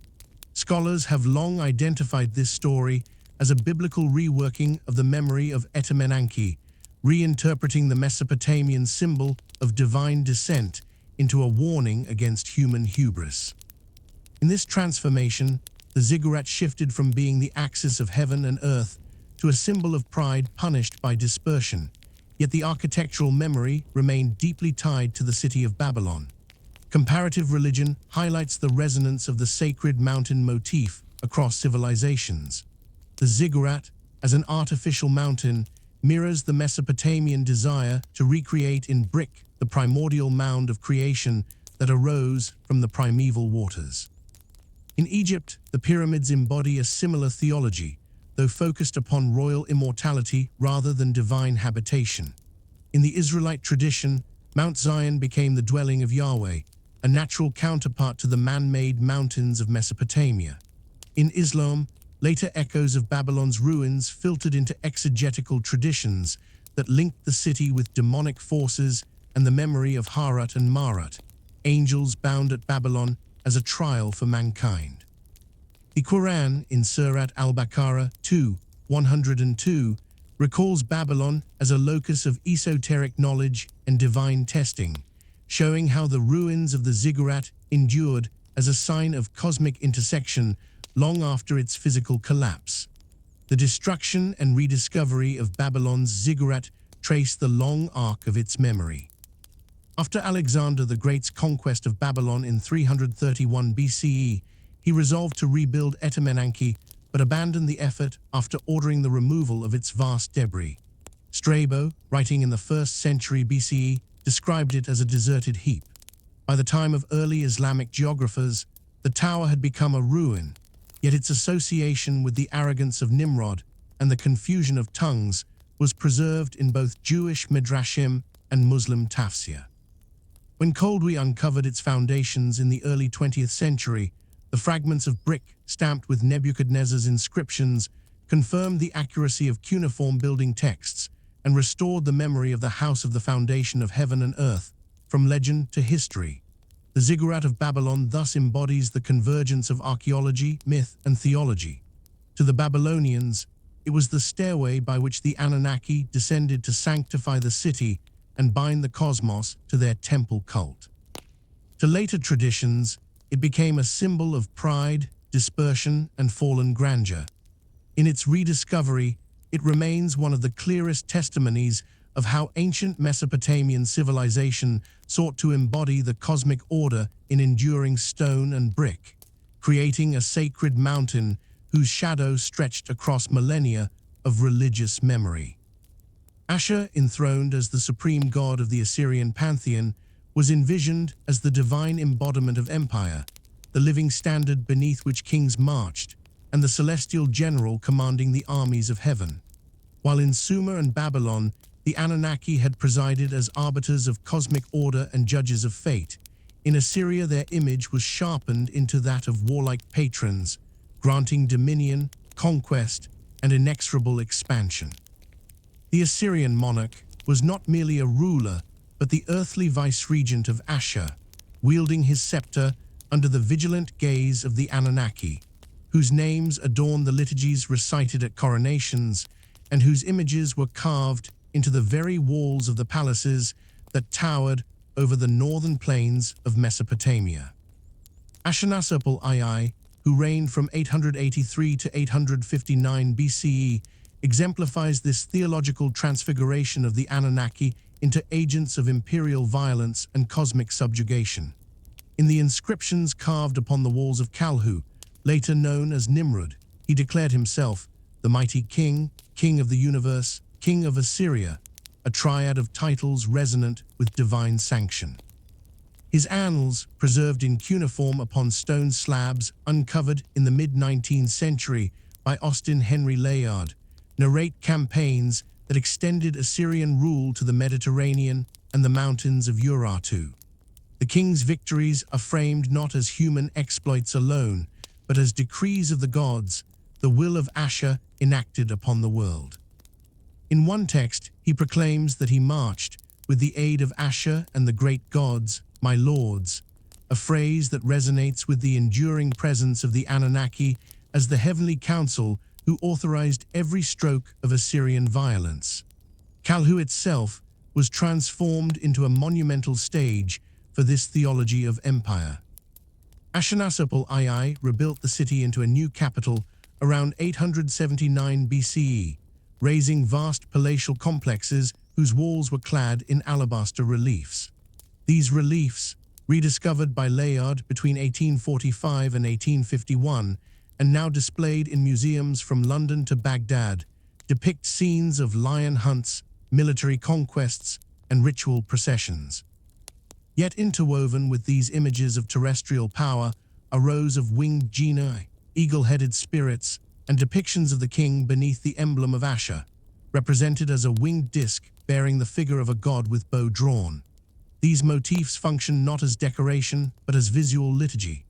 Scholars have long identified this story as a biblical reworking of the memory of Enki, reinterpreting the Mesopotamian symbol of divine descent into a warning against human hubris. In this transformation, the ziggurat shifted from being the axis of heaven and earth to a symbol of pride punished by dispersion, yet the architectural memory remained deeply tied to the city of Babylon. Comparative religion highlights the resonance of the sacred mountain motif across civilizations. The ziggurat, as an artificial mountain, mirrors the Mesopotamian desire to recreate in brick the primordial mound of creation that arose from the primeval waters. In Egypt, the pyramids embody a similar theology, though focused upon royal immortality rather than divine habitation. In the Israelite tradition, Mount Zion became the dwelling of Yahweh, a natural counterpart to the man-made mountains of Mesopotamia. In Islam, later echoes of Babylon's ruins filtered into exegetical traditions that linked the city with demonic forces and the memory of Harut and Marut, angels bound at Babylon as a trial for mankind. The Quran, in Surat al-Baqarah 2:102, recalls Babylon as a locus of esoteric knowledge and divine testing, showing how the ruins of the ziggurat endured as a sign of cosmic intersection long after its physical collapse. The destruction and rediscovery of Babylon's ziggurat trace the long arc of its memory. After Alexander the Great's conquest of Babylon in 331 BCE, he resolved to rebuild Enki, but abandoned the effort after ordering the removal of its vast debris. Strabo, writing in the 1st century BCE, described it as a deserted heap. By the time of early Islamic geographers, the tower had become a ruin, yet its association with the arrogance of Nimrod and the confusion of tongues was preserved in both Jewish midrashim and Muslim tafsir. When Koldewey uncovered its foundations in the early 20th century, the fragments of brick stamped with Nebuchadnezzar's inscriptions confirmed the accuracy of cuneiform building texts and restored the memory of the house of the foundation of heaven and earth, from legend to history. The ziggurat of Babylon thus embodies the convergence of archaeology, myth, and theology. To the Babylonians, it was the stairway by which the Anunnaki descended to sanctify the city and bind the cosmos to their temple cult. To later traditions, it became a symbol of pride, dispersion, and fallen grandeur. In its rediscovery, it remains one of the clearest testimonies of how ancient Mesopotamian civilization sought to embody the cosmic order in enduring stone and brick, creating a sacred mountain whose shadow stretched across millennia of religious memory. Ashur, enthroned as the supreme god of the Assyrian pantheon, was envisioned as the divine embodiment of empire, the living standard beneath which kings marched, and the celestial general commanding the armies of heaven. While in Sumer and Babylon, the Anunnaki had presided as arbiters of cosmic order and judges of fate, in Assyria their image was sharpened into that of warlike patrons, granting dominion, conquest, and inexorable expansion. The Assyrian monarch was not merely a ruler, but the earthly vice-regent of Ashur, wielding his scepter under the vigilant gaze of the Anunnaki, whose names adorn the liturgies recited at coronations and whose images were carved into the very walls of the palaces that towered over the northern plains of Mesopotamia. Ashurnasirpal-II, who reigned from 883 to 859 BCE, exemplifies this theological transfiguration of the Anunnaki into agents of imperial violence and cosmic subjugation. In the inscriptions carved upon the walls of Kalhu, later known as Nimrud, he declared himself the mighty king, king of the universe, king of Assyria, a triad of titles resonant with divine sanction. His annals, preserved in cuneiform upon stone slabs uncovered in the mid-19th century by Austin Henry Layard, narrate campaigns that extended Assyrian rule to the Mediterranean and the mountains of Urartu. The king's victories are framed not as human exploits alone, but as decrees of the gods, the will of Ashur enacted upon the world. In one text, he proclaims that he marched, with the aid of Ashur and the great gods, my lords, a phrase that resonates with the enduring presence of the Anunnaki as the heavenly council who authorized every stroke of Assyrian violence. Kalhu itself was transformed into a monumental stage for this theology of empire. Ashurnasirpal-II rebuilt the city into a new capital around 879 BCE, raising vast palatial complexes whose walls were clad in alabaster reliefs. These reliefs, rediscovered by Layard between 1845 and 1851, and now displayed in museums from London to Baghdad, depict scenes of lion hunts, military conquests, and ritual processions. Yet interwoven with these images of terrestrial power are rows of winged genii, eagle-headed spirits, and depictions of the king beneath the emblem of Ashur, represented as a winged disc bearing the figure of a god with bow drawn. These motifs function not as decoration, but as visual liturgy.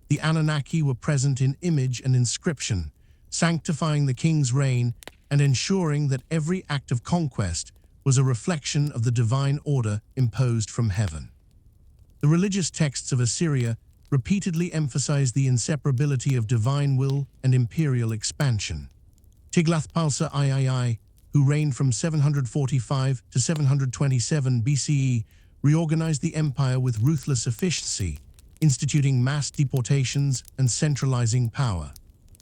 The Anunnaki were present in image and inscription, sanctifying the king's reign and ensuring that every act of conquest was a reflection of the divine order imposed from heaven. The religious texts of Assyria repeatedly emphasize the inseparability of divine will and imperial expansion. Tiglath-Pileser III, who reigned from 745 to 727 BCE, reorganized the empire with ruthless efficiency, instituting mass deportations and centralizing power.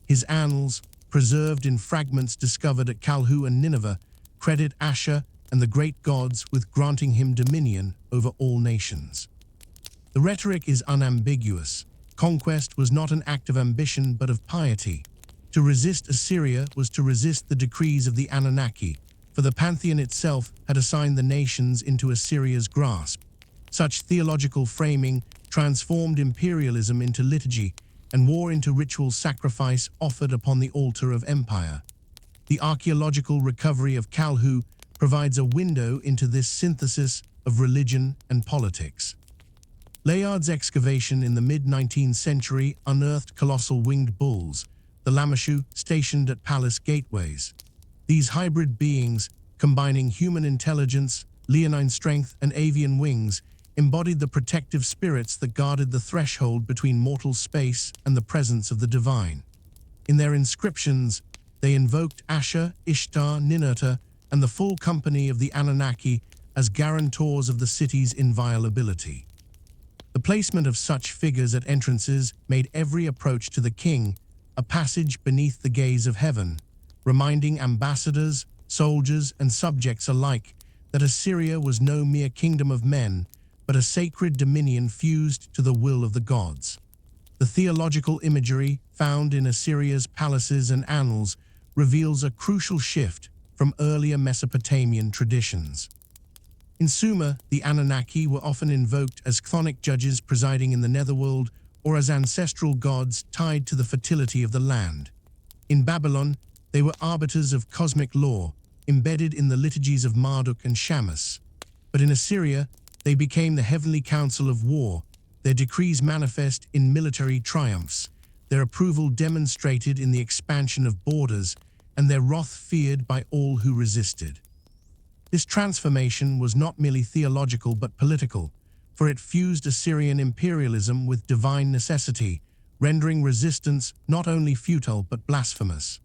His annals, preserved in fragments discovered at Kalhu and Nineveh, credit Ashur and the great gods with granting him dominion over all nations. The rhetoric is unambiguous. Conquest was not an act of ambition but of piety. To resist Assyria was to resist the decrees of the Anunnaki, for the pantheon itself had assigned the nations into Assyria's grasp. Such theological framing transformed imperialism into liturgy, and wore into ritual sacrifice offered upon the altar of empire. The archaeological recovery of Kalhu provides a window into this synthesis of religion and politics. Layard's excavation in the mid-19th century unearthed colossal winged bulls, the Lamashu, stationed at palace gateways. These hybrid beings, combining human intelligence, leonine strength, and avian wings, embodied the protective spirits that guarded the threshold between mortal space and the presence of the divine. In their inscriptions, they invoked Asher, Ishtar, Ninurta, and the full company of the Anunnaki as guarantors of the city's inviolability. The placement of such figures at entrances made every approach to the king a passage beneath the gaze of heaven, reminding ambassadors, soldiers, and subjects alike that Assyria was no mere kingdom of men, but a sacred dominion fused to the will of the gods. The theological imagery found in Assyria's palaces and annals reveals a crucial shift from earlier Mesopotamian traditions. In Sumer, the Anunnaki were often invoked as chthonic judges presiding in the netherworld or as ancestral gods tied to the fertility of the land. In Babylon, they were arbiters of cosmic law, embedded in the liturgies of Marduk and Shamash. But in Assyria, they became the heavenly council of war, their decrees manifest in military triumphs, their approval demonstrated in the expansion of borders, and their wrath feared by all who resisted. This transformation was not merely theological but political, for it fused Assyrian imperialism with divine necessity, rendering resistance not only futile but blasphemous.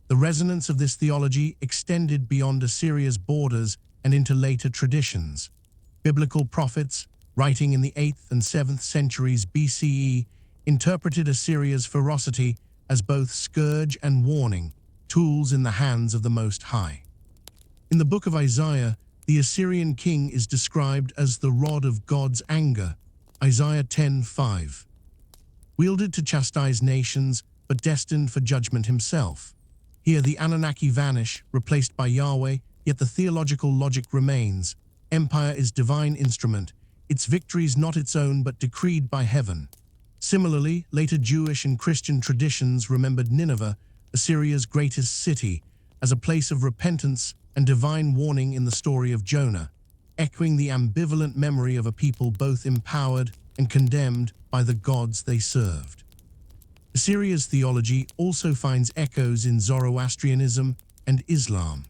The resonance of this theology extended beyond Assyria's borders and into later traditions. Biblical prophets, writing in the 8th and 7th centuries BCE, interpreted Assyria's ferocity as both scourge and warning, tools in the hands of the Most High. In the book of Isaiah, the Assyrian king is described as the rod of God's anger, Isaiah 10:5. Wielded to chastise nations, but destined for judgment himself. Here the Anunnaki vanish, replaced by Yahweh, yet the theological logic remains. Empire is divine instrument, its victories not its own but decreed by heaven. Similarly, later Jewish and Christian traditions remembered Nineveh, Assyria's greatest city, as a place of repentance and divine warning in the story of Jonah, echoing the ambivalent memory of a people both empowered and condemned by the gods they served. Assyria's theology also finds echoes in Zoroastrianism and Islam.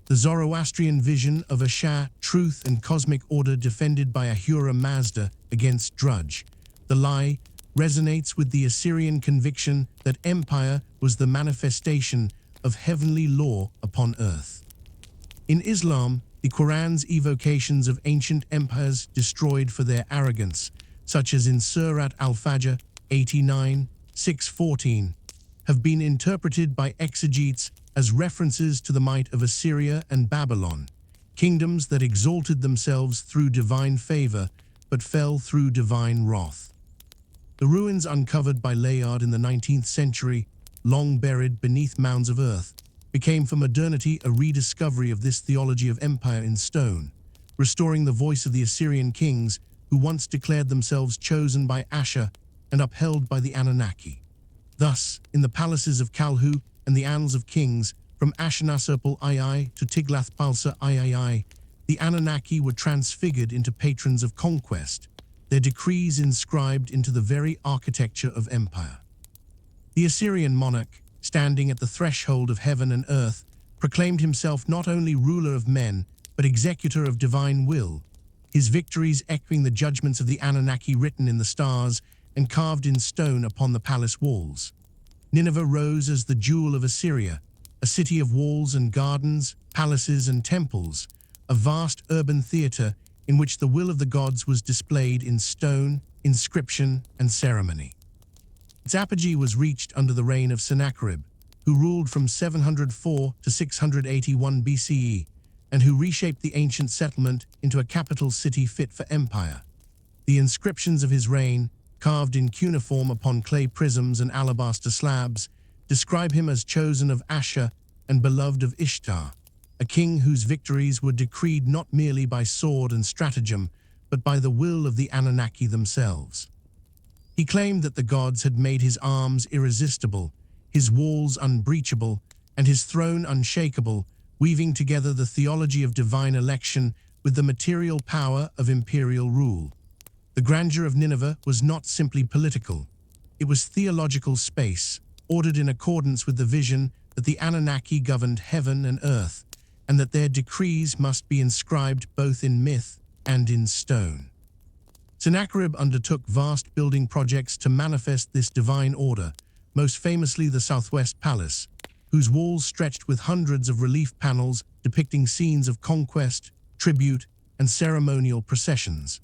The Zoroastrian vision of Asha, truth and cosmic order defended by Ahura Mazda against Drudge, the lie, resonates with the Assyrian conviction that empire was the manifestation of heavenly law upon earth. In Islam, the Quran's evocations of ancient empires destroyed for their arrogance, such as in Surat al-Fajr 89:6-14, have been interpreted by exegetes as references to the might of Assyria and Babylon, kingdoms that exalted themselves through divine favor but fell through divine wrath. The ruins uncovered by Layard in the 19th century, long buried beneath mounds of earth, became for modernity a rediscovery of this theology of empire in stone, restoring the voice of the Assyrian kings who once declared themselves chosen by Asher and upheld by the Anunnaki. Thus, in the palaces of Kalhu and the Annals of Kings, from Ashurnasirpal II to Tiglath-Pileser III, the Anunnaki were transfigured into patrons of conquest, their decrees inscribed into the very architecture of empire. The Assyrian monarch, standing at the threshold of heaven and earth, proclaimed himself not only ruler of men, but executor of divine will, his victories echoing the judgments of the Anunnaki written in the stars and carved in stone upon the palace walls. Nineveh rose as the jewel of Assyria, a city of walls and gardens, palaces and temples, a vast urban theater in which the will of the gods was displayed in stone, inscription, and ceremony. Its apogee was reached under the reign of Sennacherib, who ruled from 704 to 681 BCE, and who reshaped the ancient settlement into a capital city fit for empire. The inscriptions of his reign, carved in cuneiform upon clay prisms and alabaster slabs, describe him as chosen of Asher and beloved of Ishtar, a king whose victories were decreed not merely by sword and stratagem, but by the will of the Anunnaki themselves. He claimed that the gods had made his arms irresistible, his walls unbreachable, and his throne unshakable, weaving together the theology of divine election with the material power of imperial rule. The grandeur of Nineveh was not simply political. It was theological space, ordered in accordance with the vision that the Anunnaki governed heaven and earth, and that their decrees must be inscribed both in myth and in stone. Sennacherib undertook vast building projects to manifest this divine order, most famously the Southwest Palace, whose walls stretched with hundreds of relief panels depicting scenes of conquest, tribute, and ceremonial processions.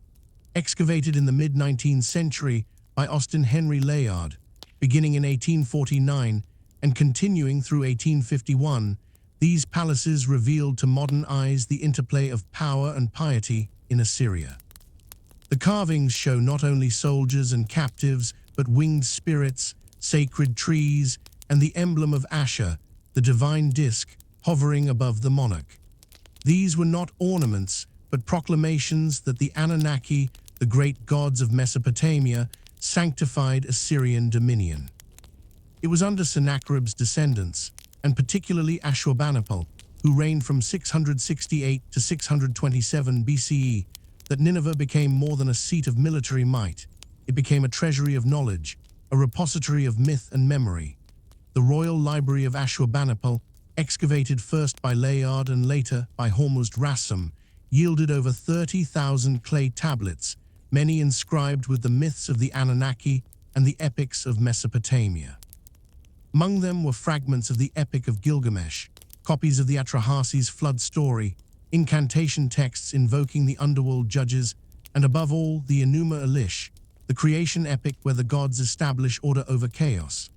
Excavated in the mid-19th century by Austin Henry Layard, beginning in 1849 and continuing through 1851, these palaces revealed to modern eyes the interplay of power and piety in Assyria. The carvings show not only soldiers and captives, but winged spirits, sacred trees, and the emblem of Asher, the divine disk, hovering above the monarch. These were not ornaments, but proclamations that the Anunnaki, the great gods of Mesopotamia, sanctified Assyrian dominion. It was under Sennacherib's descendants, and particularly Ashurbanipal, who reigned from 668 to 627 BCE, that Nineveh became more than a seat of military might. It became a treasury of knowledge, a repository of myth and memory. The Royal Library of Ashurbanipal, excavated first by Layard and later by Hormuzd Rassam, yielded over 30,000 clay tablets, many inscribed with the myths of the Anunnaki and the epics of Mesopotamia. Among them were fragments of the Epic of Gilgamesh, copies of the Atrahasis flood story, incantation texts invoking the underworld judges, and above all, the Enuma Elish, the creation epic where the gods establish order over chaos.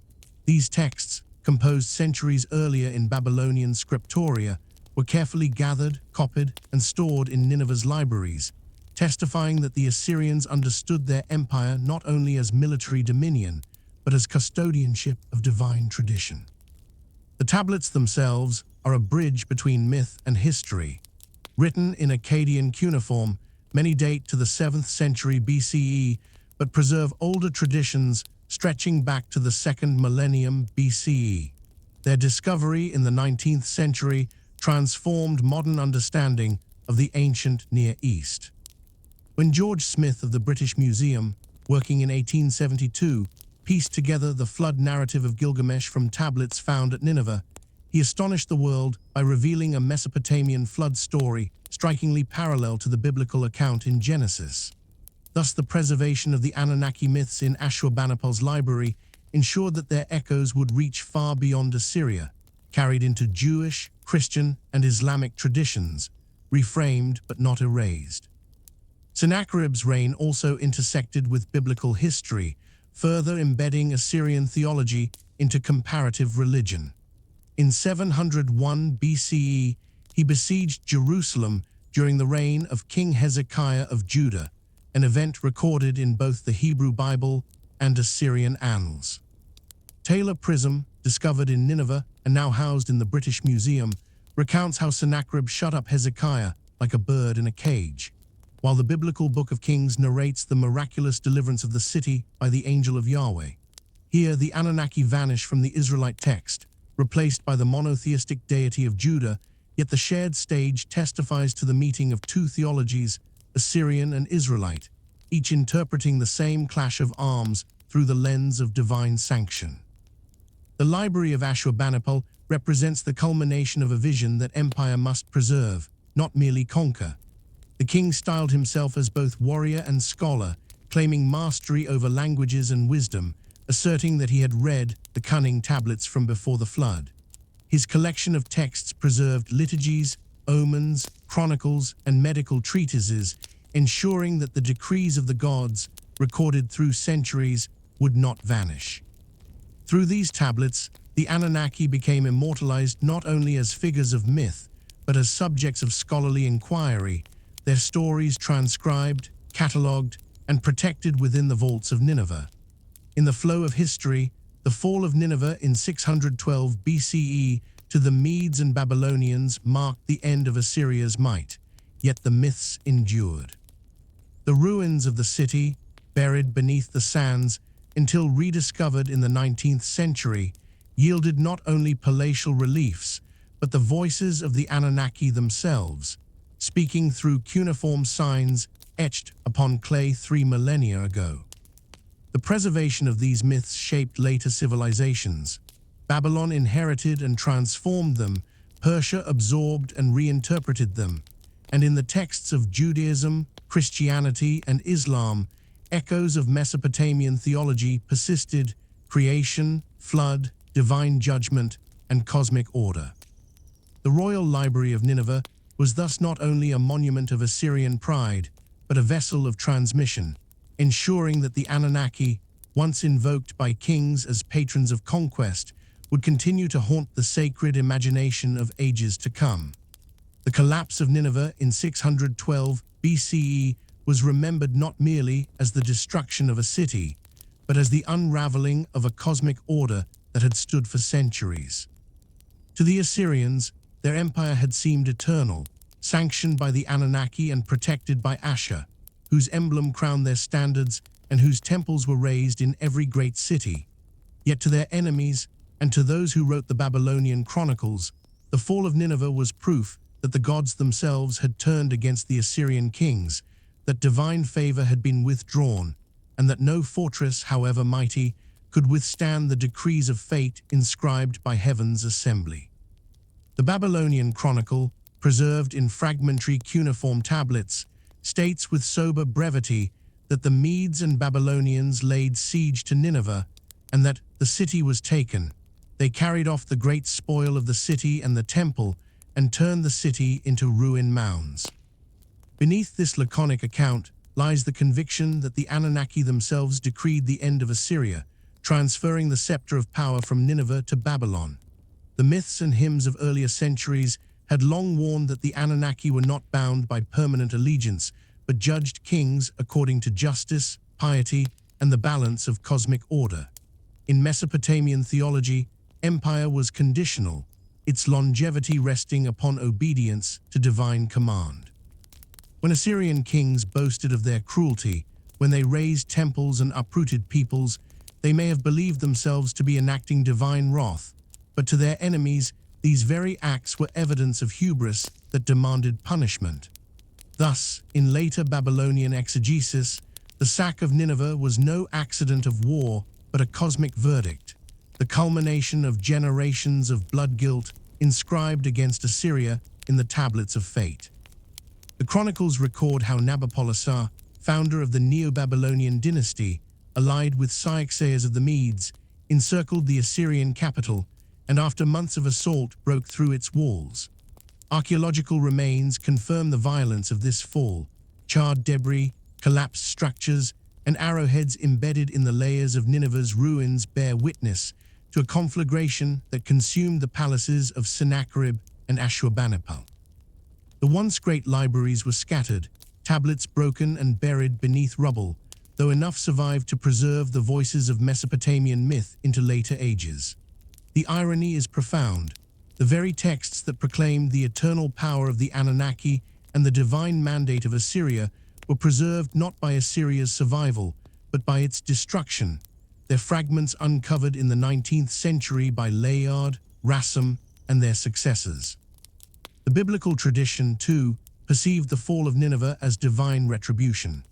These texts, composed centuries earlier in Babylonian scriptoria, were carefully gathered, copied, and stored in Nineveh's libraries, testifying that the Assyrians understood their empire not only as military dominion, but as custodianship of divine tradition. The tablets themselves are a bridge between myth and history. Written in Akkadian cuneiform, many date to the 7th century BCE, but preserve older traditions stretching back to the 2nd millennium BCE. Their discovery in the 19th century transformed modern understanding of the ancient Near East. When George Smith of the British Museum, working in 1872, pieced together the flood narrative of Gilgamesh from tablets found at Nineveh, he astonished the world by revealing a Mesopotamian flood story strikingly parallel to the biblical account in Genesis. Thus, the preservation of the Anunnaki myths in Ashurbanipal's library ensured that their echoes would reach far beyond Assyria, carried into Jewish, Christian, and Islamic traditions, reframed but not erased. Sennacherib's reign also intersected with biblical history, further embedding Assyrian theology into comparative religion. In 701 BCE, he besieged Jerusalem during the reign of King Hezekiah of Judah, an event recorded in both the Hebrew Bible and Assyrian annals. Taylor Prism, discovered in Nineveh and now housed in the British Museum, recounts how Sennacherib shut up Hezekiah like a bird in a cage, while the biblical Book of Kings narrates the miraculous deliverance of the city by the angel of Yahweh. Here, the Anunnaki vanish from the Israelite text, replaced by the monotheistic deity of Judah, yet the shared stage testifies to the meeting of two theologies, Assyrian and Israelite, each interpreting the same clash of arms through the lens of divine sanction. The Library of Ashurbanipal represents the culmination of a vision that empire must preserve, not merely conquer. The king styled himself as both warrior and scholar, claiming mastery over languages and wisdom, asserting that he had read the cunning tablets from before the flood. His collection of texts preserved liturgies, omens, chronicles, and medical treatises, ensuring that the decrees of the gods, recorded through centuries, would not vanish. Through these tablets, the Anunnaki became immortalized not only as figures of myth, but as subjects of scholarly inquiry, their stories transcribed, catalogued, and protected within the vaults of Nineveh. In the flow of history, the fall of Nineveh in 612 BCE to the Medes and Babylonians marked the end of Assyria's might, yet the myths endured. The ruins of the city, buried beneath the sands, until rediscovered in the 19th century, yielded not only palatial reliefs, but the voices of the Anunnaki themselves, speaking through cuneiform signs etched upon clay 3 millennia ago. The preservation of these myths shaped later civilizations. Babylon inherited and transformed them, Persia absorbed and reinterpreted them, and in the texts of Judaism, Christianity, and Islam, echoes of Mesopotamian theology persisted: creation, flood, divine judgment, and cosmic order. The Royal Library of Nineveh was thus not only a monument of Assyrian pride, but a vessel of transmission, ensuring that the Anunnaki, once invoked by kings as patrons of conquest, would continue to haunt the sacred imagination of ages to come. The collapse of Nineveh in 612 BCE was remembered not merely as the destruction of a city, but as the unraveling of a cosmic order that had stood for centuries. To the Assyrians, their empire had seemed eternal, sanctioned by the Anunnaki and protected by Asher, whose emblem crowned their standards and whose temples were raised in every great city. Yet to their enemies, and to those who wrote the Babylonian chronicles, the fall of Nineveh was proof that the gods themselves had turned against the Assyrian kings, that divine favor had been withdrawn, and that no fortress, however mighty, could withstand the decrees of fate inscribed by heaven's assembly. The Babylonian Chronicle, preserved in fragmentary cuneiform tablets, states with sober brevity that the Medes and Babylonians laid siege to Nineveh, and that the city was taken. They carried off the great spoil of the city and the temple, and turned the city into ruin mounds. Beneath this laconic account lies the conviction that the Anunnaki themselves decreed the end of Assyria, transferring the scepter of power from Nineveh to Babylon. The myths and hymns of earlier centuries had long warned that the Anunnaki were not bound by permanent allegiance, but judged kings according to justice, piety, and the balance of cosmic order. In Mesopotamian theology, empire was conditional, its longevity resting upon obedience to divine command. When Assyrian kings boasted of their cruelty, when they razed temples and uprooted peoples, they may have believed themselves to be enacting divine wrath, but to their enemies, these very acts were evidence of hubris that demanded punishment. Thus, in later Babylonian exegesis, the sack of Nineveh was no accident of war, but a cosmic verdict, the culmination of generations of blood guilt inscribed against Assyria in the tablets of fate. The chronicles record how Nabopolassar, founder of the Neo-Babylonian dynasty, allied with Cyaxares of the Medes, encircled the Assyrian capital, and after months of assault broke through its walls. Archaeological remains confirm the violence of this fall. Charred debris, collapsed structures, and arrowheads embedded in the layers of Nineveh's ruins bear witness to a conflagration that consumed the palaces of Sennacherib and Ashurbanipal. The once great libraries were scattered, tablets broken and buried beneath rubble, though enough survived to preserve the voices of Mesopotamian myth into later ages. The irony is profound. The very texts that proclaimed the eternal power of the Anunnaki and the divine mandate of Assyria were preserved not by Assyria's survival, but by its destruction, their fragments uncovered in the 19th century by Layard, Rassam, and their successors. The biblical tradition, too, perceived the fall of Nineveh as divine retribution.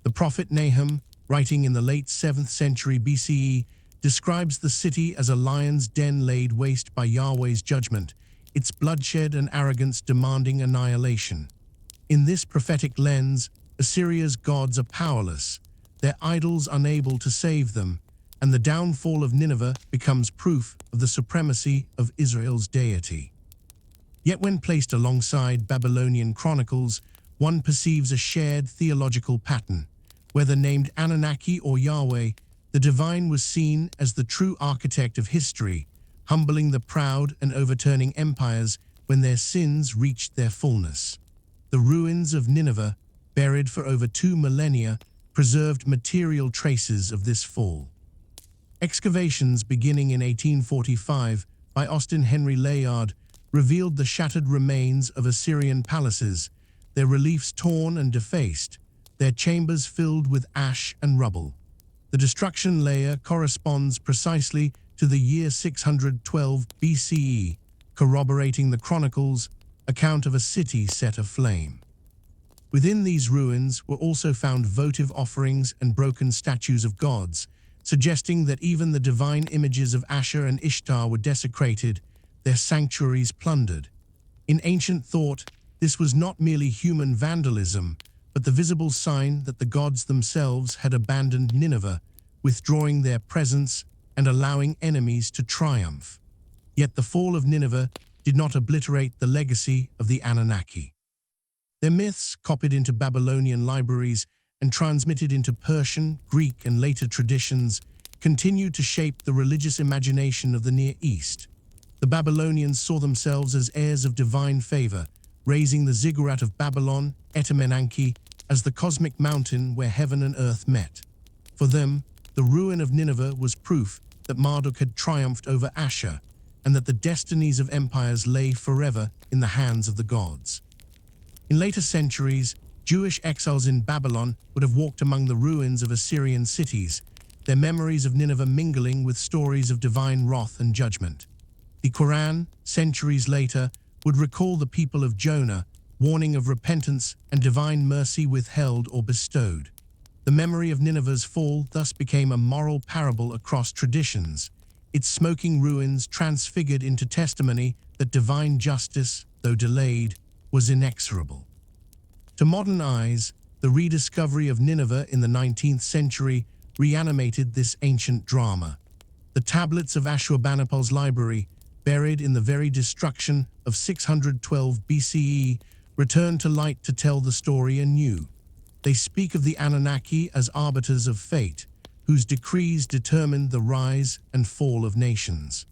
The prophet Nahum, writing in the late 7th century BCE, describes the city as a lion's den laid waste by Yahweh's judgment, its bloodshed and arrogance demanding annihilation. In this prophetic lens, Assyria's gods are powerless, their idols unable to save them, and the downfall of Nineveh becomes proof of the supremacy of Israel's deity. Yet when placed alongside Babylonian chronicles, one perceives a shared theological pattern. Whether named Anunnaki or Yahweh, the divine was seen as the true architect of history, humbling the proud and overturning empires when their sins reached their fullness. The ruins of Nineveh, buried for over 2 millennia, preserved material traces of this fall. Excavations beginning in 1845 by Austin Henry Layard revealed the shattered remains of Assyrian palaces, their reliefs torn and defaced, their chambers filled with ash and rubble. The destruction layer corresponds precisely to the year 612 BCE, corroborating the Chronicles' account of a city set aflame. Within these ruins were also found votive offerings and broken statues of gods, suggesting that even the divine images of Ashur and Ishtar were desecrated, their sanctuaries plundered. In ancient thought, this was not merely human vandalism, but the visible sign that the gods themselves had abandoned Nineveh, withdrawing their presence and allowing enemies to triumph. Yet the fall of Nineveh did not obliterate the legacy of the Anunnaki. Their myths, copied into Babylonian libraries and transmitted into Persian, Greek, and later traditions, continued to shape the religious imagination of the Near East. The Babylonians saw themselves as heirs of divine favor, raising the ziggurat of Babylon, Enki, as the cosmic mountain where heaven and earth met. For them, the ruin of Nineveh was proof that Marduk had triumphed over Ashur, and that the destinies of empires lay forever in the hands of the gods. In later centuries, Jewish exiles in Babylon would have walked among the ruins of Assyrian cities, their memories of Nineveh mingling with stories of divine wrath and judgment. The Quran, centuries later, would recall the people of Jonah, warning of repentance and divine mercy withheld or bestowed. The memory of Nineveh's fall thus became a moral parable across traditions, its smoking ruins transfigured into testimony that divine justice, though delayed, was inexorable. To modern eyes, the rediscovery of Nineveh in the 19th century reanimated this ancient drama. The tablets of Ashurbanipal's library, buried in the very destruction of 612 BCE, return to light to tell the story anew. They speak of the Anunnaki as arbiters of fate, whose decrees determined the rise and fall of nations.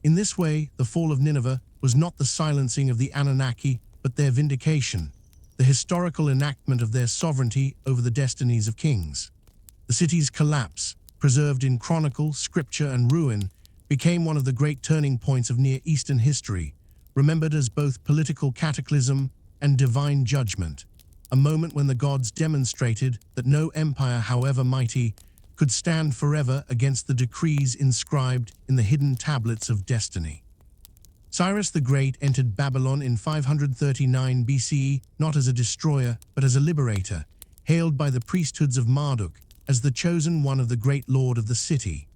In this way, the fall of Nineveh was not the silencing of the Anunnaki, but their vindication, the historical enactment of their sovereignty over the destinies of kings. The city's collapse, preserved in chronicle, scripture, and ruin, became one of the great turning points of Near Eastern history, remembered as both political cataclysm and divine judgment, a moment when the gods demonstrated that no empire, however mighty, could stand forever against the decrees inscribed in the hidden tablets of destiny. Cyrus the Great entered Babylon in 539 BCE not as a destroyer but as a liberator, hailed by the priesthoods of Marduk as the chosen one of the great lord of the city.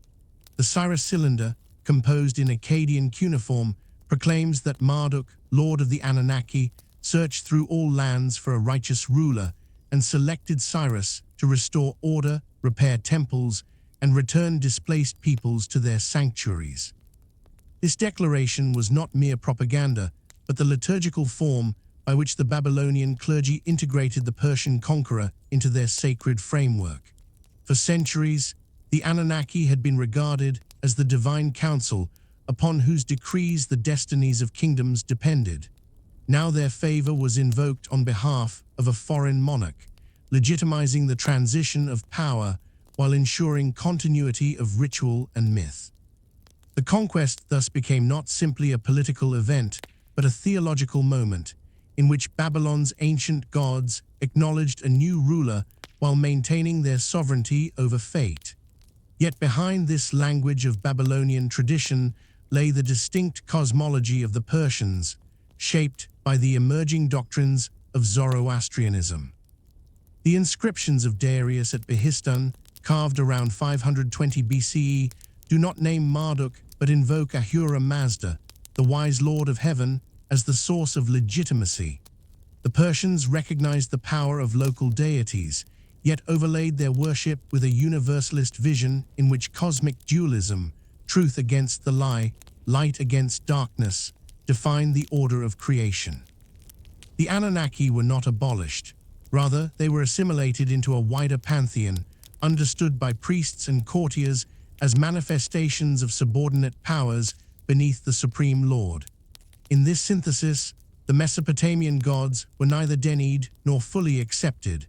The Cyrus cylinder, composed in Akkadian cuneiform, proclaims that Marduk, lord of the Anunnaki, searched through all lands for a righteous ruler and selected Cyrus to restore order, repair temples, and return displaced peoples to their sanctuaries. This declaration was not mere propaganda, but the liturgical form by which the Babylonian clergy integrated the Persian conqueror into their sacred framework. For centuries, the Anunnaki had been regarded as the divine council upon whose decrees the destinies of kingdoms depended. Now their favor was invoked on behalf of a foreign monarch, legitimizing the transition of power while ensuring continuity of ritual and myth. The conquest thus became not simply a political event, but a theological moment in which Babylon's ancient gods acknowledged a new ruler while maintaining their sovereignty over fate. Yet behind this language of Babylonian tradition lay the distinct cosmology of the Persians, shaped by the emerging doctrines of Zoroastrianism. The inscriptions of Darius at Behistun, carved around 520 BCE, do not name Marduk but invoke Ahura Mazda, the wise lord of heaven, as the source of legitimacy. The Persians recognized the power of local deities, yet overlaid their worship with a universalist vision in which cosmic dualism, truth against the lie, light against darkness, defined the order of creation. The Anunnaki were not abolished. Rather, they were assimilated into a wider pantheon, understood by priests and courtiers as manifestations of subordinate powers beneath the supreme lord. In this synthesis, the Mesopotamian gods were neither denied nor fully accepted.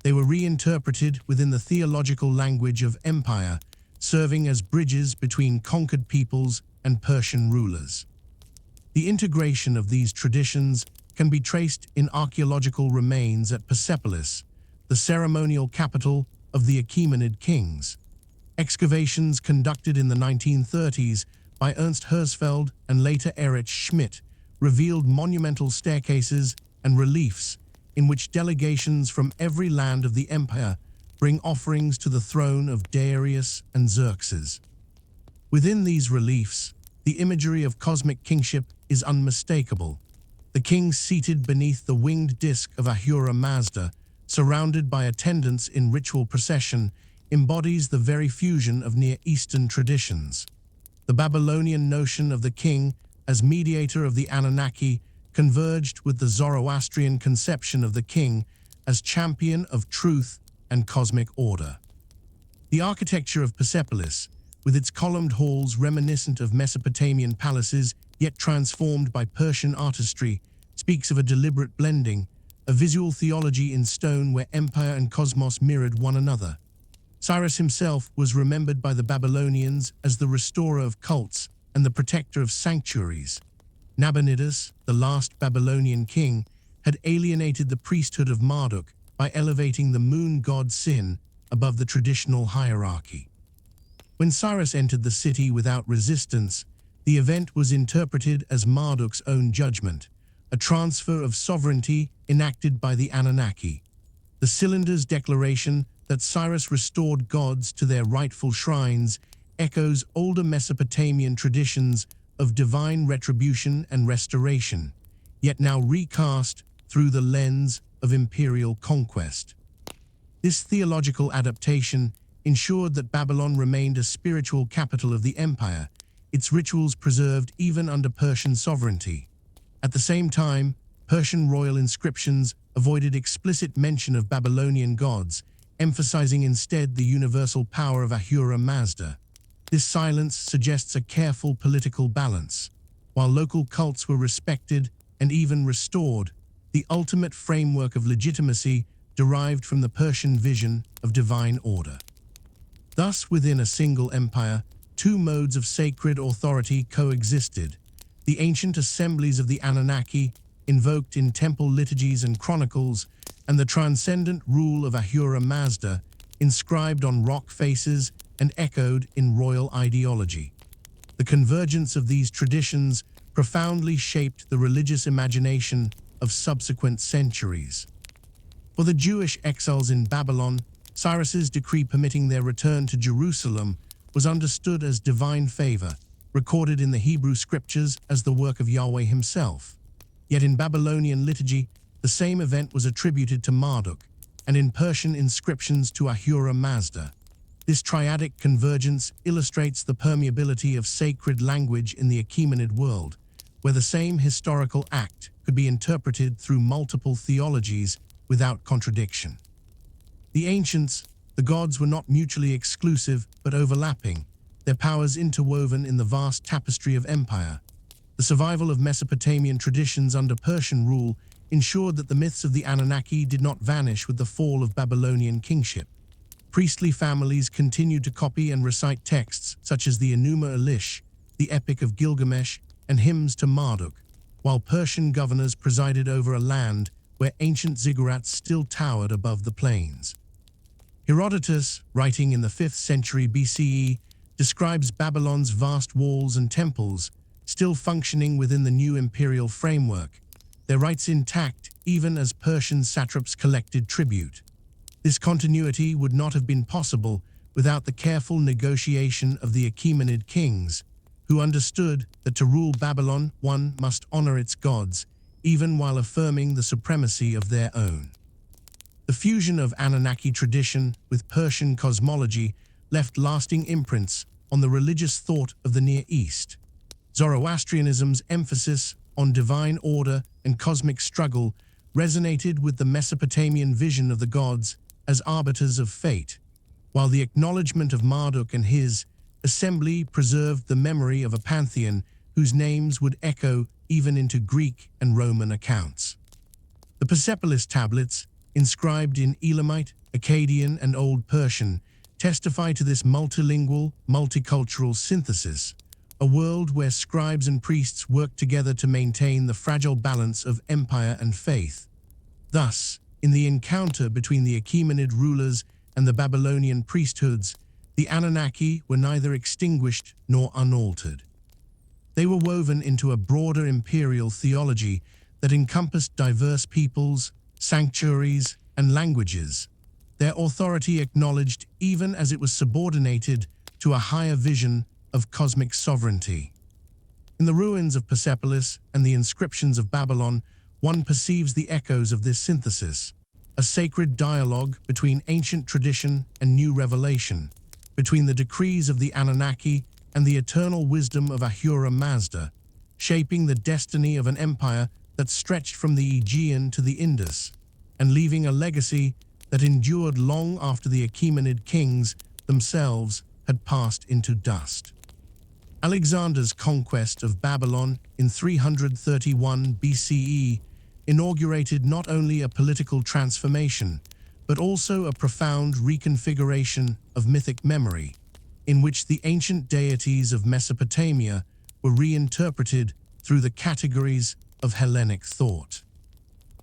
They were reinterpreted within the theological language of empire, serving as bridges between conquered peoples and Persian rulers. The integration of these traditions can be traced in archaeological remains at Persepolis, the ceremonial capital of the Achaemenid kings. Excavations conducted in the 1930s by Ernst Herzfeld and later Erich Schmidt revealed monumental staircases and reliefs in which delegations from every land of the empire bring offerings to the throne of Darius and Xerxes. Within these reliefs, the imagery of cosmic kingship is unmistakable. The king seated beneath the winged disk of Ahura Mazda, surrounded by attendants in ritual procession, embodies the very fusion of Near Eastern traditions. The Babylonian notion of the king as mediator of the Anunnaki converged with the Zoroastrian conception of the king as champion of truth and cosmic order. The architecture of Persepolis, with its columned halls reminiscent of Mesopotamian palaces yet transformed by Persian artistry, speaks of a deliberate blending, a visual theology in stone where empire and cosmos mirrored one another. Cyrus himself was remembered by the Babylonians as the restorer of cults and the protector of sanctuaries. Nabonidus, the last Babylonian king, had alienated the priesthood of Marduk by elevating the moon god Sin above the traditional hierarchy. When Cyrus entered the city without resistance, the event was interpreted as Marduk's own judgment, a transfer of sovereignty enacted by the Anunnaki. The Cylinder's declaration that Cyrus restored gods to their rightful shrines echoes older Mesopotamian traditions of divine retribution and restoration, yet now recast through the lens of imperial conquest. This theological adaptation ensured that Babylon remained a spiritual capital of the empire, its rituals preserved even under Persian sovereignty. At the same time, Persian royal inscriptions avoided explicit mention of Babylonian gods, emphasizing instead the universal power of Ahura Mazda. This silence suggests a careful political balance. While local cults were respected and even restored, the ultimate framework of legitimacy derived from the Persian vision of divine order. Thus, within a single empire, two modes of sacred authority coexisted: the ancient assemblies of the Anunnaki, invoked in temple liturgies and chronicles, and the transcendent rule of Ahura Mazda, inscribed on rock faces and echoed in royal ideology. The convergence of these traditions profoundly shaped the religious imagination of subsequent centuries. For the Jewish exiles in Babylon, Cyrus's decree permitting their return to Jerusalem was understood as divine favor, recorded in the Hebrew scriptures as the work of Yahweh himself. Yet in Babylonian liturgy, the same event was attributed to Marduk, and in Persian inscriptions to Ahura Mazda. This triadic convergence illustrates the permeability of sacred language in the Achaemenid world, where the same historical act could be interpreted through multiple theologies without contradiction. The ancients, the gods, were not mutually exclusive but overlapping, their powers interwoven in the vast tapestry of empire. The survival of Mesopotamian traditions under Persian rule ensured that the myths of the Anunnaki did not vanish with the fall of Babylonian kingship. Priestly families continued to copy and recite texts such as the Enuma Elish, the Epic of Gilgamesh, and hymns to Marduk, while Persian governors presided over a land where ancient ziggurats still towered above the plains. Herodotus, writing in the 5th century BCE, describes Babylon's vast walls and temples, still functioning within the new imperial framework, their rites intact even as Persian satraps collected tribute. This continuity would not have been possible without the careful negotiation of the Achaemenid kings, who understood that to rule Babylon, one must honor its gods, even while affirming the supremacy of their own. The fusion of Anunnaki tradition with Persian cosmology left lasting imprints on the religious thought of the Near East. Zoroastrianism's emphasis on divine order and cosmic struggle resonated with the Mesopotamian vision of the gods as arbiters of fate, while the acknowledgement of Marduk and his assembly preserved the memory of a pantheon whose names would echo even into Greek and Roman accounts. The Persepolis tablets, inscribed in Elamite, Akkadian, and Old Persian, testify to this multilingual, multicultural synthesis, a world where scribes and priests work together to maintain the fragile balance of empire and faith. Thus, in the encounter between the Achaemenid rulers and the Babylonian priesthoods, the Anunnaki were neither extinguished nor unaltered. They were woven into a broader imperial theology that encompassed diverse peoples, sanctuaries, and languages, their authority acknowledged even as it was subordinated to a higher vision of cosmic sovereignty. In the ruins of Persepolis and the inscriptions of Babylon, one perceives the echoes of this synthesis, a sacred dialogue between ancient tradition and new revelation, between the decrees of the Anunnaki and the eternal wisdom of Ahura Mazda, shaping the destiny of an empire that stretched from the Aegean to the Indus, and leaving a legacy that endured long after the Achaemenid kings themselves had passed into dust. Alexander's conquest of Babylon in 331 BCE inaugurated not only a political transformation, but also a profound reconfiguration of mythic memory, in which the ancient deities of Mesopotamia were reinterpreted through the categories of Hellenic thought.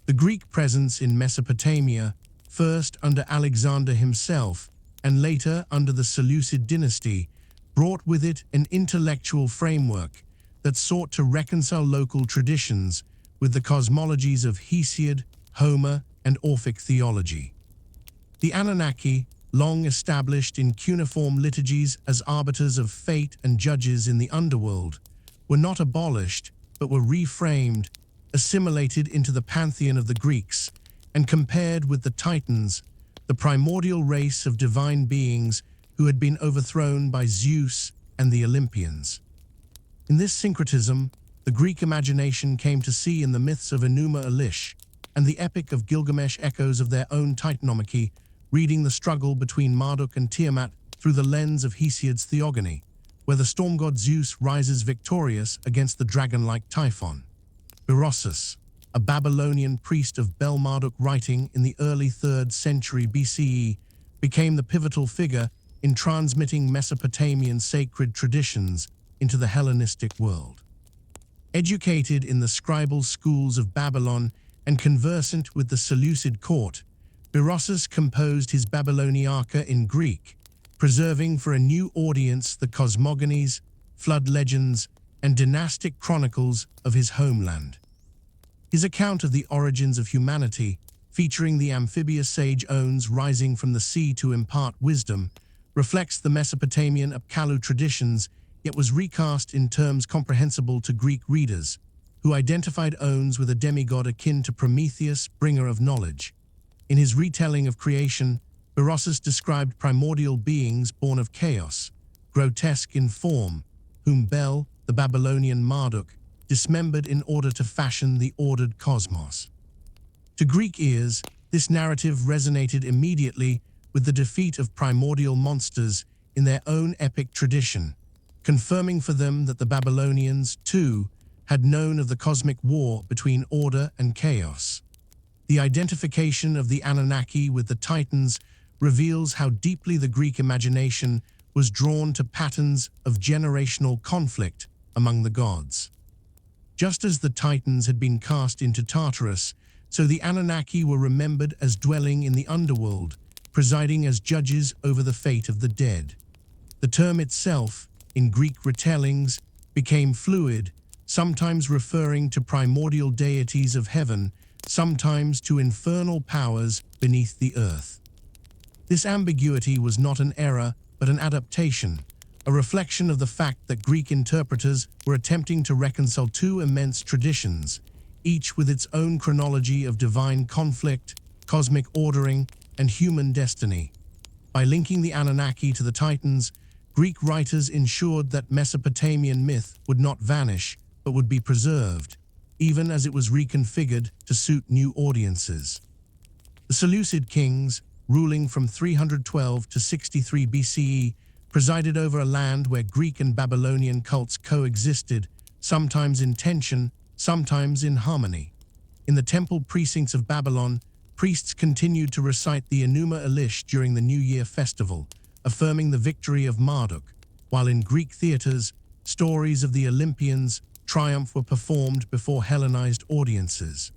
The Greek presence in Mesopotamia, first under Alexander himself and later under the Seleucid dynasty, brought with it an intellectual framework that sought to reconcile local traditions with the cosmologies of Hesiod, Homer, and Orphic theology. The Anunnaki, long established in cuneiform liturgies as arbiters of fate and judges in the underworld, were not abolished but were reframed, assimilated into the pantheon of the Greeks, and compared with the Titans, the primordial race of divine beings who had been overthrown by Zeus and the Olympians. In this syncretism, the Greek imagination came to see in the myths of Enuma Elish and the epic of Gilgamesh echoes of their own titanomachy, reading the struggle between Marduk and Tiamat through the lens of Hesiod's theogony, where the storm god Zeus rises victorious against the dragon-like Typhon. Berossus, a Babylonian priest of Bel-Marduk writing in the early 3rd century BCE, became the pivotal figure in transmitting Mesopotamian sacred traditions into the Hellenistic world. Educated in the scribal schools of Babylon and conversant with the Seleucid court, Berossus composed his Babyloniaca in Greek, preserving for a new audience the cosmogonies, flood legends, and dynastic chronicles of his homeland. His account of the origins of humanity, featuring the amphibious sage Ones rising from the sea to impart wisdom, reflects the Mesopotamian Apkallu traditions, yet was recast in terms comprehensible to Greek readers, who identified Ones with a demigod akin to Prometheus, bringer of knowledge. In his retelling of creation, Berossus described primordial beings born of chaos, grotesque in form, whom Bel, the Babylonian Marduk, dismembered in order to fashion the ordered cosmos. To Greek ears, this narrative resonated immediately with the defeat of primordial monsters in their own epic tradition, confirming for them that the Babylonians, too, had known of the cosmic war between order and chaos. The identification of the Anunnaki with the Titans reveals how deeply the Greek imagination was drawn to patterns of generational conflict among the gods. Just as the Titans had been cast into Tartarus, so the Anunnaki were remembered as dwelling in the underworld, presiding as judges over the fate of the dead. The term itself, in Greek retellings, became fluid, sometimes referring to primordial deities of heaven, sometimes to infernal powers beneath the earth. This ambiguity was not an error, but an adaptation, a reflection of the fact that Greek interpreters were attempting to reconcile two immense traditions, each with its own chronology of divine conflict, cosmic ordering, and human destiny. By linking the Anunnaki to the Titans, Greek writers ensured that Mesopotamian myth would not vanish, but would be preserved, even as it was reconfigured to suit new audiences. The Seleucid kings, ruling from 312 to 63 BCE, presided over a land where Greek and Babylonian cults coexisted, sometimes in tension, sometimes in harmony. In the temple precincts of Babylon, priests continued to recite the Enuma Elish during the New Year festival, affirming the victory of Marduk, while in Greek theaters, stories of the Olympians' triumph were performed before Hellenized audiences.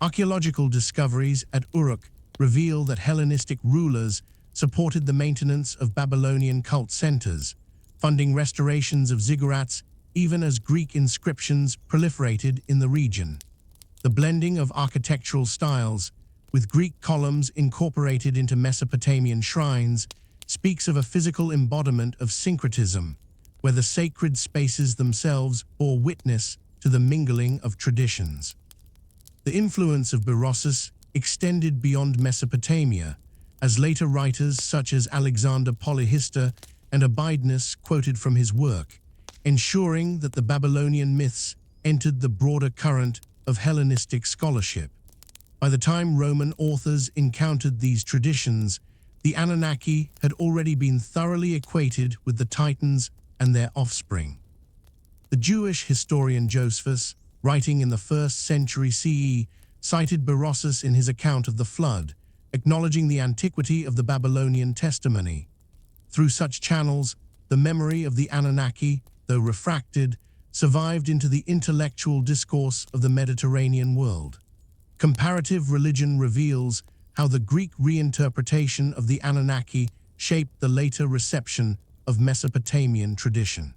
Archaeological discoveries at Uruk reveal that Hellenistic rulers supported the maintenance of Babylonian cult centers, funding restorations of ziggurats even as Greek inscriptions proliferated in the region. The blending of architectural styles, with Greek columns incorporated into Mesopotamian shrines, speaks of a physical embodiment of syncretism, where the sacred spaces themselves bore witness to the mingling of traditions. The influence of Berossus extended beyond Mesopotamia, as later writers such as Alexander Polyhistor and Abydos quoted from his work, ensuring that the Babylonian myths entered the broader current of Hellenistic scholarship. By the time Roman authors encountered these traditions, the Anunnaki had already been thoroughly equated with the Titans and their offspring. The Jewish historian Josephus, writing in the 1st century CE, cited Berossus in his account of the flood, acknowledging the antiquity of the Babylonian testimony. Through such channels, the memory of the Anunnaki, though refracted, survived into the intellectual discourse of the Mediterranean world. Comparative religion reveals how the Greek reinterpretation of the Anunnaki shaped the later reception of Mesopotamian tradition.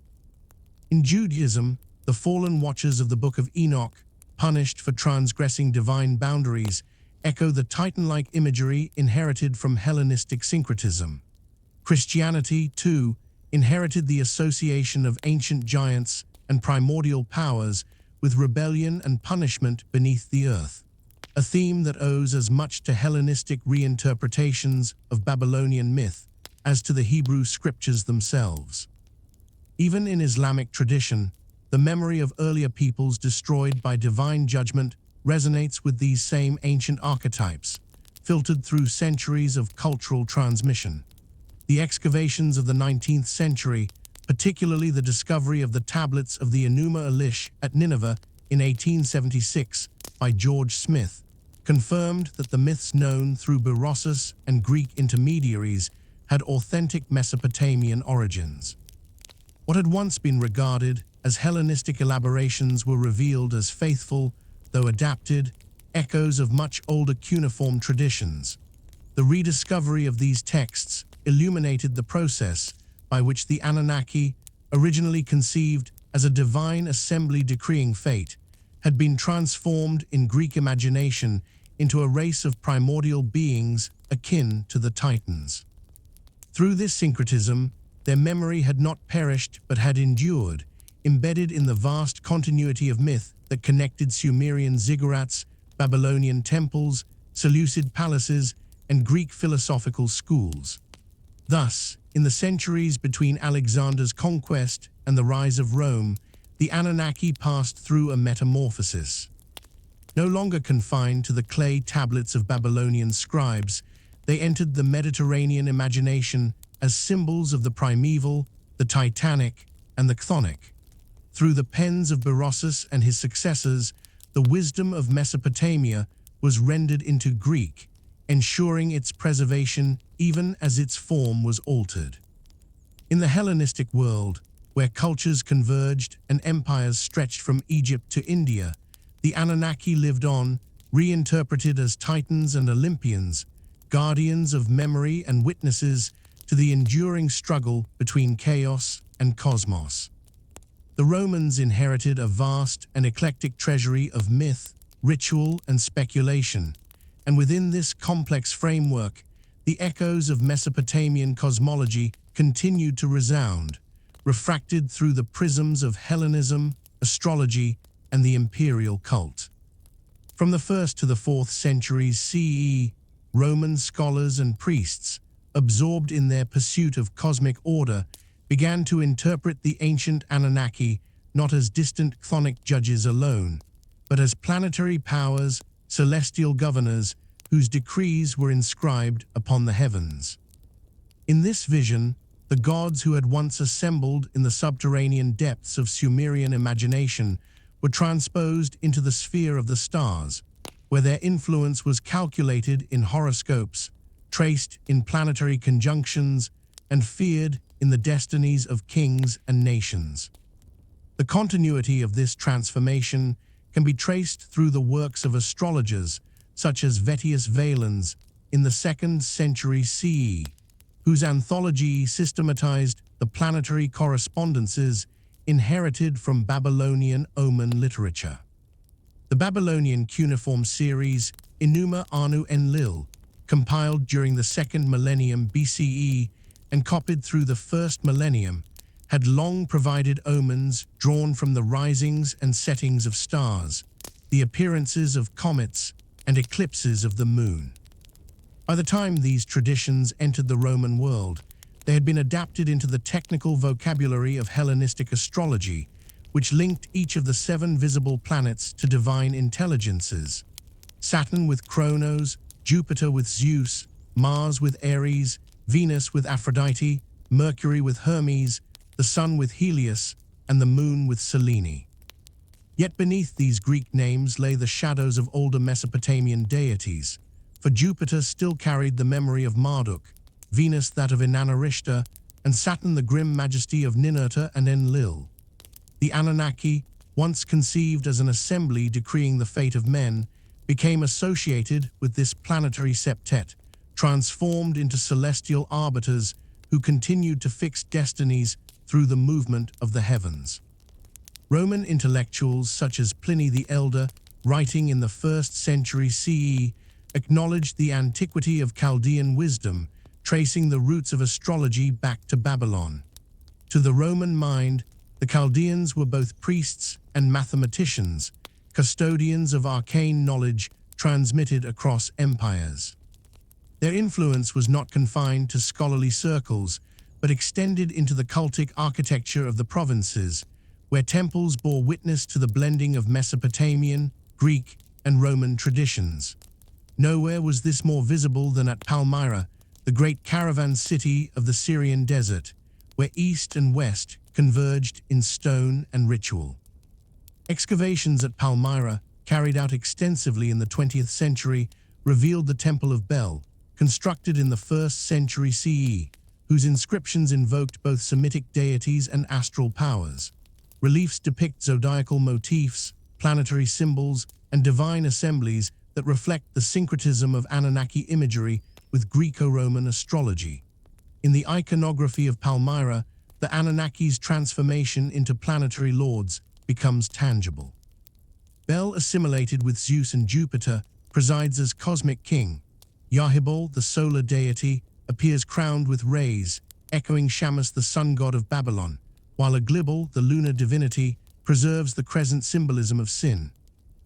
In Judaism, the fallen watchers of the Book of Enoch, punished for transgressing divine boundaries, echo the Titan-like imagery inherited from Hellenistic syncretism. Christianity, too, inherited the association of ancient giants and primordial powers with rebellion and punishment beneath the earth, a theme that owes as much to Hellenistic reinterpretations of Babylonian myth as to the Hebrew scriptures themselves. Even in Islamic tradition, the memory of earlier peoples destroyed by divine judgment resonates with these same ancient archetypes, filtered through centuries of cultural transmission. The excavations of the 19th century, particularly the discovery of the tablets of the Enuma Elish at Nineveh in 1876 by George Smith, confirmed that the myths known through Berossus and Greek intermediaries had authentic Mesopotamian origins. What had once been regarded as Hellenistic elaborations were revealed as faithful, though adapted, echoes of much older cuneiform traditions. The rediscovery of these texts illuminated the process by which the Anunnaki, originally conceived as a divine assembly decreeing fate, had been transformed in Greek imagination into a race of primordial beings akin to the Titans. Through this syncretism, their memory had not perished but had endured, embedded in the vast continuity of myth that connected Sumerian ziggurats, Babylonian temples, Seleucid palaces, and Greek philosophical schools. Thus, in the centuries between Alexander's conquest and the rise of Rome, the Anunnaki passed through a metamorphosis. No longer confined to the clay tablets of Babylonian scribes, they entered the Mediterranean imagination as symbols of the primeval, the titanic, and the chthonic. Through the pens of Berossus and his successors, the wisdom of Mesopotamia was rendered into Greek, ensuring its preservation even as its form was altered. In the Hellenistic world, where cultures converged and empires stretched from Egypt to India, the Anunnaki lived on, reinterpreted as Titans and Olympians, guardians of memory and witnesses to the enduring struggle between chaos and cosmos. The Romans inherited a vast and eclectic treasury of myth, ritual, and speculation, and within this complex framework, the echoes of Mesopotamian cosmology continued to resound, refracted through the prisms of Hellenism, astrology, and the imperial cult. From the 1st to the 4th centuries CE, Roman scholars and priests, absorbed in their pursuit of cosmic order, began to interpret the ancient Anunnaki not as distant chthonic judges alone, but as planetary powers, celestial governors, whose decrees were inscribed upon the heavens. In this vision, the gods who had once assembled in the subterranean depths of Sumerian imagination were transposed into the sphere of the stars, where their influence was calculated in horoscopes, traced in planetary conjunctions, and feared in the destinies of kings and nations. The continuity of this transformation can be traced through the works of astrologers such as Vettius Valens in the 2nd century CE, whose anthology systematized the planetary correspondences inherited from Babylonian omen literature. The Babylonian cuneiform series, Enuma Anu Enlil, compiled during the second millennium BCE and copied through the first millennium, had long provided omens drawn from the risings and settings of stars, the appearances of comets, and eclipses of the moon. By the time these traditions entered the Roman world, they had been adapted into the technical vocabulary of Hellenistic astrology, which linked each of the 7 visible planets to divine intelligences: Saturn with Kronos, Jupiter with Zeus, Mars with Ares, Venus with Aphrodite, Mercury with Hermes, the Sun with Helios, and the Moon with Selene. Yet beneath these Greek names lay the shadows of older Mesopotamian deities, for Jupiter still carried the memory of Marduk, Venus that of Inanna, and Saturn the grim majesty of Ninurta and Enlil. The Anunnaki, once conceived as an assembly decreeing the fate of men, became associated with this planetary septet, transformed into celestial arbiters who continued to fix destinies through the movement of the heavens. Roman intellectuals such as Pliny the Elder, writing in the 1st century CE, acknowledged the antiquity of Chaldean wisdom, tracing the roots of astrology back to Babylon. To the Roman mind, the Chaldeans were both priests and mathematicians, custodians of arcane knowledge transmitted across empires. Their influence was not confined to scholarly circles, but extended into the cultic architecture of the provinces, where temples bore witness to the blending of Mesopotamian, Greek, and Roman traditions. Nowhere was this more visible than at Palmyra, the great caravan city of the Syrian desert, where East and West converged in stone and ritual. Excavations at Palmyra, carried out extensively in the 20th century, revealed the Temple of Bel, constructed in the 1st century CE, whose inscriptions invoked both Semitic deities and astral powers. Reliefs depict zodiacal motifs, planetary symbols, and divine assemblies that reflect the syncretism of Anunnaki imagery with Greco-Roman astrology. In the iconography of Palmyra, the Anunnaki's transformation into planetary lords becomes tangible. Bel, assimilated with Zeus and Jupiter, presides as cosmic king. Yahibol, the solar deity, appears crowned with rays, echoing Shamash, the sun god of Babylon, while Aglibol, the lunar divinity, preserves the crescent symbolism of Sin.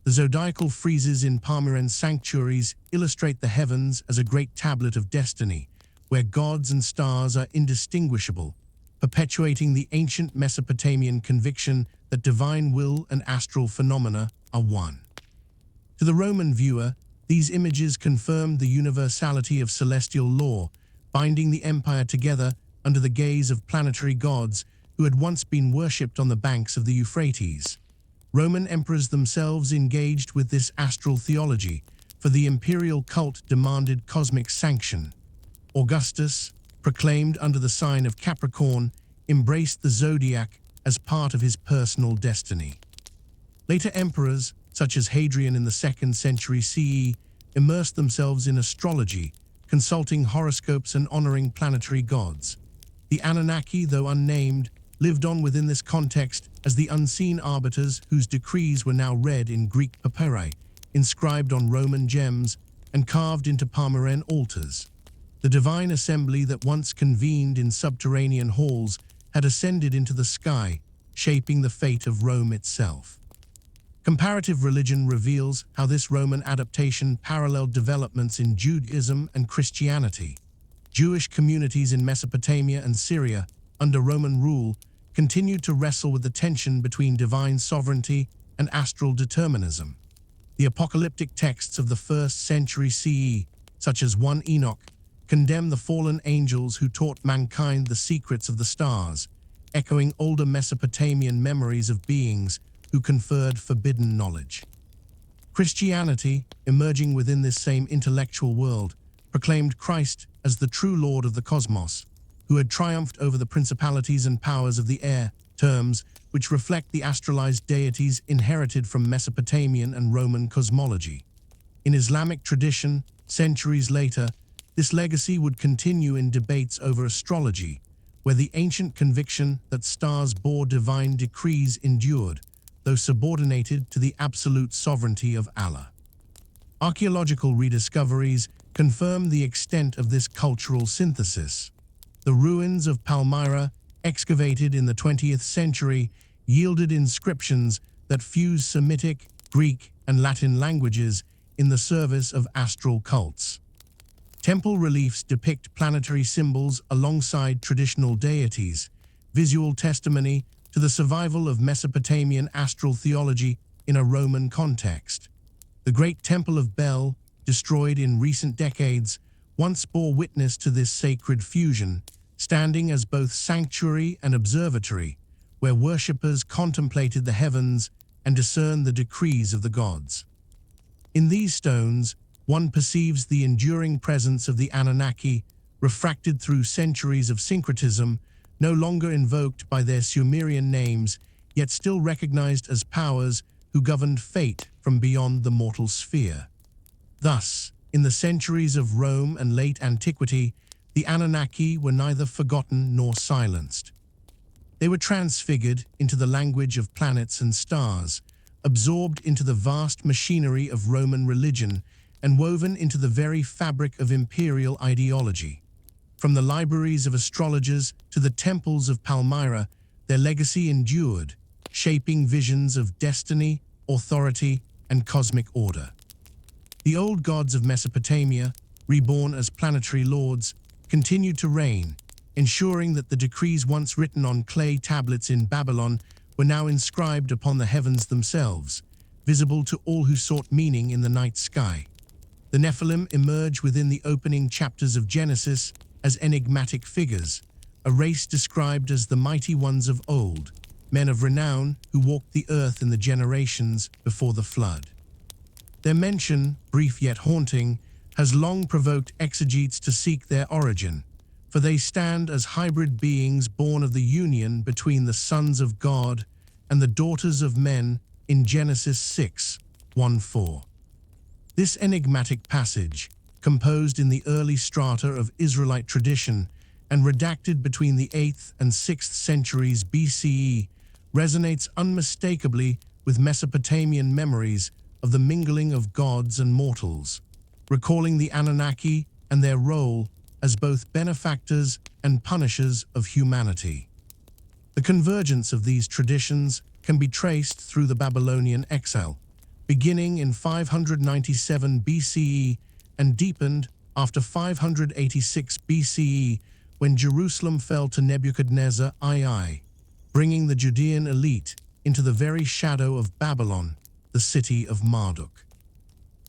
The zodiacal friezes in Palmyran sanctuaries illustrate the heavens as a great tablet of destiny, where gods and stars are indistinguishable, perpetuating the ancient Mesopotamian conviction that divine will and astral phenomena are one. To the Roman viewer, these images confirmed the universality of celestial law, binding the empire together under the gaze of planetary gods who had once been worshipped on the banks of the Euphrates. Roman emperors themselves engaged with this astral theology, for the imperial cult demanded cosmic sanction. Augustus, proclaimed under the sign of Capricorn, embraced the zodiac as part of his personal destiny. Later emperors, such as Hadrian in the 2nd century CE, immersed themselves in astrology, consulting horoscopes and honoring planetary gods. The Anunnaki, though unnamed, lived on within this context as the unseen arbiters whose decrees were now read in Greek papyri, inscribed on Roman gems, and carved into Palmyran altars. The divine assembly that once convened in subterranean halls had ascended into the sky, shaping the fate of Rome itself. Comparative religion reveals how this Roman adaptation paralleled developments in Judaism and Christianity. Jewish communities in Mesopotamia and Syria, under Roman rule, continued to wrestle with the tension between divine sovereignty and astral determinism. The apocalyptic texts of the 1st century CE, such as 1 Enoch, condemn the fallen angels who taught mankind the secrets of the stars, echoing older Mesopotamian memories of beings who conferred forbidden knowledge. Christianity, emerging within this same intellectual world, proclaimed Christ as the true Lord of the cosmos, who had triumphed over the principalities and powers of the air, terms which reflect the astralized deities inherited from Mesopotamian and Roman cosmology. In Islamic tradition, centuries later, This legacy would continue in debates over astrology, where the ancient conviction that stars bore divine decrees endured, though subordinated to the absolute sovereignty of Allah. Archaeological rediscoveries confirm the extent of this cultural synthesis. The ruins of Palmyra, excavated in the 20th century, yielded inscriptions that fuse Semitic, Greek, and Latin languages in the service of astral cults. Temple reliefs depict planetary symbols alongside traditional deities, visual testimony to the survival of Mesopotamian astral theology in a Roman context. The Great Temple of Bel, destroyed in recent decades, once bore witness to this sacred fusion, standing as both sanctuary and observatory, where worshippers contemplated the heavens and discerned the decrees of the gods. In these stones, one perceives the enduring presence of the Anunnaki, refracted through centuries of syncretism, no longer invoked by their Sumerian names, yet still recognized as powers who governed fate from beyond the mortal sphere. Thus, in the centuries of Rome and late antiquity, the Anunnaki were neither forgotten nor silenced. They were transfigured into the language of planets and stars, absorbed into the vast machinery of Roman religion, and woven into the very fabric of imperial ideology. From the libraries of astrologers to the temples of Palmyra, their legacy endured, shaping visions of destiny, authority, and cosmic order. The old gods of Mesopotamia, reborn as planetary lords, continued to reign, ensuring that the decrees once written on clay tablets in Babylon were now inscribed upon the heavens themselves, visible to all who sought meaning in the night sky. The Nephilim emerge within the opening chapters of Genesis as enigmatic figures, a race described as the mighty ones of old, men of renown who walked the earth in the generations before the flood. Their mention, brief yet haunting, has long provoked exegetes to seek their origin, for they stand as hybrid beings born of the union between the sons of God and the daughters of men in Genesis 6:1-4. This enigmatic passage, composed in the early strata of Israelite tradition and redacted between the 8th and 6th centuries BCE, resonates unmistakably with Mesopotamian memories of the mingling of gods and mortals, recalling the Anunnaki and their role as both benefactors and punishers of humanity. The convergence of these traditions can be traced through the Babylonian exile, beginning in 597 BCE and deepened after 586 BCE when Jerusalem fell to Nebuchadnezzar II, bringing the Judean elite into the very shadow of Babylon, the city of Marduk.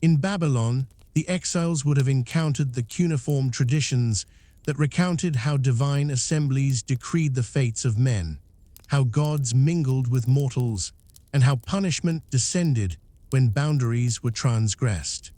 In Babylon, the exiles would have encountered the cuneiform traditions that recounted how divine assemblies decreed the fates of men, how gods mingled with mortals, and how punishment descended when boundaries were transgressed.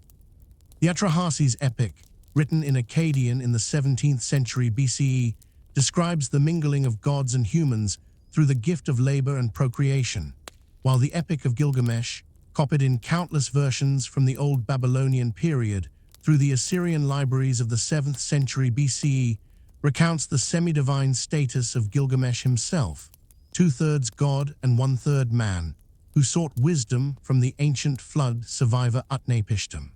The Atrahasis epic, written in Akkadian in the 17th century BCE, describes the mingling of gods and humans through the gift of labor and procreation, while the Epic of Gilgamesh, copied in countless versions from the Old Babylonian period through the Assyrian libraries of the 7th century BCE, recounts the semi-divine status of Gilgamesh himself, 2/3 god and 1/3 man, who sought wisdom from the ancient flood survivor Utnapishtim.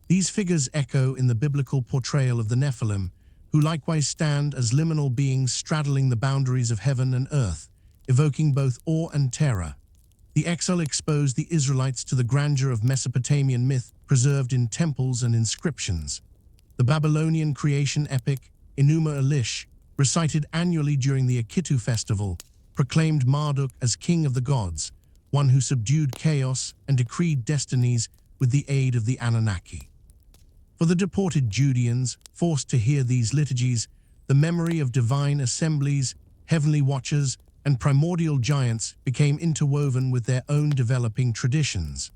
These figures echo in the biblical portrayal of the Nephilim, who likewise stand as liminal beings straddling the boundaries of heaven and earth, evoking both awe and terror. The exile exposed the Israelites to the grandeur of Mesopotamian myth preserved in temples and inscriptions. The Babylonian creation epic, Enuma Elish, recited annually during the Akitu festival, proclaimed Marduk as king of the gods, one who subdued chaos and decreed destinies with the aid of the Anunnaki. For the deported Judeans, forced to hear these liturgies, the memory of divine assemblies, heavenly watchers, and primordial giants became interwoven with their own developing traditions.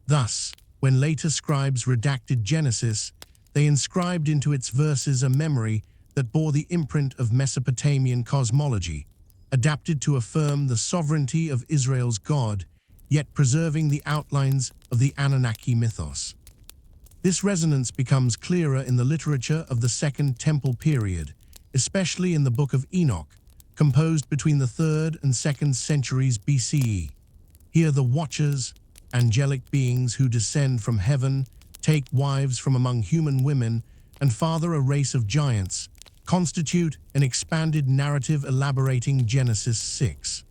Thus, when later scribes redacted Genesis, they inscribed into its verses a memory that bore the imprint of Mesopotamian cosmology, adapted to affirm the sovereignty of Israel's God, yet preserving the outlines of the Anunnaki mythos. This resonance becomes clearer in the literature of the Second Temple period, especially in the Book of Enoch, composed between the 3rd and 2nd centuries BCE. Here the Watchers, angelic beings who descend from heaven, take wives from among human women, and father a race of giants, constitute an expanded narrative elaborating Genesis 6.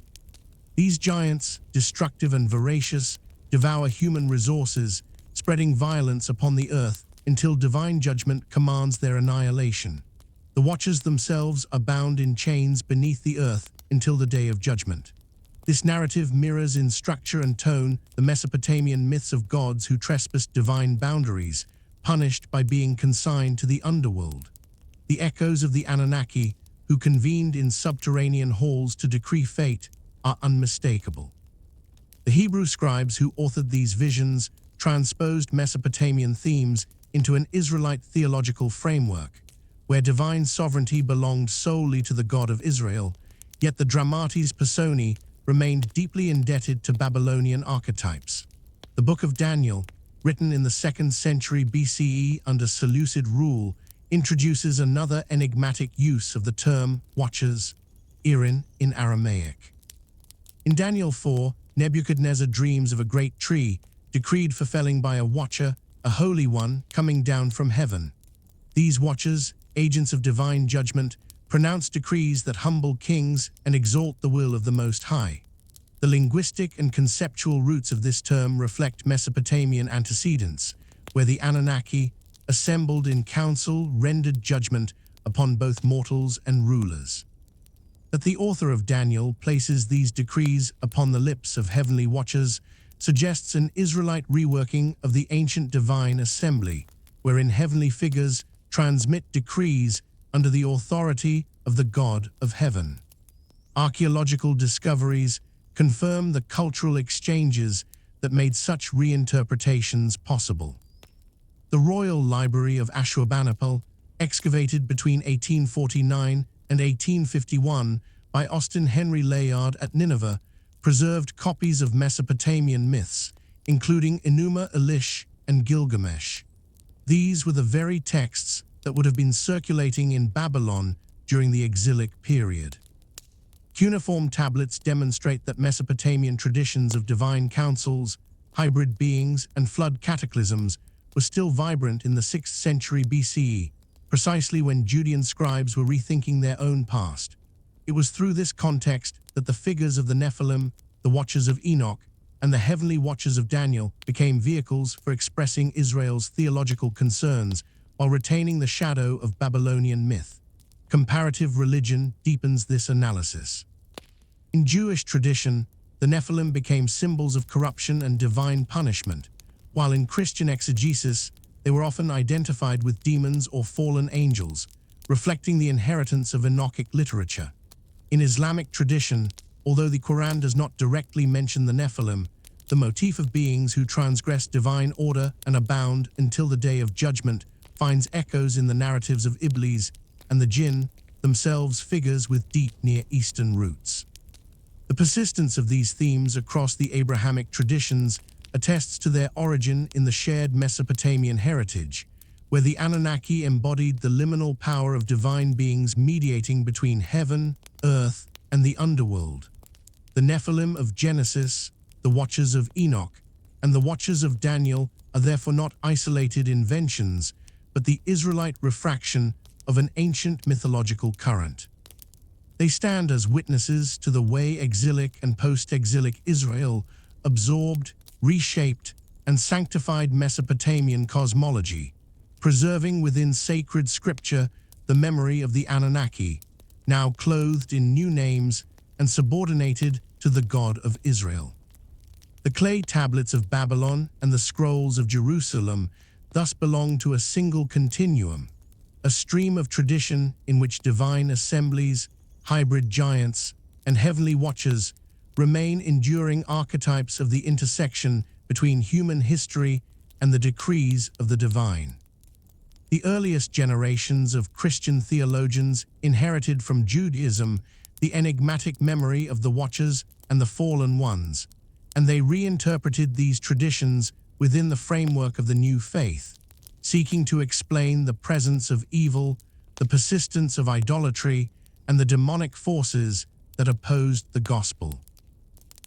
These giants, destructive and voracious, devour human resources, spreading violence upon the earth until divine judgment commands their annihilation. The Watchers themselves are bound in chains beneath the earth until the day of judgment. This narrative mirrors in structure and tone the Mesopotamian myths of gods who trespassed divine boundaries, punished by being consigned to the underworld. The echoes of the Anunnaki, who convened in subterranean halls to decree fate, are unmistakable. The Hebrew scribes who authored these visions transposed Mesopotamian themes into an Israelite theological framework, where divine sovereignty belonged solely to the God of Israel, yet the dramatis personae remained deeply indebted to Babylonian archetypes. The Book of Daniel, written in the 2nd century BCE under Seleucid rule, introduces another enigmatic use of the term watchers, Irin in Aramaic. In Daniel 4, Nebuchadnezzar dreams of a great tree, decreed for felling by a watcher, a holy one, coming down from heaven. These watchers, agents of divine judgment, pronounce decrees that humble kings and exalt the will of the Most High. The linguistic and conceptual roots of this term reflect Mesopotamian antecedents, where the Anunnaki, assembled in council, rendered judgment upon both mortals and rulers. That the author of Daniel places these decrees upon the lips of heavenly watchers suggests an Israelite reworking of the ancient divine assembly, wherein heavenly figures transmit decrees under the authority of the God of heaven. Archaeological discoveries confirm the cultural exchanges that made such reinterpretations possible. The Royal Library of Ashurbanipal, excavated between 1849 and 1851 by Austin Henry Layard at Nineveh, preserved copies of Mesopotamian myths, including Enuma Elish and Gilgamesh. These were the very texts that would have been circulating in Babylon during the exilic period. Cuneiform tablets demonstrate that Mesopotamian traditions of divine councils, hybrid beings, and flood cataclysms were still vibrant in the 6th century BCE, precisely when Judean scribes were rethinking their own past. It was through this context that the figures of the Nephilim, the Watchers of Enoch, and the Heavenly Watchers of Daniel became vehicles for expressing Israel's theological concerns while retaining the shadow of Babylonian myth. Comparative religion deepens this analysis. In Jewish tradition, the Nephilim became symbols of corruption and divine punishment, while in Christian exegesis, they were often identified with demons or fallen angels, reflecting the inheritance of Enochic literature. In Islamic tradition, although the Quran does not directly mention the Nephilim, the motif of beings who transgress divine order and are bound until the day of judgment finds echoes in the narratives of Iblis and the Jinn, themselves figures with deep Near Eastern roots. The persistence of these themes across the Abrahamic traditions attests to their origin in the shared Mesopotamian heritage, where the Anunnaki embodied the liminal power of divine beings mediating between heaven, earth, and the underworld. The Nephilim of Genesis, the Watchers of Enoch, and the Watchers of Daniel are therefore not isolated inventions, but the Israelite refraction of an ancient mythological current. They stand as witnesses to the way exilic and post-exilic Israel absorbed, reshaped, and sanctified Mesopotamian cosmology, preserving within sacred scripture the memory of the Anunnaki, now clothed in new names and subordinated to the God of Israel. The clay tablets of Babylon and the scrolls of Jerusalem thus belong to a single continuum, a stream of tradition in which divine assemblies, hybrid giants, and heavenly watchers remain enduring archetypes of the intersection between human history and the decrees of the divine. The earliest generations of Christian theologians inherited from Judaism the enigmatic memory of the Watchers and the Fallen Ones, and they reinterpreted these traditions within the framework of the new faith, seeking to explain the presence of evil, the persistence of idolatry, and the demonic forces that opposed the gospel.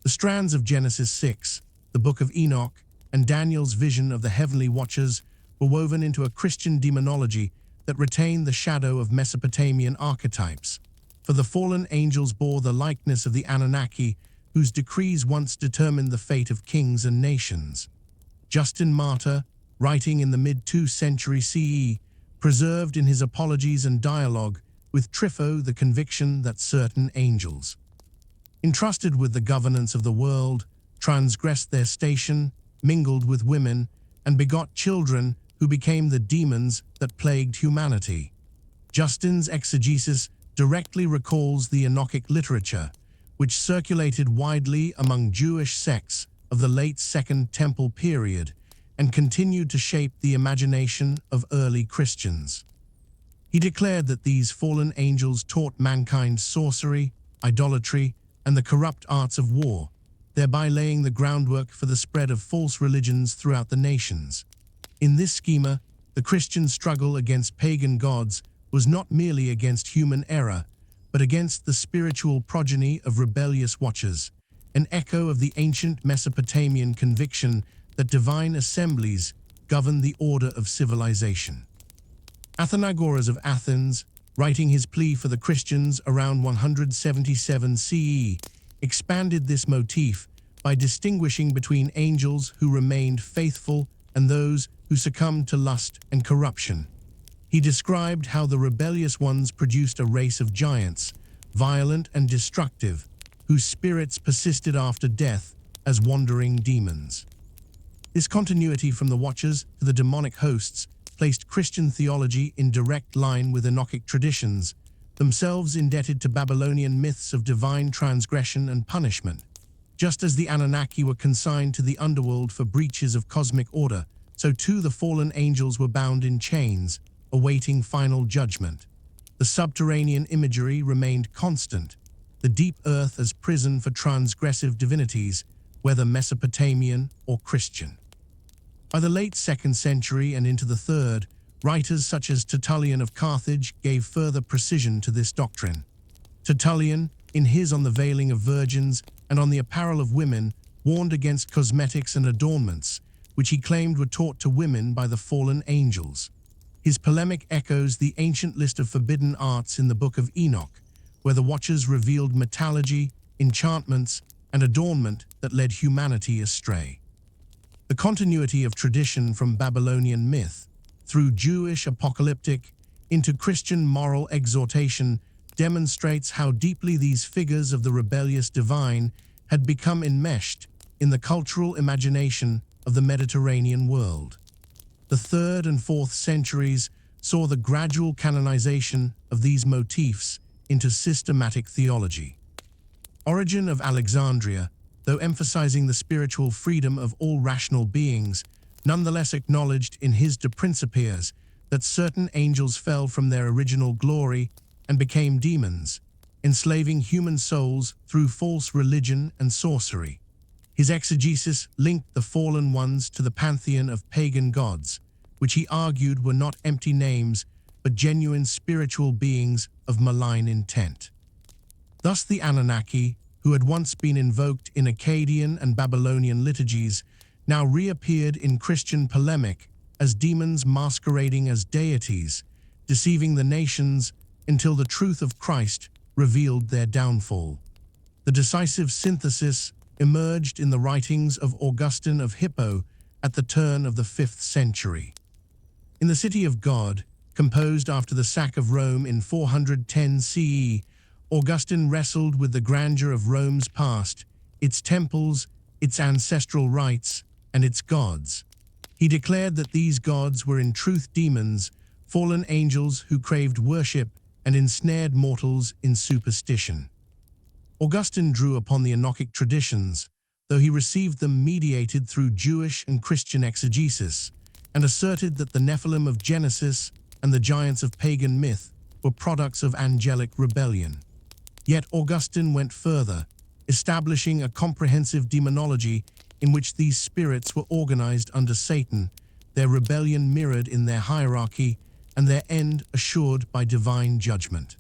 The strands of Genesis 6, the Book of Enoch, and Daniel's vision of the heavenly watchers were woven into a Christian demonology that retained the shadow of Mesopotamian archetypes. For the fallen angels bore the likeness of the Anunnaki, whose decrees once determined the fate of kings and nations. Justin Martyr, writing in the mid-2nd century CE, preserved in his apologies and dialogue with Trypho the conviction that certain angels, entrusted with the governance of the world, transgressed their station, mingled with women, and begot children who became the demons that plagued humanity. Justin's exegesis directly recalls the Enochic literature, which circulated widely among Jewish sects of the late Second Temple period and continued to shape the imagination of early Christians. He declared that these fallen angels taught mankind sorcery, idolatry, and the corrupt arts of war, thereby laying the groundwork for the spread of false religions throughout the nations. In this schema, the Christian struggle against pagan gods was not merely against human error, but against the spiritual progeny of rebellious watchers, an echo of the ancient Mesopotamian conviction that divine assemblies govern the order of civilization. Athenagoras of Athens, writing his plea for the Christians around 177 CE, expanded this motif by distinguishing between angels who remained faithful and those who succumbed to lust and corruption. He described how the rebellious ones produced a race of giants, violent and destructive, whose spirits persisted after death as wandering demons. This continuity from the Watchers to the demonic hosts placed Christian theology in direct line with Enochic traditions, themselves indebted to Babylonian myths of divine transgression and punishment. Just as the Anunnaki were consigned to the underworld for breaches of cosmic order, so too the fallen angels were bound in chains, awaiting final judgment. The subterranean imagery remained constant, the deep earth as prison for transgressive divinities, whether Mesopotamian or Christian. By the late 2nd century and into the 3rd, writers such as Tertullian of Carthage gave further precision to this doctrine. Tertullian, in his On the Veiling of Virgins and on the Apparel of Women, warned against cosmetics and adornments, which he claimed were taught to women by the fallen angels. His polemic echoes the ancient list of forbidden arts in the Book of Enoch, where the Watchers revealed metallurgy, enchantments, and adornment that led humanity astray. The continuity of tradition from Babylonian myth, through Jewish apocalyptic into Christian moral exhortation, demonstrates how deeply these figures of the rebellious divine had become enmeshed in the cultural imagination of the Mediterranean world. The 3rd and 4th centuries saw the gradual canonization of these motifs into systematic theology. Origen of Alexandria, though emphasizing the spiritual freedom of all rational beings, nonetheless acknowledged in his De Principias that certain angels fell from their original glory and became demons, enslaving human souls through false religion and sorcery. His exegesis linked the fallen ones to the pantheon of pagan gods, which he argued were not empty names but genuine spiritual beings of malign intent. Thus the Anunnaki, who had once been invoked in Akkadian and Babylonian liturgies, now reappeared in Christian polemic as demons masquerading as deities, deceiving the nations until the truth of Christ revealed their downfall. The decisive synthesis emerged in the writings of Augustine of Hippo at the turn of the 5th century. In the City of God, composed after the sack of Rome in 410 CE, Augustine wrestled with the grandeur of Rome's past, its temples, its ancestral rites, and its gods. He declared that these gods were in truth demons, fallen angels who craved worship and ensnared mortals in superstition. Augustine drew upon the Enochic traditions, though he received them mediated through Jewish and Christian exegesis, and asserted that the Nephilim of Genesis and the giants of pagan myth were products of angelic rebellion. Yet Augustine went further, establishing a comprehensive demonology in which these spirits were organized under Satan, their rebellion mirrored in their hierarchy, and their end assured by divine judgment.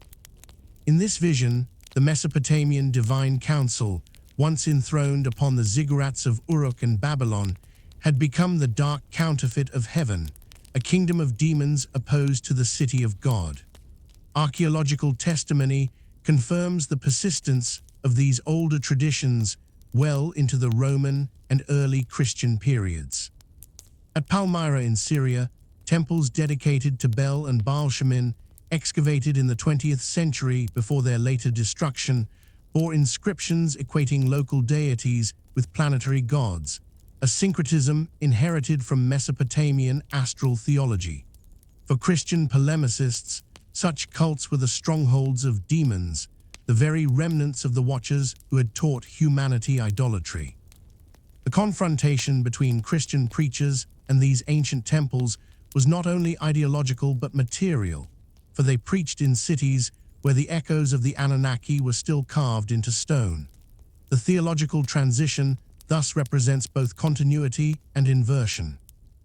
In this vision, the Mesopotamian Divine Council, once enthroned upon the ziggurats of Uruk and Babylon, had become the dark counterfeit of heaven, a kingdom of demons opposed to the city of God. Archaeological testimony confirms the persistence of these older traditions well into the Roman and early Christian periods. At Palmyra in Syria, temples dedicated to Bel and Baal-Shamin, excavated in the 20th century before their later destruction, bore inscriptions equating local deities with planetary gods, a syncretism inherited from Mesopotamian astral theology. For Christian polemicists, such cults were the strongholds of demons, the very remnants of the Watchers who had taught humanity idolatry. The confrontation between Christian preachers and these ancient temples was not only ideological but material, for they preached in cities where the echoes of the Anunnaki were still carved into stone. The theological transition thus represents both continuity and inversion.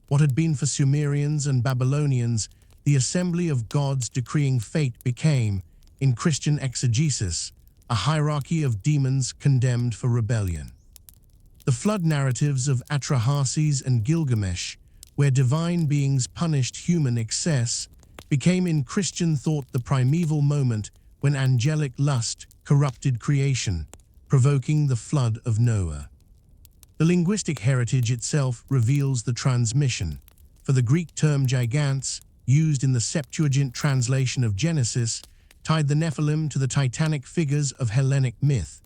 What had been for Sumerians and Babylonians the assembly of gods decreeing fate became, in Christian exegesis, a hierarchy of demons condemned for rebellion. The flood narratives of Atrahasis and Gilgamesh, where divine beings punished human excess, became in Christian thought the primeval moment when angelic lust corrupted creation, provoking the flood of Noah. The linguistic heritage itself reveals the transmission, for the Greek term gigantes, used in the Septuagint translation of Genesis, tied the Nephilim to the titanic figures of Hellenic myth,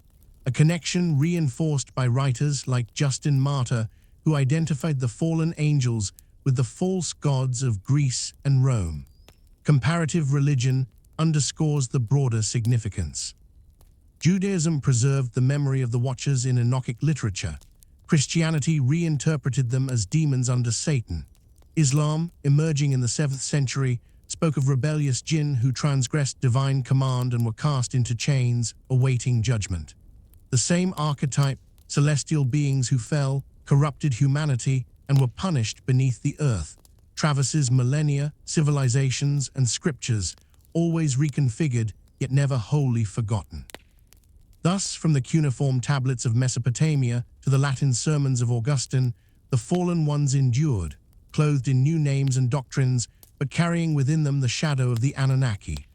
a connection reinforced by writers like Justin Martyr, who identified the fallen angels with the false gods of Greece and Rome. Comparative religion underscores the broader significance. Judaism preserved the memory of the Watchers in Enochic literature. Christianity reinterpreted them as demons under Satan. Islam, emerging in the 7th century, spoke of rebellious jinn who transgressed divine command and were cast into chains, awaiting judgment. The same archetype, celestial beings who fell, corrupted humanity, and were punished beneath the earth, traverses millennia, civilizations, and scriptures, always reconfigured, yet never wholly forgotten. Thus, from the cuneiform tablets of Mesopotamia to the Latin sermons of Augustine, the fallen ones endured, clothed in new names and doctrines, but carrying within them the shadow of the Anunnaki.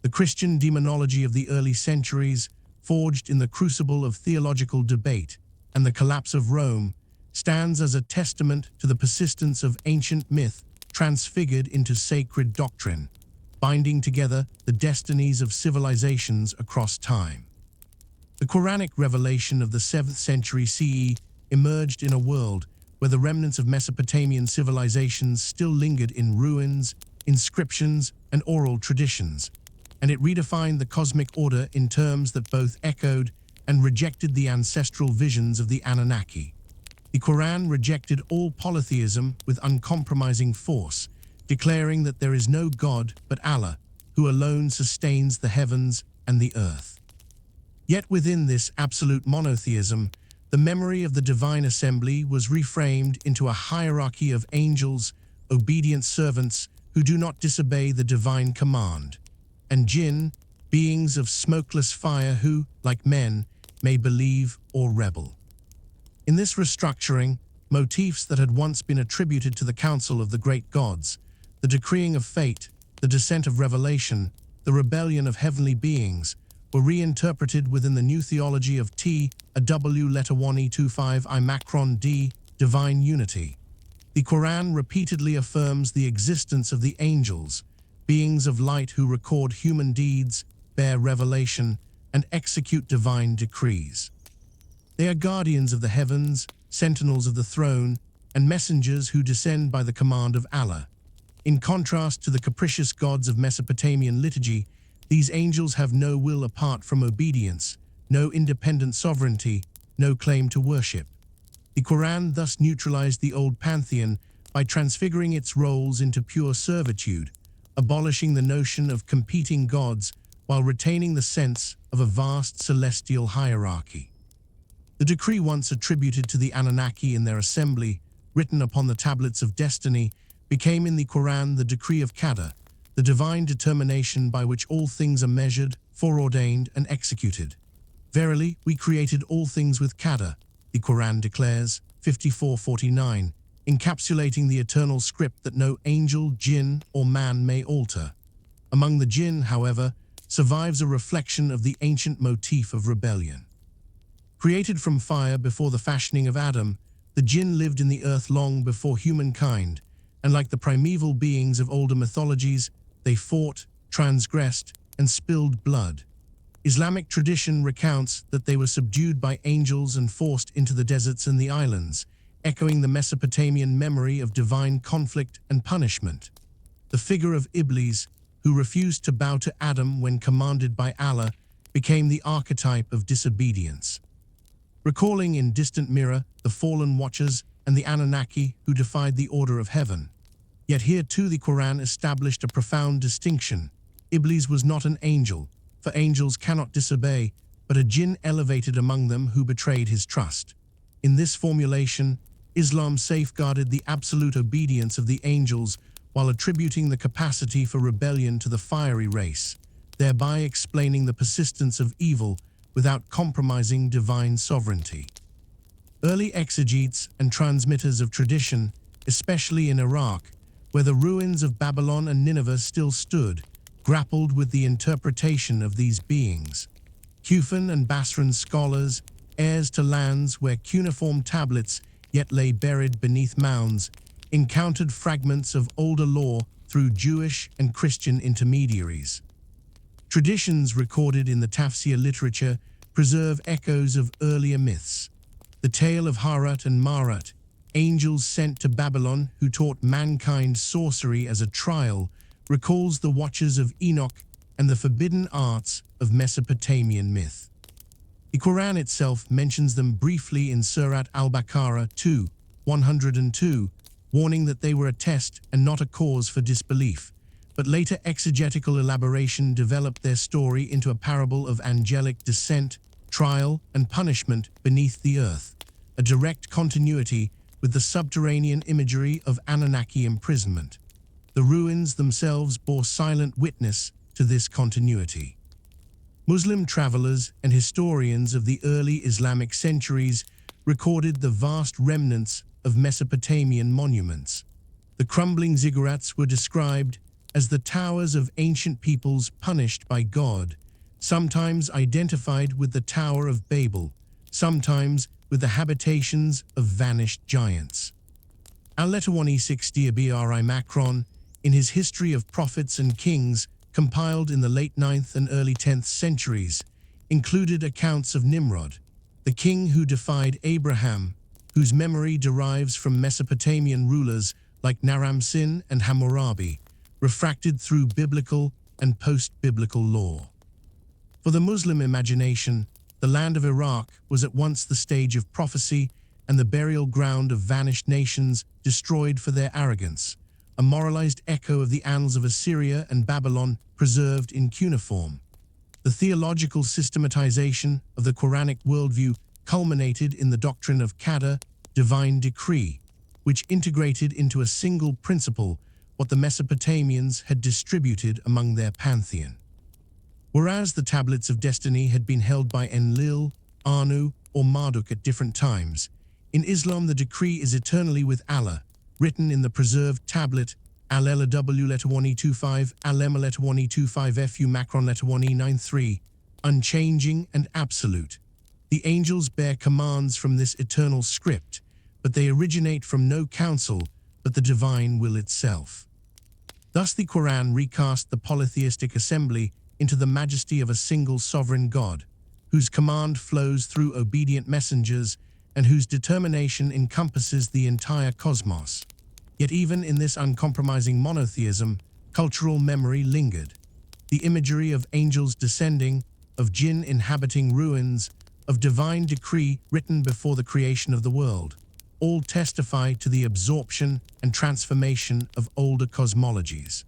The Christian demonology of the early centuries, forged in the crucible of theological debate and the collapse of Rome, stands as a testament to the persistence of ancient myth transfigured into sacred doctrine, binding together the destinies of civilizations across time. The Quranic revelation of the 7th century CE emerged in a world where the remnants of Mesopotamian civilizations still lingered in ruins, inscriptions, and oral traditions, and it redefined the cosmic order in terms that both echoed and rejected the ancestral visions of the Anunnaki. The Quran rejected all polytheism with uncompromising force, declaring that there is no God but Allah, who alone sustains the heavens and the earth. Yet within this absolute monotheism, the memory of the divine assembly was reframed into a hierarchy of angels, obedient servants who do not disobey the divine command, and jinn, beings of smokeless fire who, like men, may believe or rebel. In this restructuring, motifs that had once been attributed to the council of the great gods, the decreeing of fate, the descent of revelation, the rebellion of heavenly beings, were reinterpreted within the new theology of T, a W letter 1E25 I macron D, divine unity. The Quran repeatedly affirms the existence of the angels, beings of light who record human deeds, bear revelation, and execute divine decrees. They are guardians of the heavens, sentinels of the throne, and messengers who descend by the command of Allah. In contrast to the capricious gods of Mesopotamian liturgy, these angels have no will apart from obedience, no independent sovereignty, no claim to worship. The Quran thus neutralized the old pantheon by transfiguring its roles into pure servitude, abolishing the notion of competing gods while retaining the sense of a vast celestial hierarchy. The decree once attributed to the Anunnaki in their assembly written upon the tablets of destiny, became in the Quran the decree of Qadr, the divine determination by which all things are measured, foreordained, and executed. Verily, we created all things with Qadr, the Quran declares, 54:49, encapsulating the eternal script that no angel, jinn, or man may alter. Among the jinn, however, survives a reflection of the ancient motif of rebellion. Created from fire before the fashioning of Adam, the jinn lived in the earth long before humankind, and like the primeval beings of older mythologies, they fought, transgressed, and spilled blood. Islamic tradition recounts that they were subdued by angels and forced into the deserts and the islands, echoing the Mesopotamian memory of divine conflict and punishment. The figure of Iblis, who refused to bow to Adam when commanded by Allah, became the archetype of disobedience. Recalling in distant mirror the fallen watchers and the Anunnaki who defied the order of heaven. Yet here too the Quran established a profound distinction. Iblis was not an angel, for angels cannot disobey, but a jinn elevated among them who betrayed his trust. In this formulation, Islam safeguarded the absolute obedience of the angels while attributing the capacity for rebellion to the fiery race, thereby explaining the persistence of evil without compromising divine sovereignty. Early exegetes and transmitters of tradition, especially in Iraq, where the ruins of Babylon and Nineveh still stood, grappled with the interpretation of these beings. Kufan and Basran scholars, heirs to lands where cuneiform tablets yet lay buried beneath mounds, encountered fragments of older lore through Jewish and Christian intermediaries. Traditions recorded in the Tafsir literature preserve echoes of earlier myths. The tale of Harut and Marut, angels sent to Babylon who taught mankind sorcery as a trial, recalls the watchers of Enoch and the forbidden arts of Mesopotamian myth. The Quran itself mentions them briefly in Surat al-Baqarah 2:102, warning that they were a test and not a cause for disbelief, but later exegetical elaboration developed their story into a parable of angelic descent, trial, and punishment beneath the earth, a direct continuity with the subterranean imagery of Anunnaki imprisonment. The ruins themselves bore silent witness to this continuity. Muslim travelers and historians of the early Islamic centuries recorded the vast remnants of Mesopotamian monuments. The crumbling ziggurats were described as the towers of ancient peoples punished by God, sometimes identified with the Tower of Babel, sometimes with the habitations of vanished giants. Al-Letawani 60 Abri Macron, in his History of Prophets and Kings, compiled in the late 9th and early 10th centuries, included accounts of Nimrod, the king who defied Abraham, whose memory derives from Mesopotamian rulers like Naram-Sin and Hammurabi, refracted through biblical and post-biblical lore. For the Muslim imagination, the land of Iraq was at once the stage of prophecy and the burial ground of vanished nations destroyed for their arrogance, a moralized echo of the annals of Assyria and Babylon preserved in cuneiform. The theological systematization of the Quranic worldview culminated in the doctrine of Qadr, divine decree, which integrated into a single principle what the Mesopotamians had distributed among their pantheon. Whereas the tablets of destiny had been held by Enlil, Anu, or Marduk at different times, in Islam the decree is eternally with Allah, written in the preserved tablet Al-Letter-W-Letter-1E25, Al-Letter-1E25-FU Macron Letter-1E93, unchanging and absolute. The angels bear commands from this eternal script, but they originate from no counsel but the divine will itself. Thus the Quran recast the polytheistic assembly into the majesty of a single sovereign God, whose command flows through obedient messengers and whose determination encompasses the entire cosmos. Yet even in this uncompromising monotheism, cultural memory lingered. The imagery of angels descending, of jinn inhabiting ruins, of divine decree written before the creation of the world, all testify to the absorption and transformation of older cosmologies.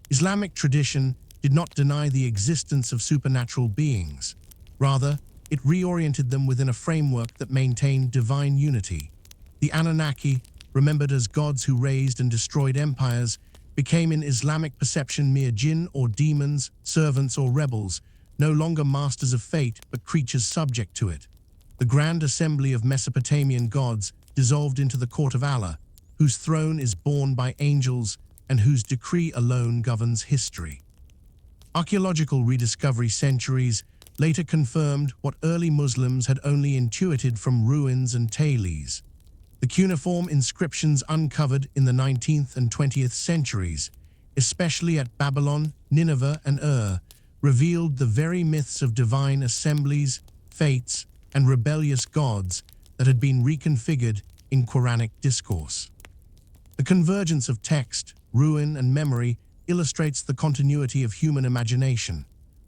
Islamic tradition did not deny the existence of supernatural beings. Rather, it reoriented them within a framework that maintained divine unity. The Anunnaki, remembered as gods who raised and destroyed empires, became in Islamic perception mere jinn or demons, servants or rebels, no longer masters of fate but creatures subject to it. The grand assembly of Mesopotamian gods dissolved into the court of Allah, whose throne is borne by angels and whose decree alone governs history. Archaeological rediscovery centuries later confirmed what early Muslims had only intuited from ruins and talis. The cuneiform inscriptions uncovered in the 19th and 20th centuries, especially at Babylon, Nineveh, and Ur, revealed the very myths of divine assemblies, fates, and rebellious gods that had been reconfigured in Quranic discourse. The convergence of text, ruin, and memory illustrates the continuity of human imagination.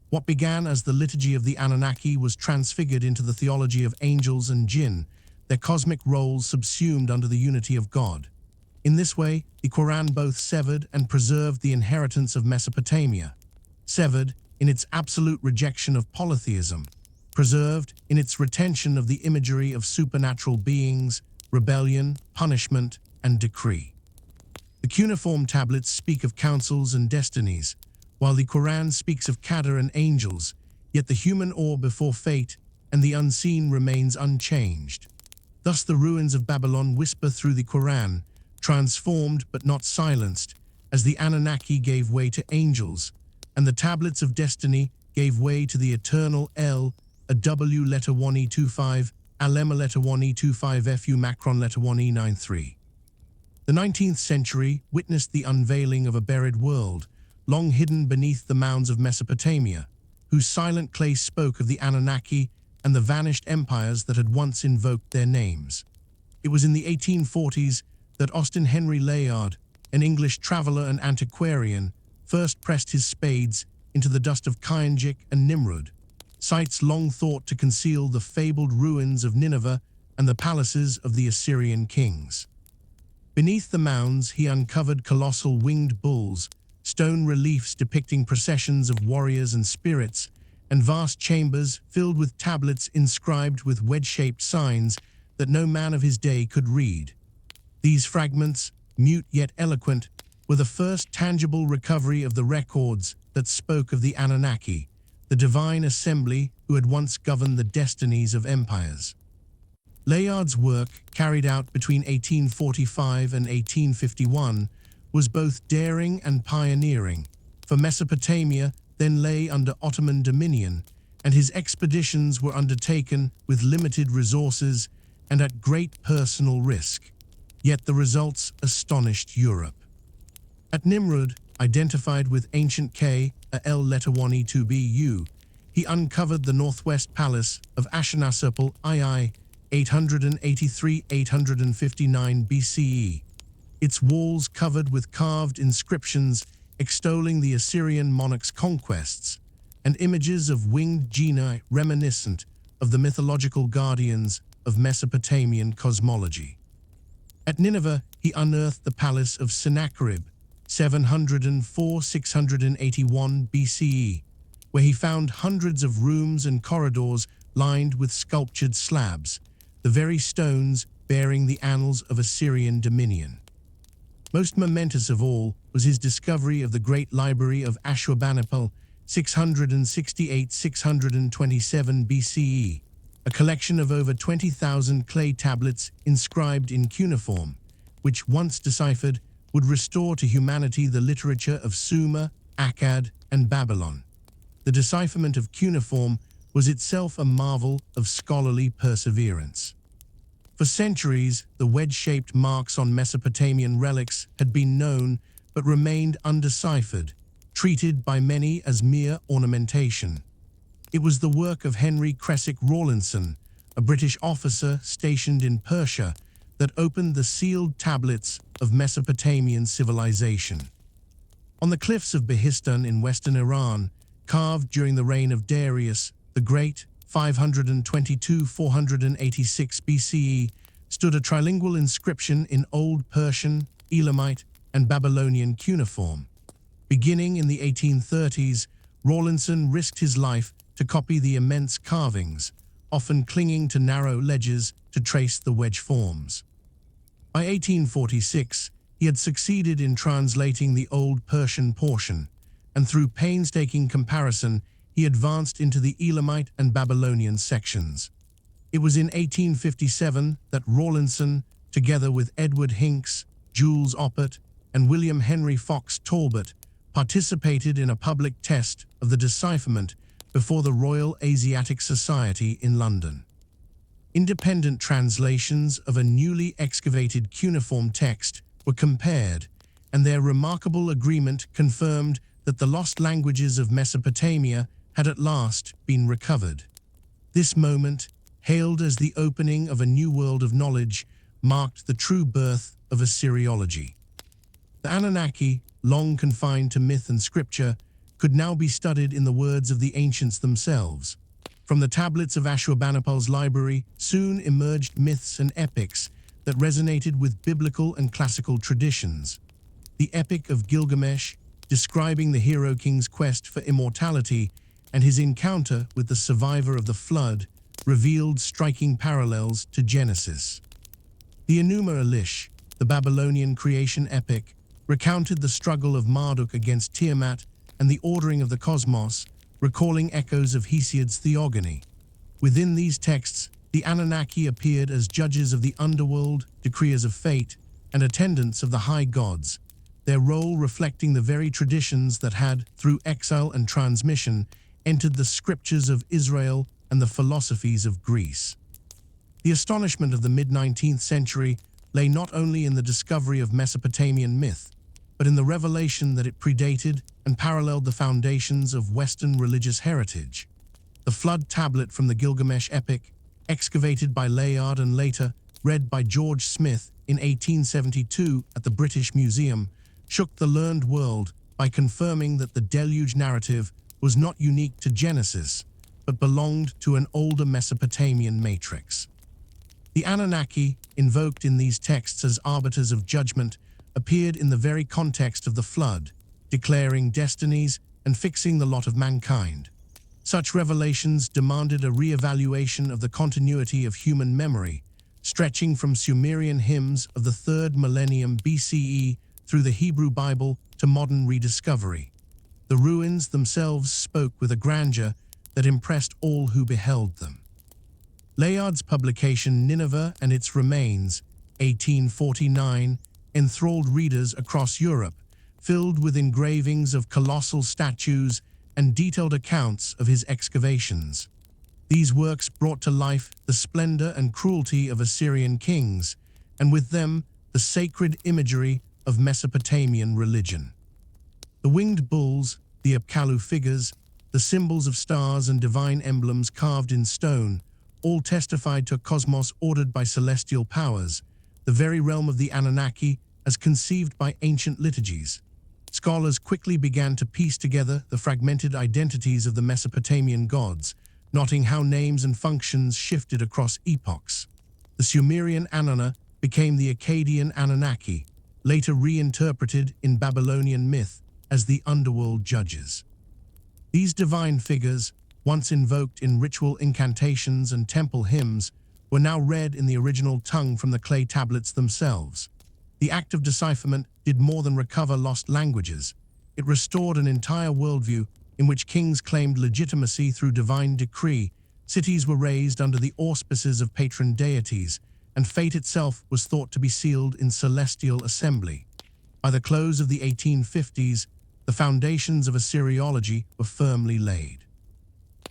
What began as the liturgy of the Anunnaki was transfigured into the theology of angels and jinn, their cosmic roles subsumed under the unity of God. In this way, the Quran both severed and preserved the inheritance of Mesopotamia, severed in its absolute rejection of polytheism, preserved in its retention of the imagery of supernatural beings, rebellion, punishment, and decree. The cuneiform tablets speak of councils and destinies, while the Quran speaks of qadr and angels, yet the human awe before fate and the unseen remains unchanged. Thus the ruins of Babylon whisper through the Quran, transformed but not silenced, as the Anunnaki gave way to angels, and the tablets of destiny gave way to the eternal L, a W letter 1E25, Alema letter 1E25 FU Macron letter 1E93. The 19th century witnessed the unveiling of a buried world, long hidden beneath the mounds of Mesopotamia, whose silent clay spoke of the Anunnaki and the vanished empires that had once invoked their names. It was in the 1840s that Austin Henry Layard, an English traveller and antiquarian, first pressed his spades into the dust of Kyanjik and Nimrud, sites long thought to conceal the fabled ruins of Nineveh and the palaces of the Assyrian kings. Beneath the mounds, he uncovered colossal winged bulls, stone reliefs depicting processions of warriors and spirits, and vast chambers filled with tablets inscribed with wedge-shaped signs that no man of his day could read. These fragments, mute yet eloquent, were the first tangible recovery of the records that spoke of the Anunnaki, the divine assembly who had once governed the destinies of empires. Layard's work, carried out between 1845 and 1851, was both daring and pioneering, for Mesopotamia then lay under Ottoman dominion, and his expeditions were undertaken with limited resources and at great personal risk. Yet the results astonished Europe. At Nimrud, identified with ancient K, a L letter 1E2BU, he uncovered the northwest palace of Ashurnasirpal II, 883-859 BCE, its walls covered with carved inscriptions extolling the Assyrian monarch's conquests, and images of winged genii reminiscent of the mythological guardians of Mesopotamian cosmology. At Nineveh, he unearthed the palace of Sennacherib, 704-681 BCE, where he found hundreds of rooms and corridors lined with sculptured slabs, the very stones bearing the annals of Assyrian dominion. Most momentous of all was his discovery of the Great Library of Ashurbanipal, 668-627 BCE, a collection of over 20,000 clay tablets inscribed in cuneiform, which, once deciphered, would restore to humanity the literature of Sumer, Akkad, and Babylon. The decipherment of cuneiform was itself a marvel of scholarly perseverance. For centuries, the wedge-shaped marks on Mesopotamian relics had been known but remained undeciphered, treated by many as mere ornamentation. It was the work of Henry Creswick Rawlinson, a British officer stationed in Persia, that opened the sealed tablets of Mesopotamian civilization. On the cliffs of Behistun in western Iran, carved during the reign of Darius the Great, 522-486 BCE, stood a trilingual inscription in Old Persian, Elamite, and Babylonian cuneiform. Beginning in the 1830s, Rawlinson risked his life to copy the immense carvings, often clinging to narrow ledges to trace the wedge forms. By 1846, he had succeeded in translating the Old Persian portion, and through painstaking comparison, he advanced into the Elamite and Babylonian sections. It was in 1857 that Rawlinson, together with Edward Hincks, Jules Oppert, and William Henry Fox Talbot, participated in a public test of the decipherment before the Royal Asiatic Society in London. Independent translations of a newly excavated cuneiform text were compared, and their remarkable agreement confirmed that the lost languages of Mesopotamia had at last been recovered. This moment, hailed as the opening of a new world of knowledge, marked the true birth of Assyriology. The Anunnaki, long confined to myth and scripture, could now be studied in the words of the ancients themselves. From the tablets of Ashurbanipal's library soon emerged myths and epics that resonated with biblical and classical traditions. The Epic of Gilgamesh, describing the hero king's quest for immortality and his encounter with the survivor of the flood, revealed striking parallels to Genesis. The Enuma Elish, the Babylonian creation epic, recounted the struggle of Marduk against Tiamat and the ordering of the cosmos, recalling echoes of Hesiod's theogony. Within these texts, the Anunnaki appeared as judges of the underworld, decreers of fate, and attendants of the high gods, their role reflecting the very traditions that had, through exile and transmission, entered the scriptures of Israel and the philosophies of Greece. The astonishment of the mid-19th century lay not only in the discovery of Mesopotamian myth, but in the revelation that it predated and paralleled the foundations of Western religious heritage. The flood tablet from the Gilgamesh epic, excavated by Layard and later read by George Smith in 1872 at the British Museum, shook the learned world by confirming that the deluge narrative was not unique to Genesis, but belonged to an older Mesopotamian matrix. The Anunnaki, invoked in these texts as arbiters of judgment, appeared in the very context of the flood, declaring destinies and fixing the lot of mankind. Such revelations demanded a re-evaluation of the continuity of human memory, stretching from Sumerian hymns of the 3rd millennium BCE through the Hebrew Bible to modern rediscovery. The ruins themselves spoke with a grandeur that impressed all who beheld them. Layard's publication Nineveh and Its Remains, 1849, enthralled readers across Europe, filled with engravings of colossal statues and detailed accounts of his excavations. These works brought to life the splendor and cruelty of Assyrian kings, and with them the sacred imagery of Mesopotamian religion. The winged bulls, the Apkallu figures, the symbols of stars and divine emblems carved in stone, all testified to a cosmos ordered by celestial powers, the very realm of the Anunnaki as conceived by ancient liturgies. Scholars quickly began to piece together the fragmented identities of the Mesopotamian gods, noting how names and functions shifted across epochs. The Sumerian Anunna became the Akkadian Anunnaki, later reinterpreted in Babylonian myth as the underworld judges. These divine figures, once invoked in ritual incantations and temple hymns, were now read in the original tongue from the clay tablets themselves. The act of decipherment did more than recover lost languages. It restored an entire worldview in which kings claimed legitimacy through divine decree, cities were raised under the auspices of patron deities, and fate itself was thought to be sealed in celestial assembly. By the close of the 1850s, the foundations of Assyriology were firmly laid.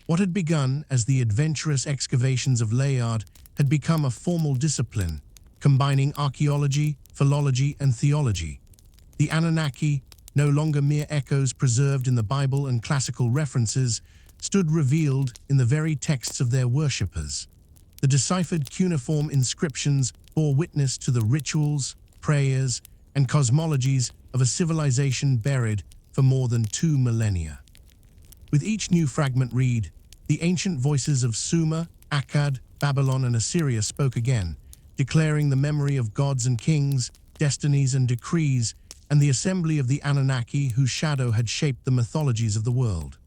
What had begun as the adventurous excavations of Layard had become a formal discipline, combining archaeology, philology, and theology. The Anunnaki, no longer mere echoes preserved in the Bible and classical references, stood revealed in the very texts of their worshippers. The deciphered cuneiform inscriptions bore witness to the rituals, prayers, and cosmologies of a civilization buried for more than 2 millennia. With each new fragment read, the ancient voices of Sumer, Akkad, Babylon, and Assyria spoke again, declaring the memory of gods and kings, destinies and decrees, and the assembly of the Anunnaki whose shadow had shaped the mythologies of the world.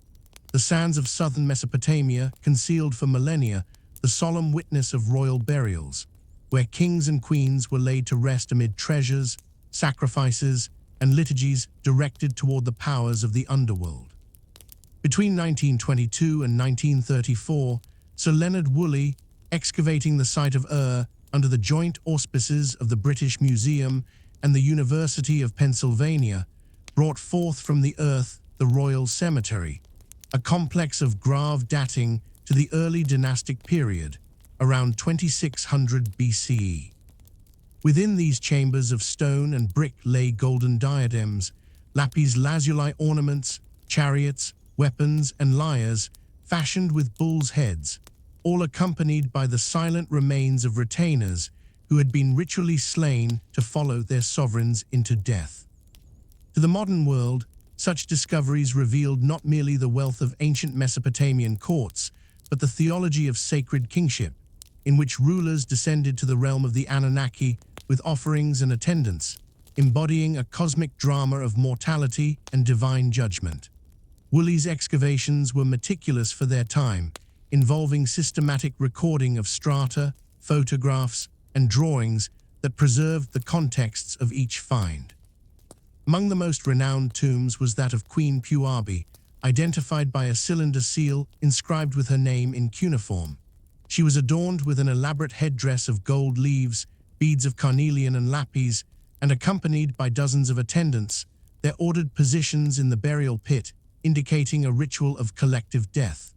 The sands of southern Mesopotamia concealed for millennia the solemn witness of royal burials. where kings and queens were laid to rest amid treasures, sacrifices, and liturgies directed toward the powers of the underworld. Between 1922 and 1934, Sir Leonard Woolley, excavating the site of Ur under the joint auspices of the British Museum and the University of Pennsylvania, brought forth from the earth the Royal Cemetery, a complex of grave dating to the early dynastic period, around 2600 BCE. Within these chambers of stone and brick lay golden diadems, lapis lazuli ornaments, chariots, weapons, and lyres fashioned with bulls' heads, all accompanied by the silent remains of retainers who had been ritually slain to follow their sovereigns into death. To the modern world, such discoveries revealed not merely the wealth of ancient Mesopotamian courts, but the theology of sacred kingship, in which rulers descended to the realm of the Anunnaki with offerings and attendants, embodying a cosmic drama of mortality and divine judgment. Woolley's excavations were meticulous for their time, involving systematic recording of strata, photographs, and drawings that preserved the contexts of each find. Among the most renowned tombs was that of Queen Puabi, identified by a cylinder seal inscribed with her name in cuneiform. She was adorned with an elaborate headdress of gold leaves, beads of carnelian and lapis, and accompanied by dozens of attendants, their ordered positions in the burial pit, indicating a ritual of collective death.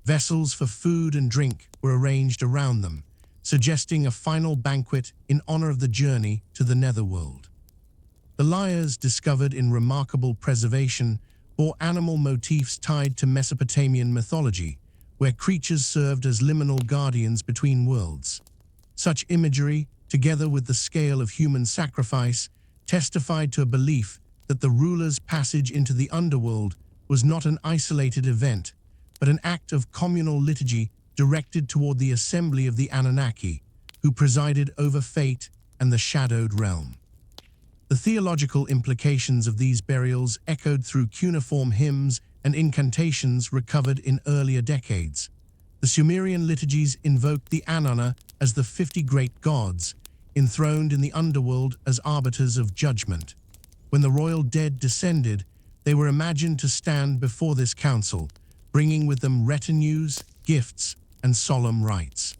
Vessels for food and drink were arranged around them, suggesting a final banquet in honor of the journey to the netherworld. The lyres, discovered in remarkable preservation, bore animal motifs tied to Mesopotamian mythology, where creatures served as liminal guardians between worlds. Such imagery, together with the scale of human sacrifice, testified to a belief that the ruler's passage into the underworld was not an isolated event, but an act of communal liturgy directed toward the assembly of the Anunnaki, who presided over fate and the shadowed realm. The theological implications of these burials echoed through cuneiform hymns and incantations recovered in earlier decades. The Sumerian liturgies invoked the Anunna as the 50 great gods, enthroned in the underworld as arbiters of judgment. When the royal dead descended, they were imagined to stand before this council, bringing with them retinues, gifts, and solemn rites.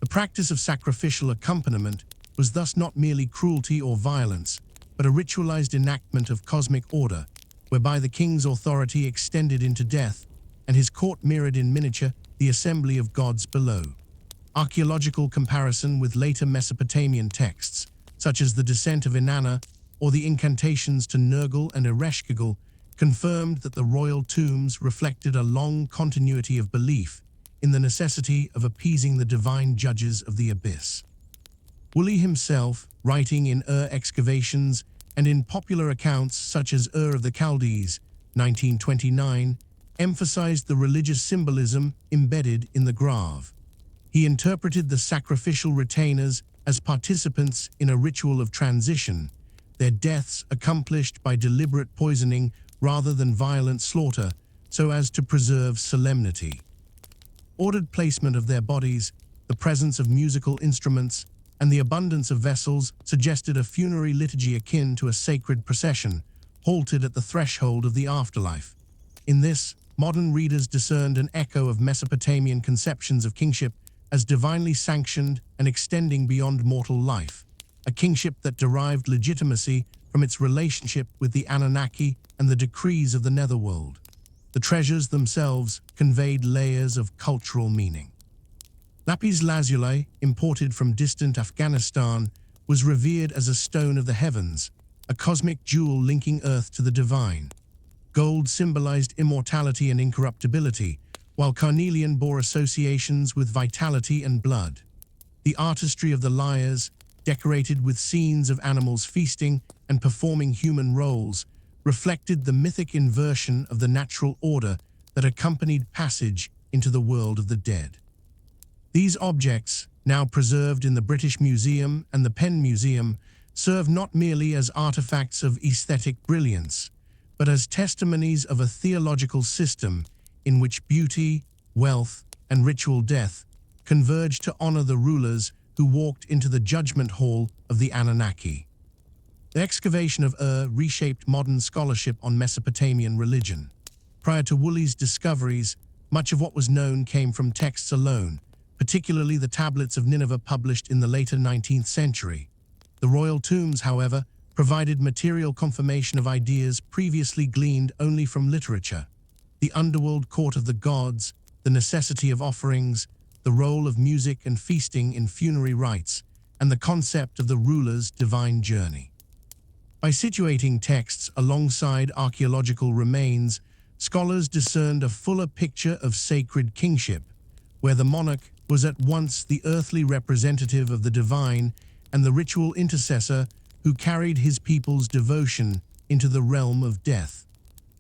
The practice of sacrificial accompaniment was thus not merely cruelty or violence, but a ritualized enactment of cosmic order, whereby the king's authority extended into death, and his court mirrored in miniature the assembly of gods below. Archaeological comparison with later Mesopotamian texts, such as the Descent of Inanna or the incantations to Nergal and Ereshkigal, confirmed that the royal tombs reflected a long continuity of belief in the necessity of appeasing the divine judges of the abyss. Woolley himself, writing in excavations and in popular accounts such as of the Chaldees, 1929, emphasized the religious symbolism embedded in the grave. He interpreted the sacrificial retainers as participants in a ritual of transition, their deaths accomplished by deliberate poisoning rather than violent slaughter, so as to preserve solemnity. Ordered placement of their bodies, the presence of musical instruments, and the abundance of vessels suggested a funerary liturgy akin to a sacred procession, halted at the threshold of the afterlife. In this, modern readers discerned an echo of Mesopotamian conceptions of kingship as divinely sanctioned and extending beyond mortal life, a kingship that derived legitimacy from its relationship with the Anunnaki and the decrees of the netherworld. The treasures themselves conveyed layers of cultural meaning. Lapis lazuli, imported from distant Afghanistan, was revered as a stone of the heavens, a cosmic jewel linking Earth to the divine. Gold symbolized immortality and incorruptibility, while carnelian bore associations with vitality and blood. The artistry of the lyres, decorated with scenes of animals feasting and performing human roles, reflected the mythic inversion of the natural order that accompanied passage into the world of the dead. These objects, now preserved in the British Museum and the Penn Museum, serve not merely as artifacts of aesthetic brilliance, but as testimonies of a theological system in which beauty, wealth, and ritual death converge to honor the rulers who walked into the judgment hall of the Anunnaki. The excavation of reshaped modern scholarship on Mesopotamian religion. Prior to Woolley's discoveries, much of what was known came from texts alone, particularly the tablets of Nineveh published in the later 19th century. The royal tombs, however, provided material confirmation of ideas previously gleaned only from literature. The underworld court of the gods, the necessity of offerings, the role of music and feasting in funerary rites, and the concept of the ruler's divine journey. By situating texts alongside archaeological remains, scholars discerned a fuller picture of sacred kingship, where the monarch was at once the earthly representative of the divine and the ritual intercessor who carried his people's devotion into the realm of death.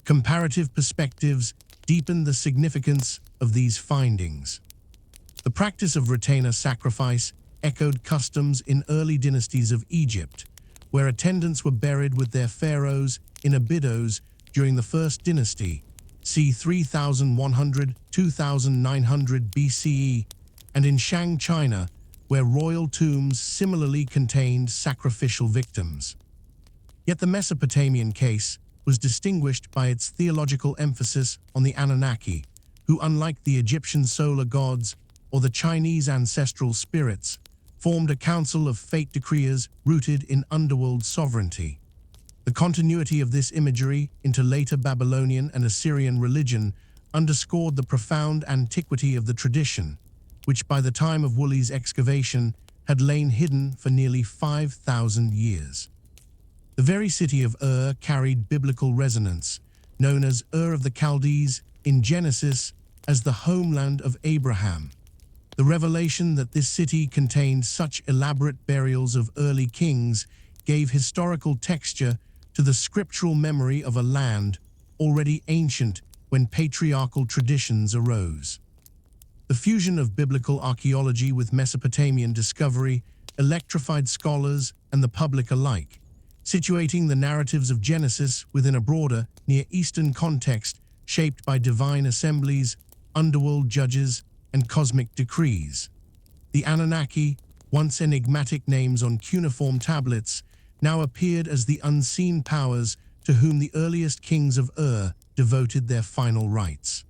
Comparative perspectives deepened the significance of these findings. The practice of retainer sacrifice echoed customs in early dynasties of Egypt, where attendants were buried with their pharaohs in abydos during the First Dynasty, c. 3100–2900 BCE, and in Shang, China, where royal tombs similarly contained sacrificial victims. Yet the Mesopotamian case was distinguished by its theological emphasis on the Anunnaki, who, unlike the Egyptian solar gods or the Chinese ancestral spirits, formed a council of fate decreers rooted in underworld sovereignty. The continuity of this imagery into later Babylonian and Assyrian religion underscored the profound antiquity of the tradition, which by the time of Woolley's excavation had lain hidden for nearly 5,000 years. The very city of carried biblical resonance, known as of the Chaldees in Genesis as the homeland of Abraham. The revelation that this city contained such elaborate burials of early kings gave historical texture to the scriptural memory of a land already ancient when patriarchal traditions arose. The fusion of biblical archaeology with Mesopotamian discovery electrified scholars and the public alike, situating the narratives of Genesis within a broader, Near Eastern context shaped by divine assemblies, underworld judges, and cosmic decrees. The Anunnaki, once enigmatic names on cuneiform tablets, now appeared as the unseen powers to whom the earliest kings of devoted their final rites.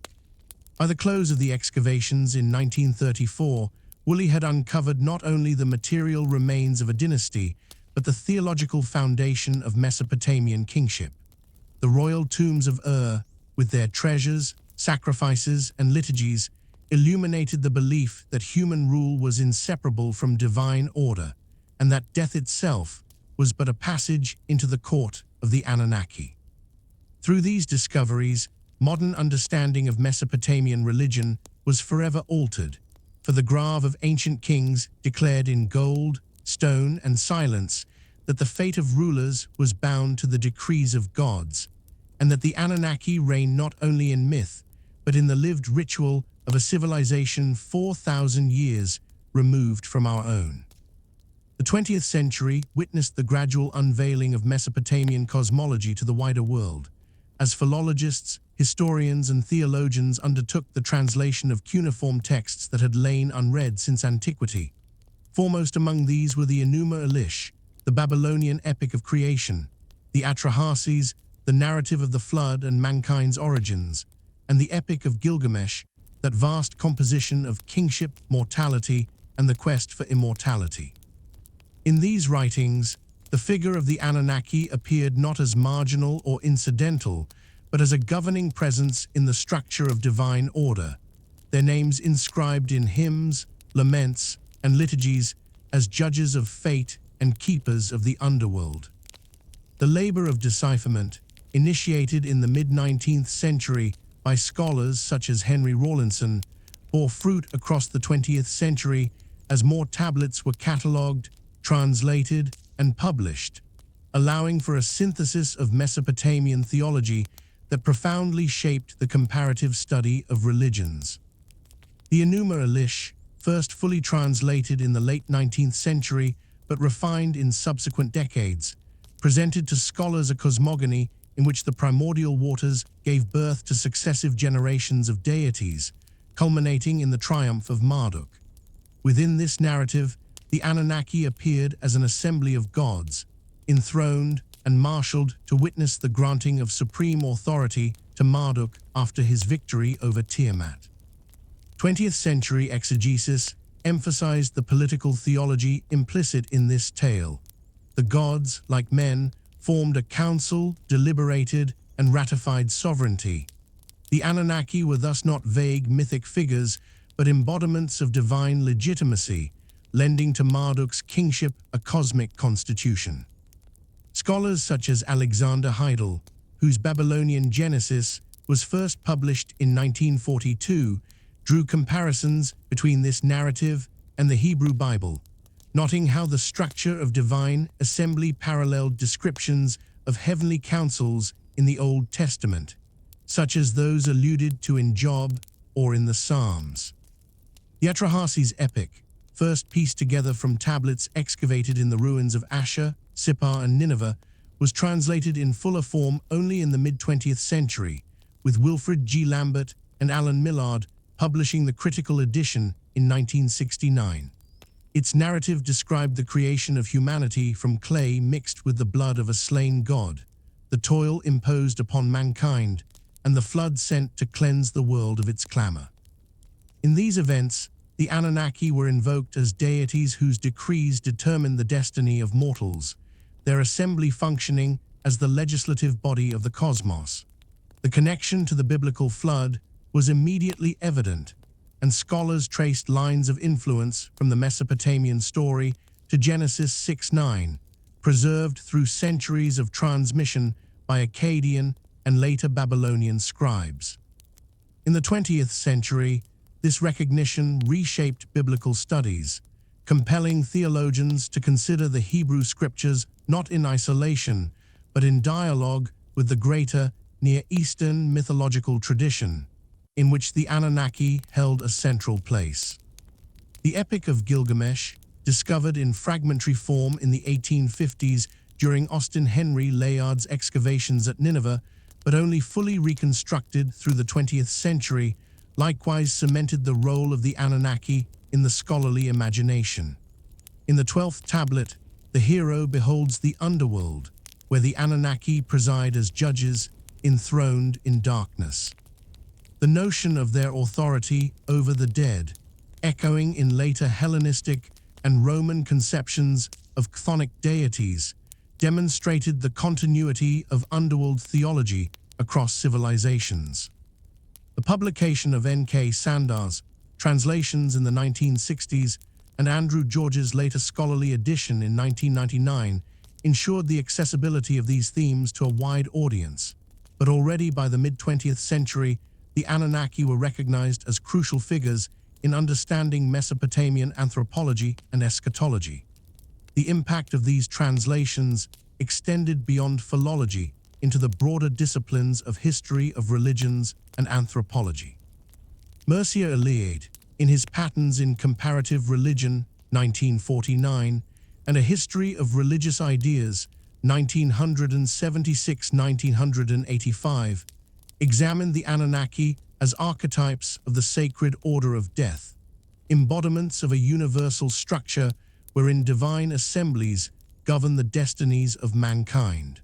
By the close of the excavations in 1934, Woolley had uncovered not only the material remains of a dynasty, but the theological foundation of Mesopotamian kingship. The royal tombs of with their treasures, sacrifices, and liturgies, illuminated the belief that human rule was inseparable from divine order, and that death itself was but a passage into the court of the Anunnaki. Through these discoveries, modern understanding of Mesopotamian religion was forever altered, for the grave of ancient kings declared in gold, stone, and silence that the fate of rulers was bound to the decrees of gods, and that the Anunnaki reigned not only in myth, but in the lived ritual of a civilization 4,000 years removed from our own. The 20th century witnessed the gradual unveiling of Mesopotamian cosmology to the wider world, as philologists, historians, and theologians undertook the translation of cuneiform texts that had lain unread since antiquity. Foremost among these were the Enuma Elish, the Babylonian epic of creation, the Atrahasis, the narrative of the flood and mankind's origins, and the Epic of Gilgamesh, that vast composition of kingship, mortality, and the quest for immortality. In these writings, the figure of the Anunnaki appeared not as marginal or incidental, but as a governing presence in the structure of divine order, their names inscribed in hymns, laments, and liturgies as judges of fate and keepers of the underworld. The labor of decipherment, initiated in the mid-19th century by scholars such as Henry Rawlinson, bore fruit across the 20th century as more tablets were catalogued, translated, and published, allowing for a synthesis of Mesopotamian theology that profoundly shaped the comparative study of religions. The Enuma Elish, first fully translated in the late 19th century but refined in subsequent decades, presented to scholars a cosmogony in which the primordial waters gave birth to successive generations of deities, culminating in the triumph of Marduk. Within this narrative, the Anunnaki appeared as an assembly of gods, enthroned and marshaled to witness the granting of supreme authority to Marduk after his victory over Tiamat. 20th century exegesis emphasized the political theology implicit in this tale. The gods, like men, formed a council, deliberated, and ratified sovereignty. The Anunnaki were thus not vague mythic figures, but embodiments of divine legitimacy, lending to Marduk's kingship a cosmic constitution. Scholars such as Alexander Heidel, whose Babylonian Genesis was first published in 1942, drew comparisons between this narrative and the Hebrew Bible, noting how the structure of divine assembly paralleled descriptions of heavenly councils in the Old Testament, such as those alluded to in Job or in the Psalms. The Atrahasis epic, first pieced together from tablets excavated in the ruins of Asher, Sippar, and Nineveh, was translated in fuller form only in the mid-20th century, with Wilfred G. Lambert and Alan Millard publishing the critical edition in 1969. Its narrative described the creation of humanity from clay mixed with the blood of a slain god, the toil imposed upon mankind, and the flood sent to cleanse the world of its clamor. In these events, the Anunnaki were invoked as deities whose decrees determined the destiny of mortals, their assembly functioning as the legislative body of the cosmos. The connection to the biblical flood was immediately evident, and scholars traced lines of influence from the Mesopotamian story to Genesis 6:9, preserved through centuries of transmission by Akkadian and later Babylonian scribes. In the 20th century, this recognition reshaped biblical studies, compelling theologians to consider the Hebrew scriptures not in isolation, but in dialogue with the greater Near Eastern mythological tradition, in which the Anunnaki held a central place. The Epic of Gilgamesh, discovered in fragmentary form in the 1850s during Austin Henry Layard's excavations at Nineveh, but only fully reconstructed through the 20th century, likewise cemented the role of the Anunnaki in the scholarly imagination. In the 12th tablet, the hero beholds the underworld, where the Anunnaki preside as judges, enthroned in darkness. The notion of their authority over the dead, echoing in later Hellenistic and Roman conceptions of chthonic deities, demonstrated the continuity of underworld theology across civilizations. The publication of N.K. Sandar's translations in the 1960s and Andrew George's later scholarly edition in 1999 ensured the accessibility of these themes to a wide audience. But already by the mid-20th century, the Anunnaki were recognized as crucial figures in understanding Mesopotamian anthropology and eschatology. The impact of these translations extended beyond philology into the broader disciplines of history of religions and anthropology. Mircea Eliade, in his Patterns in Comparative Religion, 1949, and A History of Religious Ideas, 1976-1985, examined the Anunnaki as archetypes of the sacred order of death, embodiments of a universal structure wherein divine assemblies govern the destinies of mankind.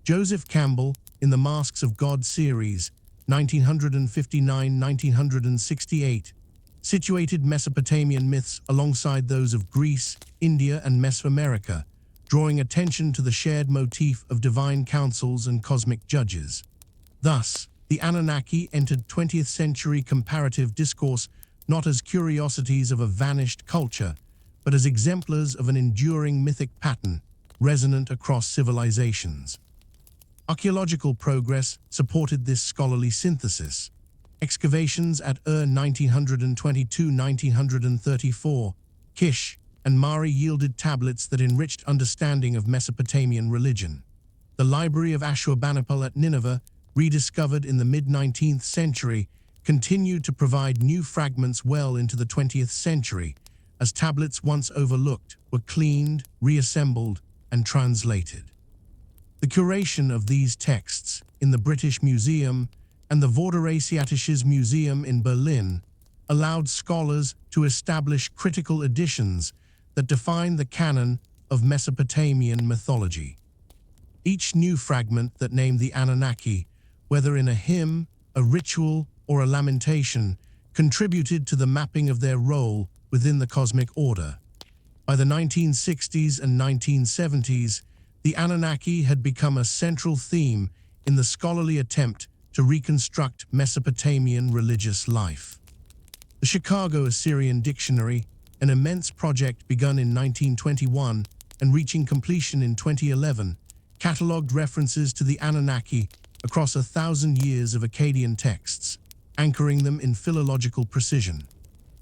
Joseph Campbell, in the Masks of God series, 1959-1968, situated Mesopotamian myths alongside those of Greece, India, and Mesoamerica, drawing attention to the shared motif of divine councils and cosmic judges. Thus, the Anunnaki entered 20th century comparative discourse not as curiosities of a vanished culture, but as exemplars of an enduring mythic pattern resonant across civilizations. Archaeological progress supported this scholarly synthesis. Excavations at 1922-1934, Kish, and Mari yielded tablets that enriched understanding of Mesopotamian religion. The Library of Ashurbanipal at Nineveh, rediscovered in the mid-19th century, continued to provide new fragments well into the 20th century, as tablets once overlooked were cleaned, reassembled, and translated. The curation of these texts in the British Museum and the Vorderasiatisches Museum in Berlin allowed scholars to establish critical editions that define the canon of Mesopotamian mythology. Each new fragment that named the Anunnaki, whether in a hymn, a ritual, or a lamentation, contributed to the mapping of their role within the cosmic order. By the 1960s and 1970s, the Anunnaki had become a central theme in the scholarly attempt to reconstruct Mesopotamian religious life. The Chicago Assyrian Dictionary, an immense project begun in 1921 and reaching completion in 2011, catalogued references to the Anunnaki across 1,000 years of Akkadian texts, anchoring them in philological precision.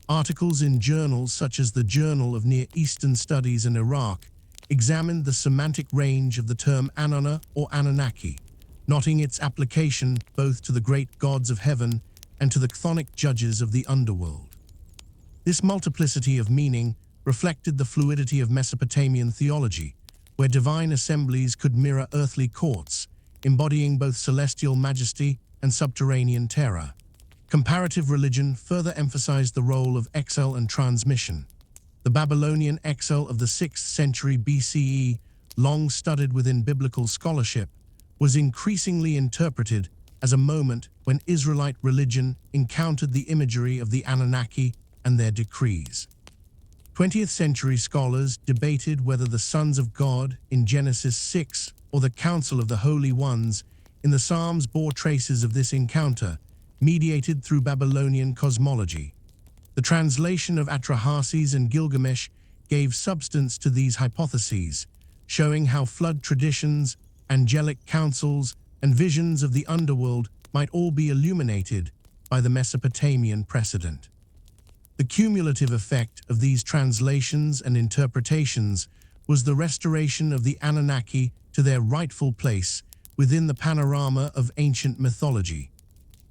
Articles in journals such as the Journal of Near Eastern Studies in Iraq examined the semantic range of the term Anunna or Anunnaki, noting its application both to the great gods of heaven and to the chthonic judges of the underworld. This multiplicity of meaning reflected the fluidity of Mesopotamian theology, where divine assemblies could mirror earthly courts, embodying both celestial majesty and subterranean terror. Comparative religion further emphasized the role of exile and transmission. The Babylonian exile of the 6th century BCE, long studied within biblical scholarship, was increasingly interpreted as a moment when Israelite religion encountered the imagery of the Anunnaki and their decrees. 20th century scholars debated whether the sons of God in Genesis 6 or the Council of the Holy Ones in the Psalms bore traces of this encounter, mediated through Babylonian cosmology. The translation of Atrahasis and Gilgamesh gave substance to these hypotheses, showing how flood traditions, angelic councils, and visions of the underworld might all be illuminated by the Mesopotamian precedent. The cumulative effect of these translations and interpretations was the restoration of the Anunnaki to their rightful place within the panorama of ancient mythology.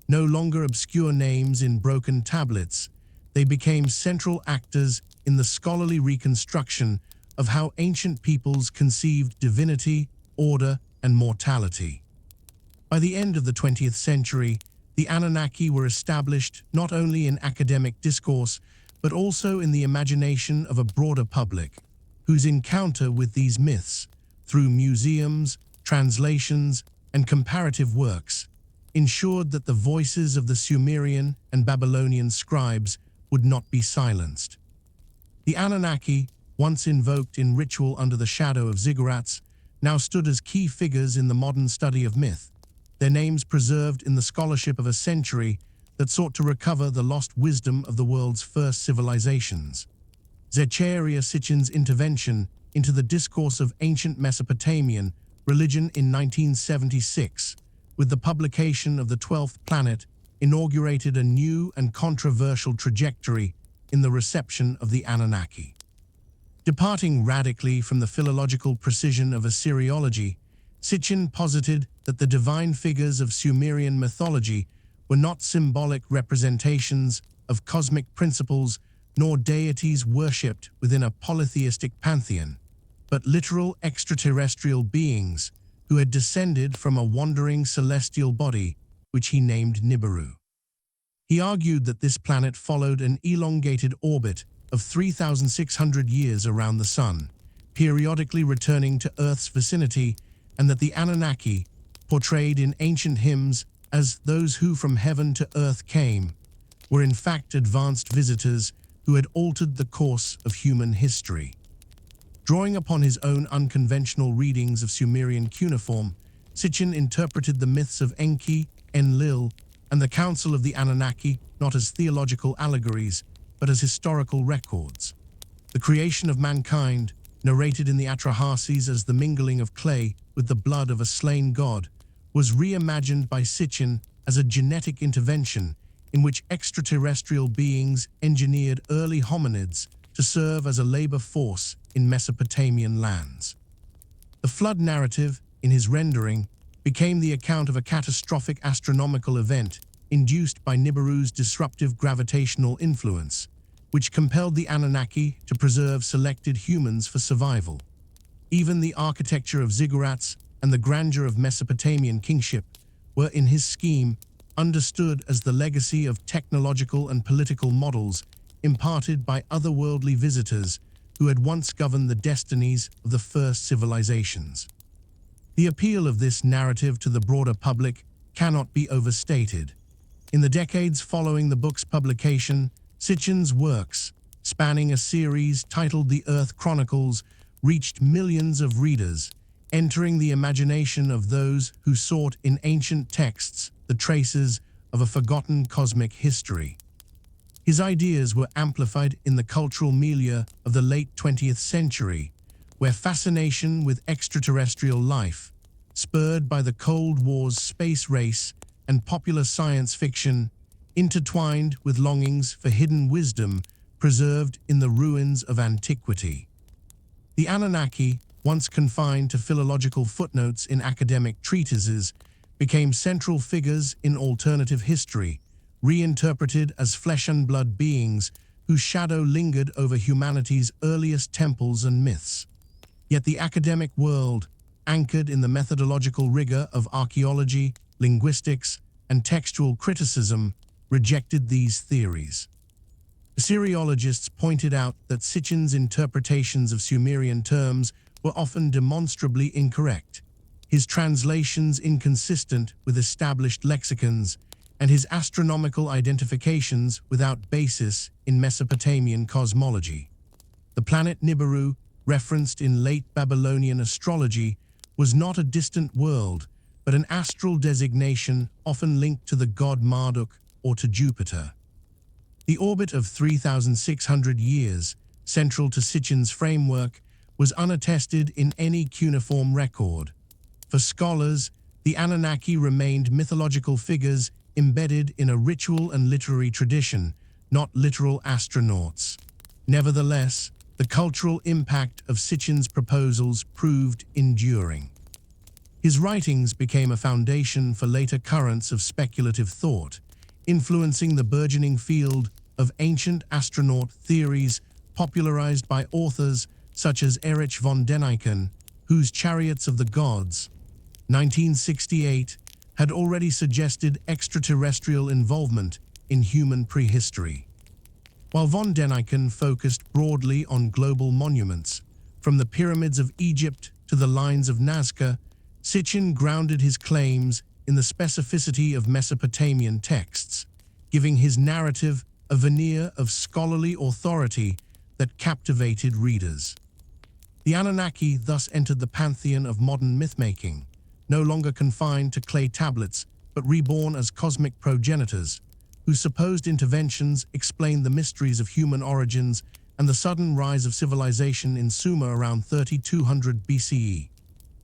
No longer obscure names in broken tablets, they became central actors in the scholarly reconstruction of how ancient peoples conceived divinity, order, and mortality. By the end of the 20th century, the Anunnaki were established not only in academic discourse, but also in the imagination of a broader public, whose encounter with these myths, through museums, translations, and comparative works, ensured that the voices of the Sumerian and Babylonian scribes would not be silenced. The Anunnaki, once invoked in ritual under the shadow of ziggurats, now stood as key figures in the modern study of myth, their names preserved in the scholarship of a century that sought to recover the lost wisdom of the world's first civilizations. Zecharia Sitchin's intervention into the discourse of ancient Mesopotamian religion in 1976, with the publication of the 12th Planet, inaugurated a new and controversial trajectory in the reception of the Anunnaki. Departing radically from the philological precision of Assyriology, Sitchin posited that the divine figures of Sumerian mythology were not symbolic representations of cosmic principles nor deities worshipped within a polytheistic pantheon, but literal extraterrestrial beings who had descended from a wandering celestial body, which he named Nibiru. He argued that this planet followed an elongated orbit of 3,600 years around the Sun, periodically returning to Earth's vicinity, and that the Anunnaki, portrayed in ancient hymns as those who from heaven to earth came, were in fact advanced visitors who had altered the course of human history. Drawing upon his own unconventional readings of Sumerian cuneiform, Sitchin interpreted the myths of Enki, Enlil, and the Council of the Anunnaki not as theological allegories, but as historical records. The creation of mankind, narrated in the Atrahasis as the mingling of clay with the blood of a slain god, was reimagined by Sitchin as a genetic intervention in which extraterrestrial beings engineered early hominids to serve as a labor force in Mesopotamian lands. The flood narrative, in his rendering, became the account of a catastrophic astronomical event induced by Nibiru's disruptive gravitational influence, which compelled the Anunnaki to preserve selected humans for survival. Even the architecture of ziggurats and the grandeur of Mesopotamian kingship were, in his scheme, understood as the legacy of technological and political models imparted by otherworldly visitors who had once governed the destinies of the first civilizations. The appeal of this narrative to the broader public cannot be overstated. In the decades following the book's publication, Sitchin's works, spanning a series titled The Earth Chronicles, reached millions of readers, entering the imagination of those who sought in ancient texts the traces of a forgotten cosmic history. His ideas were amplified in the cultural milieu of the late 20th century, where fascination with extraterrestrial life, spurred by the Cold War's space race and popular science fiction, intertwined with longings for hidden wisdom preserved in the ruins of antiquity. The Anunnaki, once confined to philological footnotes in academic treatises, became central figures in alternative history, reinterpreted as flesh and blood beings whose shadow lingered over humanity's earliest temples and myths. Yet the academic world, anchored in the methodological rigor of archaeology, linguistics, and textual criticism, rejected these theories. Assyriologists pointed out that Sitchin's interpretations of Sumerian terms were often demonstrably incorrect, his translations inconsistent with established lexicons, and his astronomical identifications without basis in Mesopotamian cosmology. The planet Nibiru, referenced in late Babylonian astrology, was not a distant world, but an astral designation often linked to the god Marduk or to Jupiter. The orbit of 3,600 years, central to Sitchin's framework, was unattested in any cuneiform record. For scholars, the Anunnaki remained mythological figures embedded in a ritual and literary tradition, not literal astronauts. Nevertheless, the cultural impact of Sitchin's proposals proved enduring. His writings became a foundation for later currents of speculative thought, influencing the burgeoning field of ancient astronaut theories popularized by authors such as Erich von Däniken, whose Chariots of the Gods, 1968, had already suggested extraterrestrial involvement in human prehistory. While von Däniken focused broadly on global monuments, from the pyramids of Egypt to the lines of Nazca, Sitchin grounded his claims in the specificity of Mesopotamian texts, giving his narrative a veneer of scholarly authority that captivated readers. The Anunnaki thus entered the pantheon of modern mythmaking, no longer confined to clay tablets, but reborn as cosmic progenitors, whose supposed interventions explain the mysteries of human origins and the sudden rise of civilization in Sumer around 3200 BCE.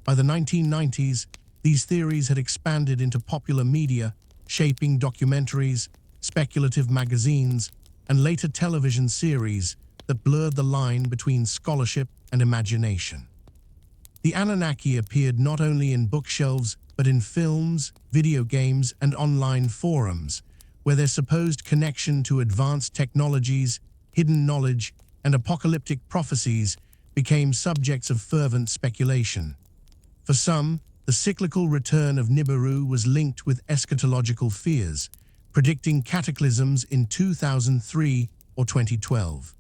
By the 1990s, these theories had expanded into popular media, shaping documentaries, speculative magazines, and later television series that blurred the line between scholarship and imagination. The Anunnaki appeared not only in bookshelves, but in films, video games, and online forums, where their supposed connection to advanced technologies, hidden knowledge, and apocalyptic prophecies became subjects of fervent speculation. For some, the cyclical return of Nibiru was linked with eschatological fears, predicting cataclysms in 2003 or 2012.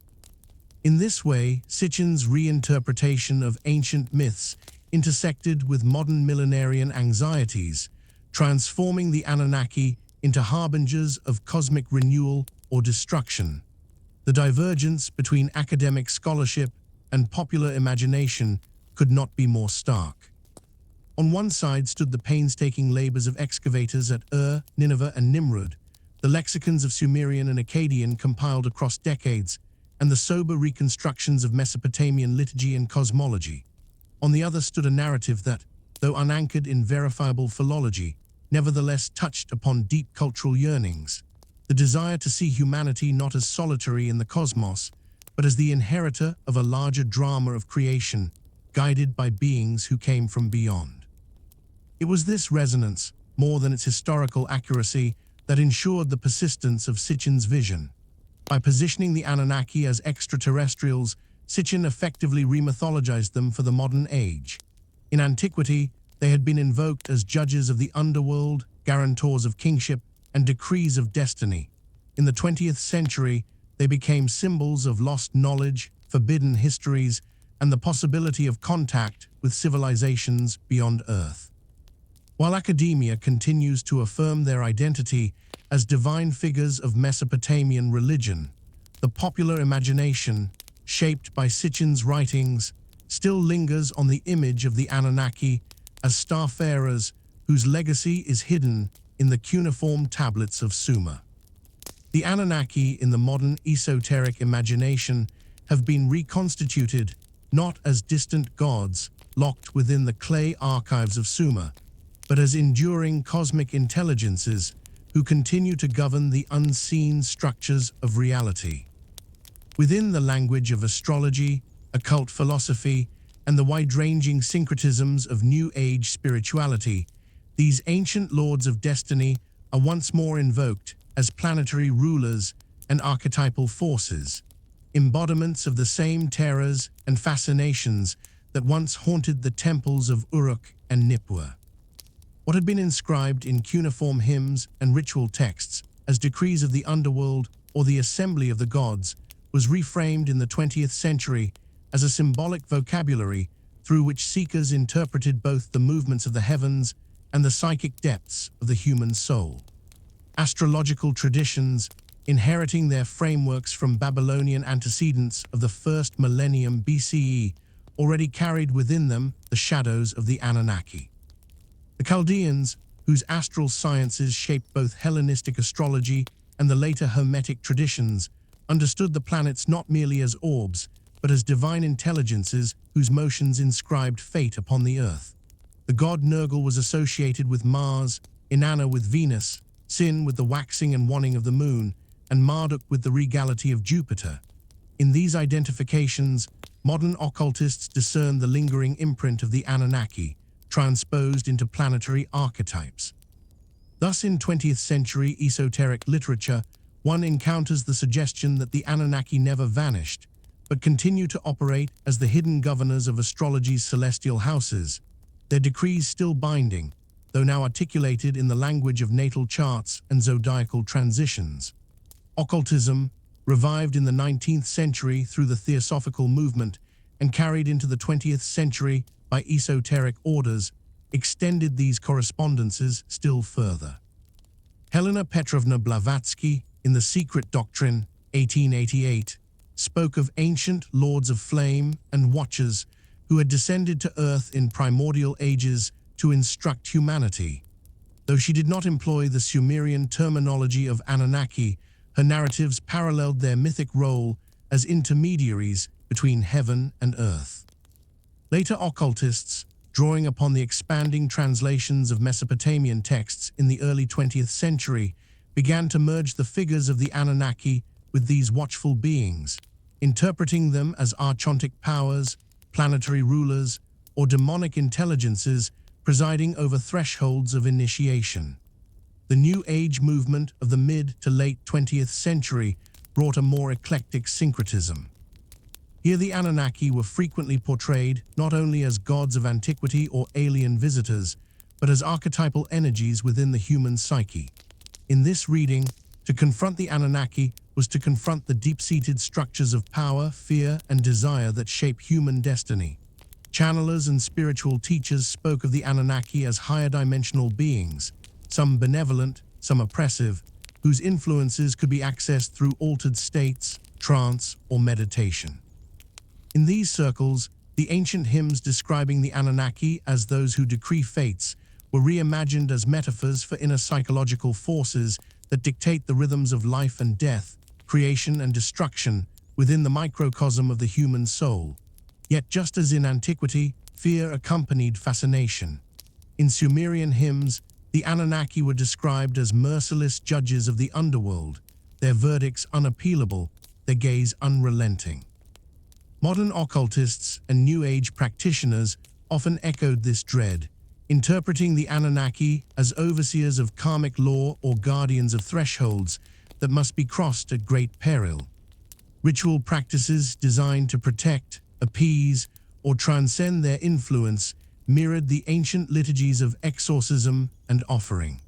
In this way, Sitchin's reinterpretation of ancient myths intersected with modern millenarian anxieties, transforming the Anunnaki into harbingers of cosmic renewal or destruction. The divergence between academic scholarship and popular imagination could not be more stark. On one side stood the painstaking labors of excavators at Ur, Nineveh, and Nimrud, the lexicons of Sumerian and Akkadian compiled across decades, and the sober reconstructions of Mesopotamian liturgy and cosmology. On the other stood a narrative that, though unanchored in verifiable philology, nevertheless touched upon deep cultural yearnings, the desire to see humanity not as solitary in the cosmos, but as the inheritor of a larger drama of creation, guided by beings who came from beyond. It was this resonance, more than its historical accuracy, that ensured the persistence of Sitchin's vision. By positioning the Anunnaki as extraterrestrials, Sitchin effectively remythologized them for the modern age. In antiquity, they had been invoked as judges of the underworld, guarantors of kingship, and decrees of destiny. In the 20th century, they became symbols of lost knowledge, forbidden histories, and the possibility of contact with civilizations beyond Earth. While academia continues to affirm their identity as divine figures of Mesopotamian religion, the popular imagination, shaped by Sitchin's writings, still lingers on the image of the Anunnaki as starfarers whose legacy is hidden in the cuneiform tablets of Sumer. The Anunnaki in the modern esoteric imagination have been reconstituted not as distant gods locked within the clay archives of Sumer, but as enduring cosmic intelligences who continue to govern the unseen structures of reality. Within the language of astrology, occult philosophy, and the wide-ranging syncretisms of New Age spirituality, these ancient lords of destiny are once more invoked as planetary rulers and archetypal forces, embodiments of the same terrors and fascinations that once haunted the temples of Uruk and Nippur. What had been inscribed in cuneiform hymns and ritual texts as decrees of the underworld or the assembly of the gods was reframed in the 20th century as a symbolic vocabulary through which seekers interpreted both the movements of the heavens and the psychic depths of the human soul. Astrological traditions, inheriting their frameworks from Babylonian antecedents of the first millennium BCE, already carried within them the shadows of the Anunnaki. The Chaldeans, whose astral sciences shaped both Hellenistic astrology and the later Hermetic traditions, understood the planets not merely as orbs, but as divine intelligences whose motions inscribed fate upon the earth. The god Nergal was associated with Mars, Inanna with Venus, Sin with the waxing and waning of the moon, and Marduk with the regality of Jupiter. In these identifications, modern occultists discern the lingering imprint of the Anunnaki, transposed into planetary archetypes. Thus, in 20th century esoteric literature, one encounters the suggestion that the Anunnaki never vanished, but continue to operate as the hidden governors of astrology's celestial houses, their decrees still binding, though now articulated in the language of natal charts and zodiacal transitions. Occultism, revived in the 19th century through the Theosophical movement and carried into the 20th century by esoteric orders, extended these correspondences still further. Helena Petrovna Blavatsky, in The Secret Doctrine, 1888, spoke of ancient lords of flame and watchers who had descended to Earth in primordial ages to instruct humanity. Though she did not employ the Sumerian terminology of Anunnaki, her narratives paralleled their mythic role as intermediaries between heaven and earth. Later occultists, drawing upon the expanding translations of Mesopotamian texts in the early 20th century, began to merge the figures of the Anunnaki with these watchful beings, interpreting them as archontic powers, planetary rulers, or demonic intelligences presiding over thresholds of initiation. The New Age movement of the mid to late 20th century brought a more eclectic syncretism. Here the Anunnaki were frequently portrayed not only as gods of antiquity or alien visitors, but as archetypal energies within the human psyche. In this reading, to confront the Anunnaki was to confront the deep-seated structures of power, fear, and desire that shape human destiny. Channelers and spiritual teachers spoke of the Anunnaki as higher dimensional beings, some benevolent, some oppressive, whose influences could be accessed through altered states, trance, or meditation. In these circles, the ancient hymns describing the Anunnaki as those who decree fates were reimagined as metaphors for inner psychological forces that dictate the rhythms of life and death, creation and destruction within the microcosm of the human soul. Yet just as in antiquity, fear accompanied fascination. In Sumerian hymns, the Anunnaki were described as merciless judges of the underworld, their verdicts unappealable, their gaze unrelenting. Modern occultists and New Age practitioners often echoed this dread, interpreting the Anunnaki as overseers of karmic law or guardians of thresholds that must be crossed at great peril. Ritual practices designed to protect, appease, or transcend their influence mirrored the ancient liturgies of exorcism and offering.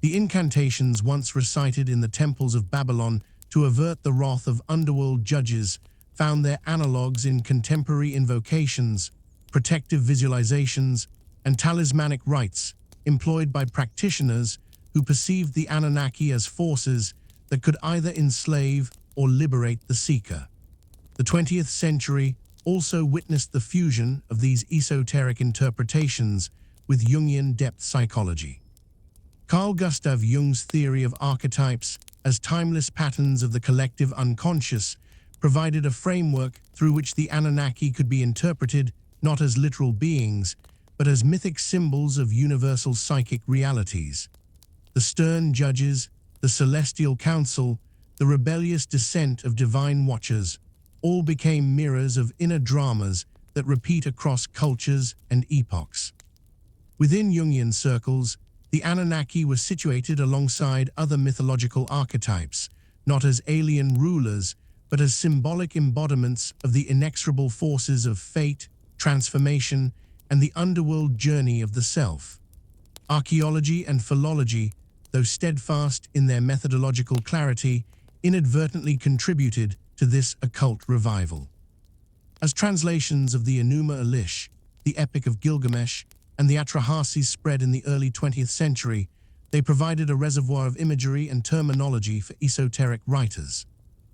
The incantations once recited in the temples of Babylon to avert the wrath of underworld judges found their analogues in contemporary invocations, protective visualizations, and talismanic rites employed by practitioners who perceived the Anunnaki as forces that could either enslave or liberate the seeker. The 20th century also witnessed the fusion of these esoteric interpretations with Jungian depth psychology. Carl Gustav Jung's theory of archetypes as timeless patterns of the collective unconscious provided a framework through which the Anunnaki could be interpreted not as literal beings, but as mythic symbols of universal psychic realities. The stern judges, the celestial council, the rebellious descent of divine watchers, all became mirrors of inner dramas that repeat across cultures and epochs. Within Jungian circles, the Anunnaki were situated alongside other mythological archetypes, not as alien rulers, but as symbolic embodiments of the inexorable forces of fate, transformation, and the underworld journey of the self. Archaeology and philology, though steadfast in their methodological clarity, inadvertently contributed to this occult revival. As translations of the Enuma Elish, the Epic of Gilgamesh, and the Atrahasis spread in the early 20th century, they provided a reservoir of imagery and terminology for esoteric writers.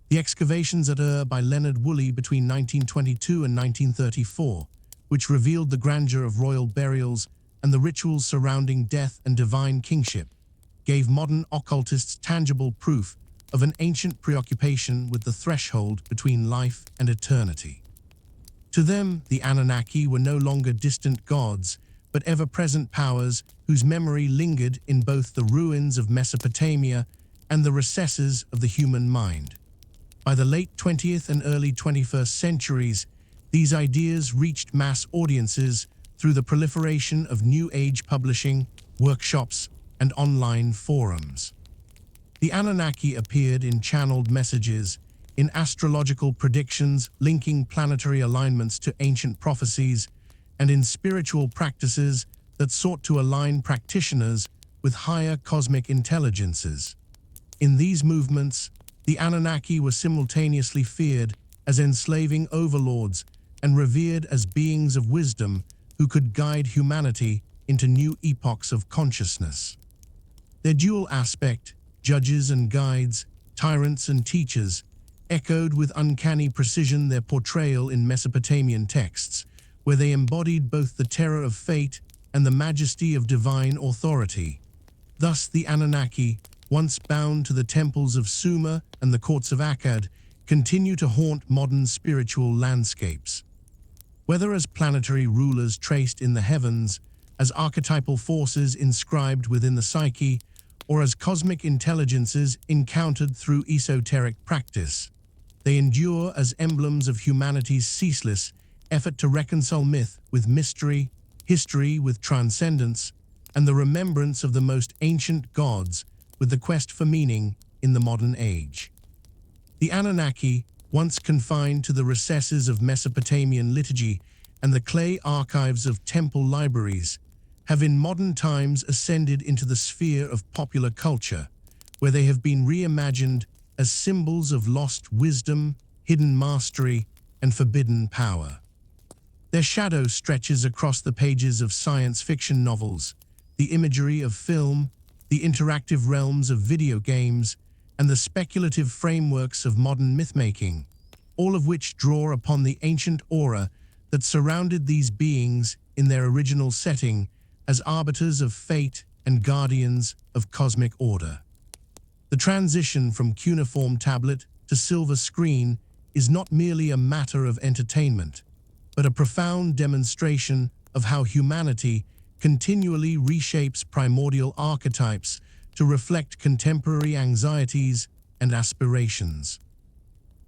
The excavations at Ur by Leonard Woolley between 1922 and 1934, which revealed the grandeur of royal burials and the rituals surrounding death and divine kingship, gave modern occultists tangible proof of an ancient preoccupation with the threshold between life and eternity. To them, the Anunnaki were no longer distant gods, but ever-present powers whose memory lingered in both the ruins of Mesopotamia and the recesses of the human mind. By the late 20th and early 21st centuries, these ideas reached mass audiences through the proliferation of New Age publishing, workshops, and online forums. The Anunnaki appeared in channeled messages, in astrological predictions linking planetary alignments to ancient prophecies, and in spiritual practices that sought to align practitioners with higher cosmic intelligences. In these movements, the Anunnaki were simultaneously feared as enslaving overlords and revered as beings of wisdom who could guide humanity into new epochs of consciousness. Their dual aspect, judges and guides, tyrants and teachers, echoed with uncanny precision their portrayal in Mesopotamian texts, where they embodied both the terror of fate and the majesty of divine authority. Thus, the Anunnaki, once bound to the temples of Sumer and the courts of Akkad, continue to haunt modern spiritual landscapes. Whether as planetary rulers traced in the heavens, as archetypal forces inscribed within the psyche, or as cosmic intelligences encountered through esoteric practice, they endure as emblems of humanity's ceaseless effort to reconcile myth with mystery, history with transcendence, and the remembrance of the most ancient gods with the quest for meaning in the modern age. The Anunnaki, once confined to the recesses of Mesopotamian liturgy and the clay archives of temple libraries, have in modern times ascended into the sphere of popular culture, where they have been reimagined as symbols of lost wisdom, hidden mastery, and forbidden power. Their shadow stretches across the pages of science fiction novels, the imagery of film, the interactive realms of video games, and the speculative frameworks of modern mythmaking, all of which draw upon the ancient aura that surrounded these beings in their original setting as arbiters of fate and guardians of cosmic order. The transition from cuneiform tablet to silver screen is not merely a matter of entertainment, but a profound demonstration of how humanity continually reshapes primordial archetypes to reflect contemporary anxieties and aspirations.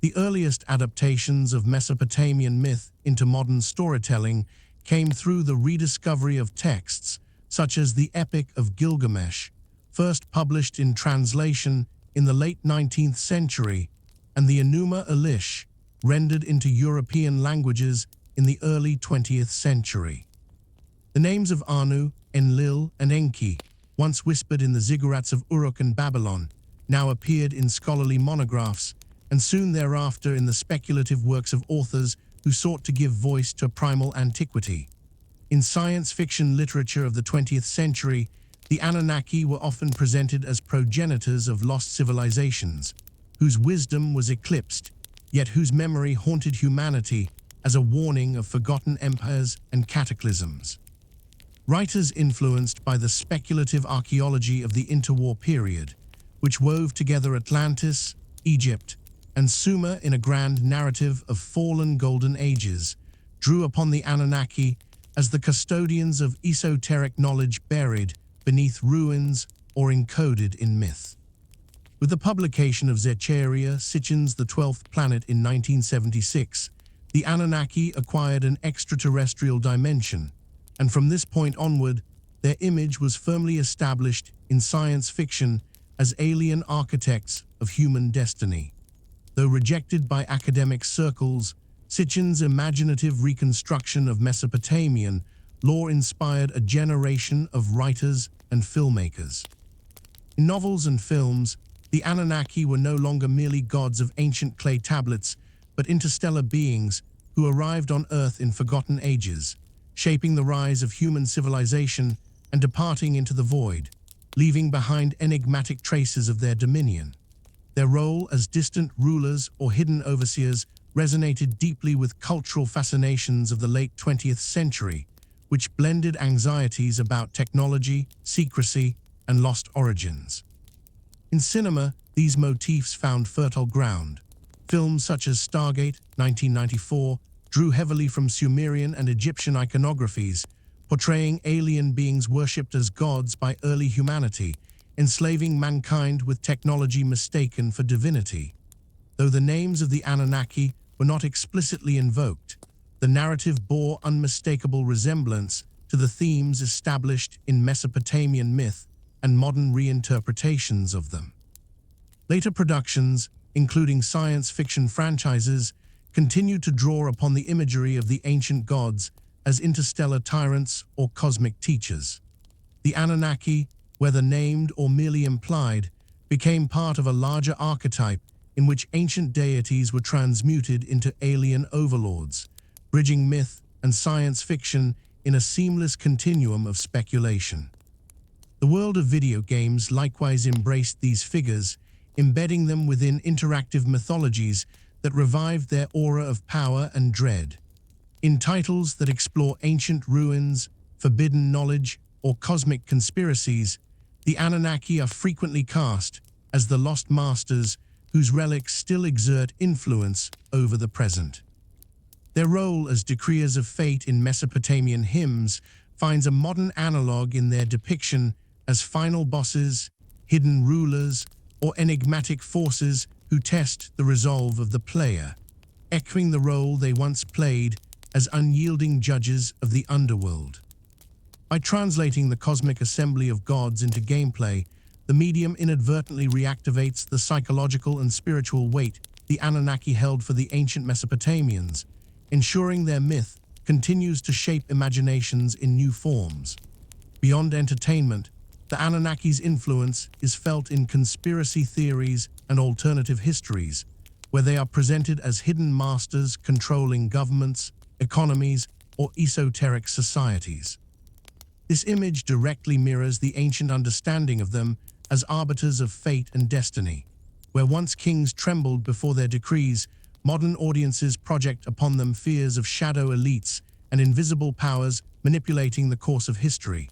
The earliest adaptations of Mesopotamian myth into modern storytelling came through the rediscovery of texts such as the Epic of Gilgamesh, first published in translation in the late 19th century, and the Enuma Elish, rendered into European languages in the early 20th century. The names of Anu, Enlil, and Enki, once whispered in the ziggurats of Uruk and Babylon, now appeared in scholarly monographs and soon thereafter in the speculative works of authors who sought to give voice to primal antiquity. In science fiction literature of the 20th century, the Anunnaki were often presented as progenitors of lost civilizations, whose wisdom was eclipsed, yet whose memory haunted humanity as a warning of forgotten empires and cataclysms. Writers influenced by the speculative archaeology of the interwar period, which wove together Atlantis, Egypt, and Sumer in a grand narrative of fallen golden ages, drew upon the Anunnaki as the custodians of esoteric knowledge buried beneath ruins or encoded in myth. With the publication of Zecharia Sitchin's The 12th Planet in 1976, the Anunnaki acquired an extraterrestrial dimension, and from this point onward, their image was firmly established in science fiction as alien architects of human destiny. Though rejected by academic circles, Sitchin's imaginative reconstruction of Mesopotamian lore inspired a generation of writers and filmmakers. In novels and films, the Anunnaki were no longer merely gods of ancient clay tablets, but interstellar beings who arrived on Earth in forgotten ages, shaping the rise of human civilization and departing into the void, leaving behind enigmatic traces of their dominion. Their role as distant rulers or hidden overseers resonated deeply with cultural fascinations of the late 20th century, which blended anxieties about technology, secrecy, and lost origins. In cinema, these motifs found fertile ground. Films such as Stargate, 1994, drew heavily from Sumerian and Egyptian iconographies, portraying alien beings worshipped as gods by early humanity, enslaving mankind with technology mistaken for divinity. Though the names of the Anunnaki were not explicitly invoked, the narrative bore unmistakable resemblance to the themes established in Mesopotamian myth and modern reinterpretations of them. Later productions, including science fiction franchises, continued to draw upon the imagery of the ancient gods as interstellar tyrants or cosmic teachers. The Anunnaki, whether named or merely implied, became part of a larger archetype in which ancient deities were transmuted into alien overlords, bridging myth and science fiction in a seamless continuum of speculation. The world of video games likewise embraced these figures, embedding them within interactive mythologies that revived their aura of power and dread. In titles that explore ancient ruins, forbidden knowledge, or cosmic conspiracies, the Anunnaki are frequently cast as the lost masters whose relics still exert influence over the present. Their role as decreers of fate in Mesopotamian hymns finds a modern analogue in their depiction as final bosses, hidden rulers, or enigmatic forces who test the resolve of the player, echoing the role they once played as unyielding judges of the underworld. By translating the cosmic assembly of gods into gameplay, the medium inadvertently reactivates the psychological and spiritual weight the Anunnaki held for the ancient Mesopotamians, ensuring their myth continues to shape imaginations in new forms. Beyond entertainment, the Anunnaki's influence is felt in conspiracy theories and alternative histories, where they are presented as hidden masters controlling governments, economies, or esoteric societies. This image directly mirrors the ancient understanding of them as arbiters of fate and destiny. Where once kings trembled before their decrees, modern audiences project upon them fears of shadow elites and invisible powers manipulating the course of history.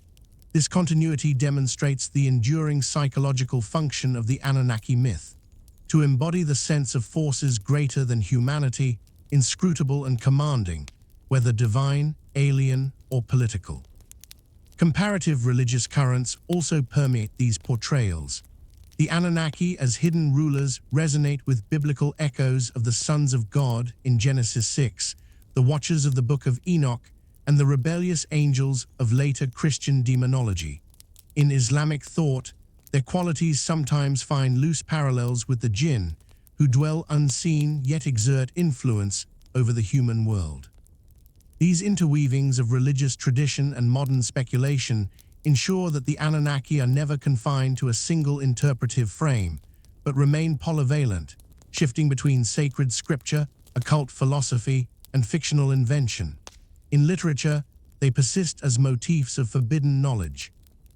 This continuity demonstrates the enduring psychological function of the Anunnaki myth, to embody the sense of forces greater than humanity, inscrutable and commanding, whether divine, alien, or political. Comparative religious currents also permeate these portrayals. The Anunnaki as hidden rulers resonate with biblical echoes of the sons of God in Genesis 6, the Watchers of the Book of Enoch, and the rebellious angels of later Christian demonology. In Islamic thought, their qualities sometimes find loose parallels with the jinn, who dwell unseen yet exert influence over the human world. These interweavings of religious tradition and modern speculation ensure that the Anunnaki are never confined to a single interpretive frame, but remain polyvalent, shifting between sacred scripture, occult philosophy, and fictional invention. In literature, they persist as motifs of forbidden knowledge.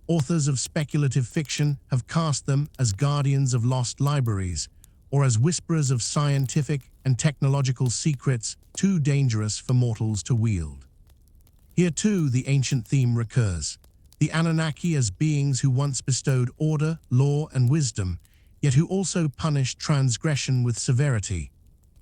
Authors of speculative fiction have cast them as guardians of lost libraries, or as whisperers of scientific and technological secrets too dangerous for mortals to wield. Here too the ancient theme recurs, the Anunnaki as beings who once bestowed order, law, and wisdom, yet who also punished transgression with severity.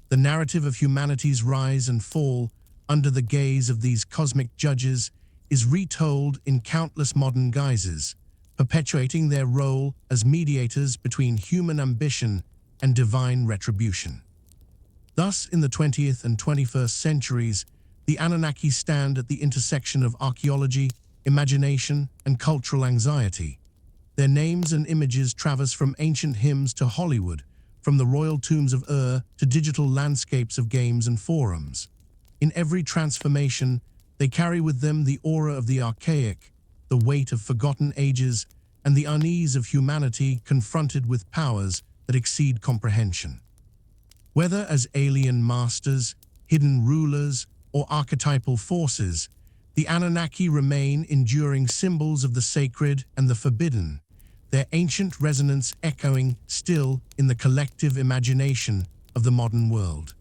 The narrative of humanity's rise and fall under the gaze of these cosmic judges is retold in countless modern guises, perpetuating their role as mediators between human ambition and divine retribution. Thus, in the 20th and 21st centuries, the Anunnaki stand at the intersection of archaeology, imagination, and cultural anxiety. Their names and images traverse from ancient hymns to Hollywood, from the royal tombs of Ur to digital landscapes of games and forums. In every transformation, they carry with them the aura of the archaic, the weight of forgotten ages, and the unease of humanity confronted with powers that exceed comprehension. Whether as alien masters, hidden rulers, or archetypal forces, the Anunnaki remain enduring symbols of the sacred and the forbidden, their ancient resonance echoing still in the collective imagination of the modern world.